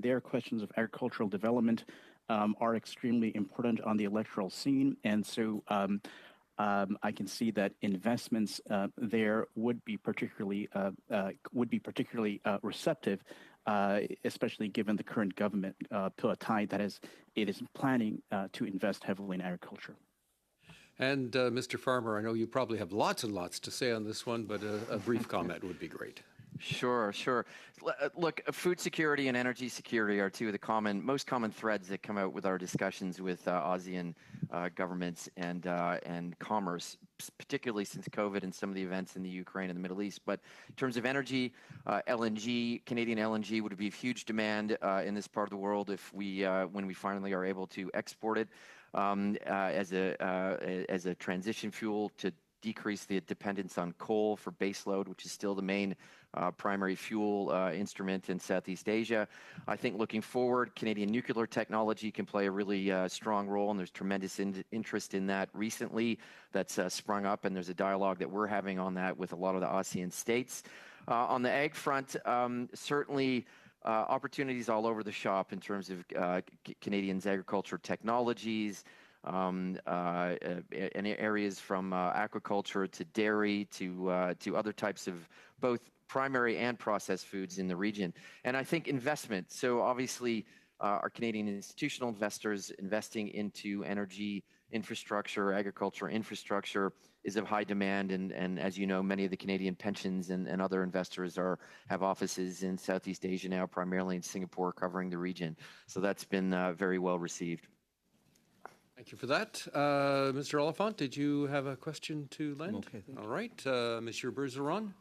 M: their questions of agricultural development are extremely important on the electoral scene, and so I can see that investments there would be particularly receptive. Especially given the current government, Pheu Thai, it is planning to invest heavily in agriculture.
A: And Mr. Farmer, I know you probably have lots and lots to say on this one, but a brief comment would be great.
O: Sure. Look, food security and energy security are two of the most common threads that come out with our discussions with ASEAN governments and commerce, particularly since COVID and some of the events in the Ukraine and the Middle East. But in terms of energy, LNG, Canadian LNG would be of huge demand in this part of the world when we finally are able to export it as a transition fuel to decrease the dependence on coal for baseload, which is still the main primary fuel instrument in Southeast Asia. I think looking forward, Canadian nuclear technology can play a really strong role, and there's tremendous interest in that recently that's sprung up, and there's a dialogue that we're having on that with a lot of the ASEAN states. On the ag front, certainly opportunities all over the shop in terms of Canadians' agriculture technologies, in areas from aquaculture to dairy to other types of both primary and processed foods in the region. And I think investment. So obviously, our Canadian institutional investors investing into energy infrastructure, agriculture infrastructure is of high demand. And as you know, many of the Canadian pensions and other investors have offices in Southeast Asia now, primarily in Singapore, covering the region. So that's been very well received.
A: Thank you for that. Mr. Oliphant, did you have a question to lend?
G: Okay, thank you.
A: All right. Monsieur Bergeron.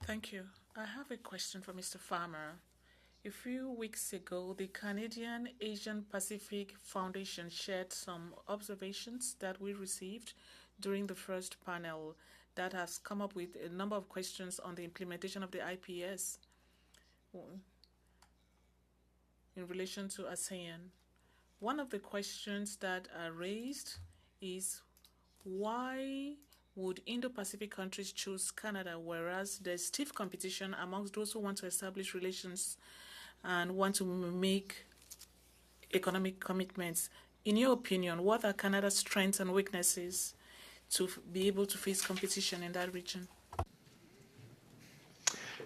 H: Thank you. I have a question for Mr. Farmer. A few weeks ago, the Canadian Asian Pacific Foundation shared some observations that we received during the first panel. that has come up with a number of questions on the implementation of the IPS in relation to ASEAN. One of the questions that are raised is why would Indo-Pacific countries choose Canada, whereas there's stiff competition amongst those who want to establish relations and want to make economic commitments? In your opinion, what are Canada's strengths and weaknesses to be able to face competition in that region?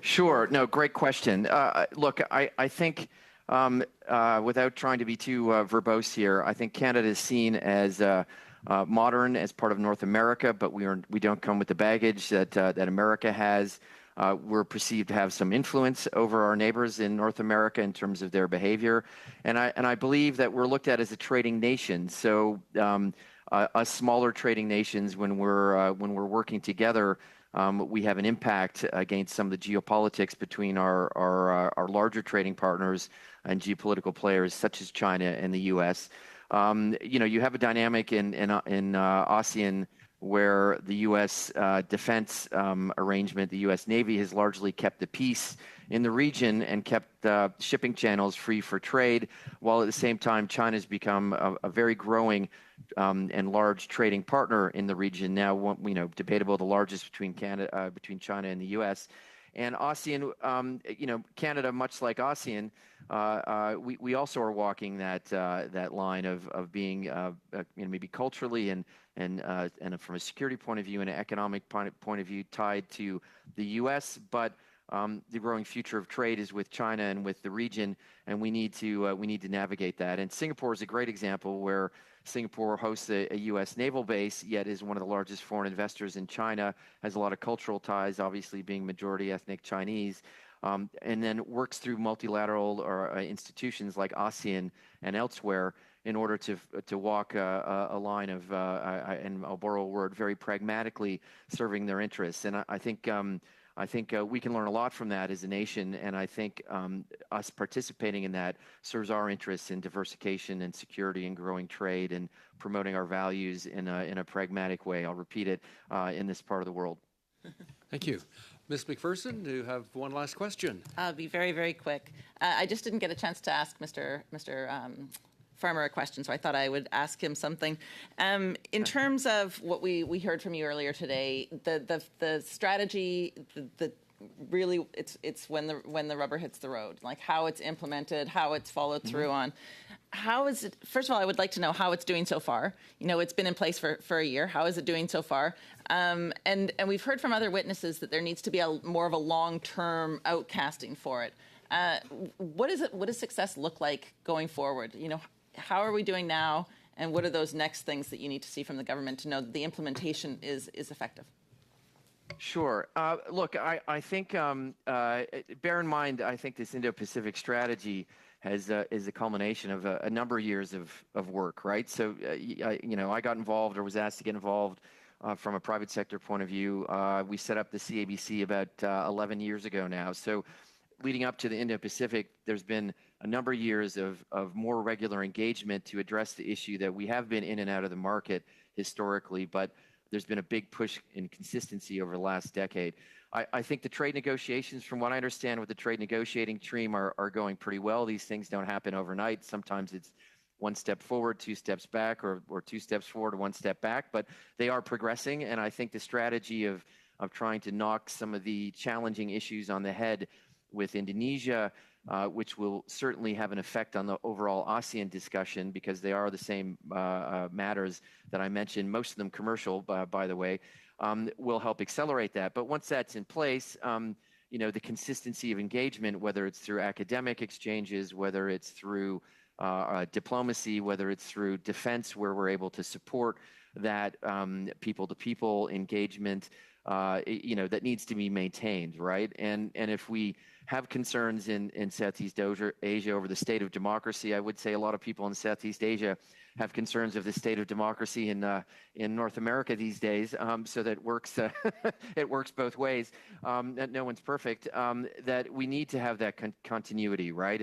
O: Sure. No, great question. Look, I think without trying to be too verbose here, I think Canada is seen as modern as part of North America, but we don't come with the baggage that America has. We're perceived to have some influence over our neighbors in North America in terms of their behavior, and I believe that we're looked at as a trading nation. So us smaller trading nations, when we're working together, we have an impact against some of the geopolitics between our larger trading partners and geopolitical players such as China and the U.S. You have a dynamic in ASEAN where the U.S. defense arrangement, the U.S. Navy has largely kept the peace in the region and kept shipping channels free for trade, while at the same time China's become a very growing and large trading partner in the region. Now, debatable, the largest between China and the U.S. And ASEAN, Canada, much like ASEAN, we also are walking that line of being maybe culturally and from a security point of view and an economic point of view tied to the U.S., but the growing future of trade is with China and with the region, and we need to navigate that. And Singapore is a great example where Singapore hosts a U.S. naval base, yet is one of the largest foreign investors in China, has a lot of cultural ties, obviously being majority ethnic Chinese, and then works through multilateral or institutions like ASEAN and elsewhere in order to walk a line of, and I'll borrow a word, very pragmatically serving their interests. And I think we can learn a lot from that as a nation, and I think us participating in that serves our interests in diversification and security and growing trade and promoting our values in a pragmatic way. I'll repeat it, in this part of the world.
A: Thank you. Ms. McPherson, do you have one last question?
I: I'll be very, very quick. I just didn't get a chance to ask Mr. Farmer a question, so I thought I would ask him something. In terms of what we heard from you earlier today, the strategy, really it's when the rubber hits the road, like how it's implemented, how it's followed through on. How is it? First of all, I would like to know how it's doing so far. It's been in place for a year. How is it doing so far? And we've heard from other witnesses that there needs to be more of a long-term outcasting for it. What does success look like going forward? How are we doing now, and what are those next things that you need to see from the government to know that the implementation is effective?
O: Sure. Look, I think, bear in mind, I think this Indo-Pacific strategy is a culmination of a number of years of work, right? So, I got involved or was asked to get involved from a private sector point of view. We set up the CABC about 11 years ago now. So leading up to the Indo-Pacific, there's been a number of years of more regular engagement to address the issue that we have been in and out of the market historically, but there's been a big push in consistency over the last decade. I think the trade negotiations, from what I understand with the trade negotiating team, are going pretty well. These things don't happen overnight. Sometimes it's one step forward, two steps back, or two steps forward, one step back, but they are progressing. And I think the strategy of trying to knock some of the challenging issues on the head with Indonesia, which will certainly have an effect on the overall ASEAN discussion because they are the same matters that I mentioned, most of them commercial, by the way, will help accelerate that. But once that's in place, the consistency of engagement, whether it's through academic exchanges, whether it's through diplomacy, whether it's through defense, where we're able to support that people-to-people engagement, that needs to be maintained, right? And if we have concerns in Southeast Asia over the state of democracy, I would say a lot of people in Southeast Asia have concerns of the state of democracy in North America these days. So that works. It works both ways. That no one's perfect. That we need to have that continuity, right?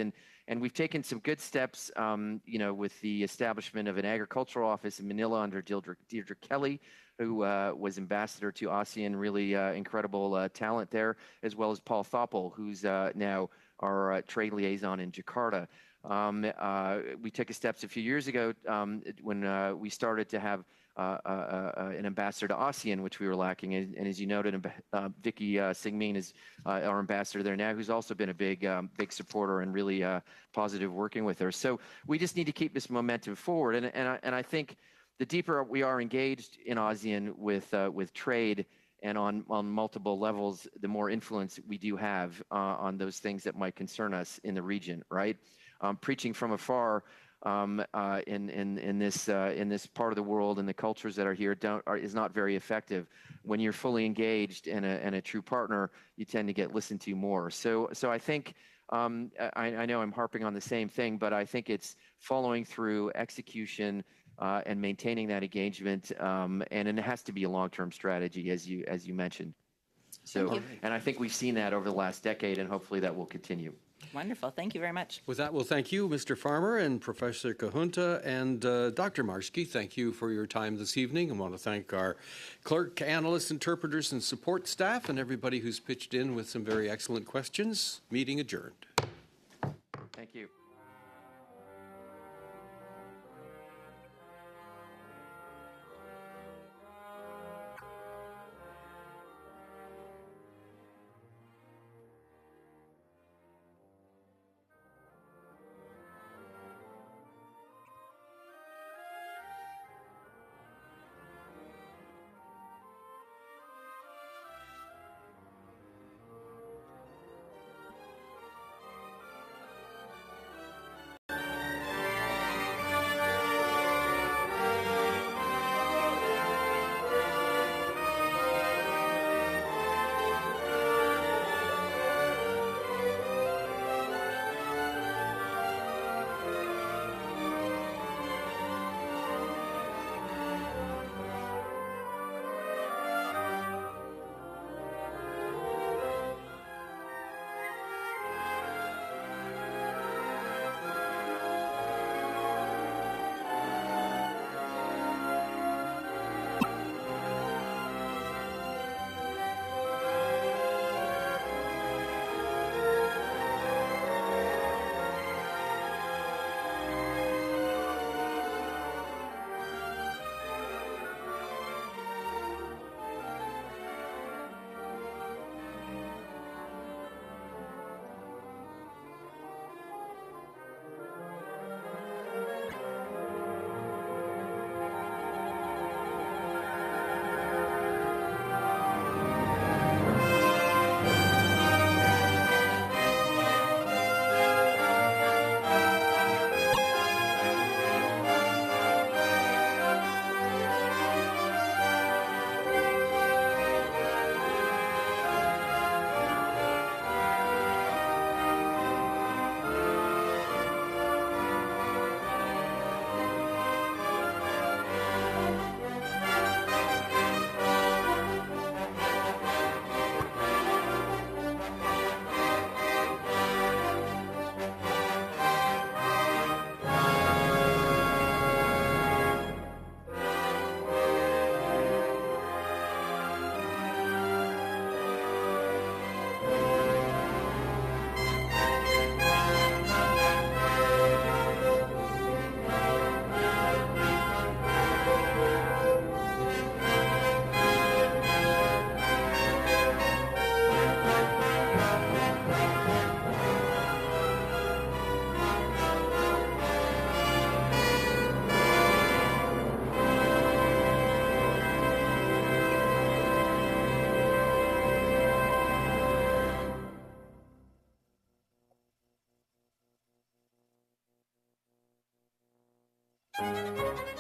O: And we've taken some good steps, with the establishment of an agricultural office in Manila under Deirdre Kelly, who was ambassador to ASEAN, really incredible talent there, as well as Paul Thoppel, who's now our trade liaison in Jakarta. We took steps a few years ago when we started to have an ambassador to ASEAN, which we were lacking. And as you noted, Vicky Singmin is our ambassador there now, who's also been a big supporter and really positive working with her. So we just need to keep this momentum forward. And I think the deeper we are engaged in ASEAN with trade and on multiple levels, the more influence we do have on those things that might concern us in the region, right? Preaching from afar in this part of the world and the cultures that are here is not very effective. When you're fully engaged and a true partner, you tend to get listened to more. So I think I know I'm harping on the same thing, but I think it's following through, execution, and maintaining that engagement, and it has to be a long-term strategy, as you mentioned. So, and I think we've seen that over the last decade, and hopefully that will continue.
I: Wonderful. Thank you very much.
A: With that, we'll thank you, Mr. Farmer and Professor Kahunta, and Dr. Marski. Thank you for your time this evening. I want to thank our clerk, analysts, interpreters, and support staff, and everybody who's pitched in with some very excellent questions. Meeting adjourned.
O: Thank you.
R: Thank you.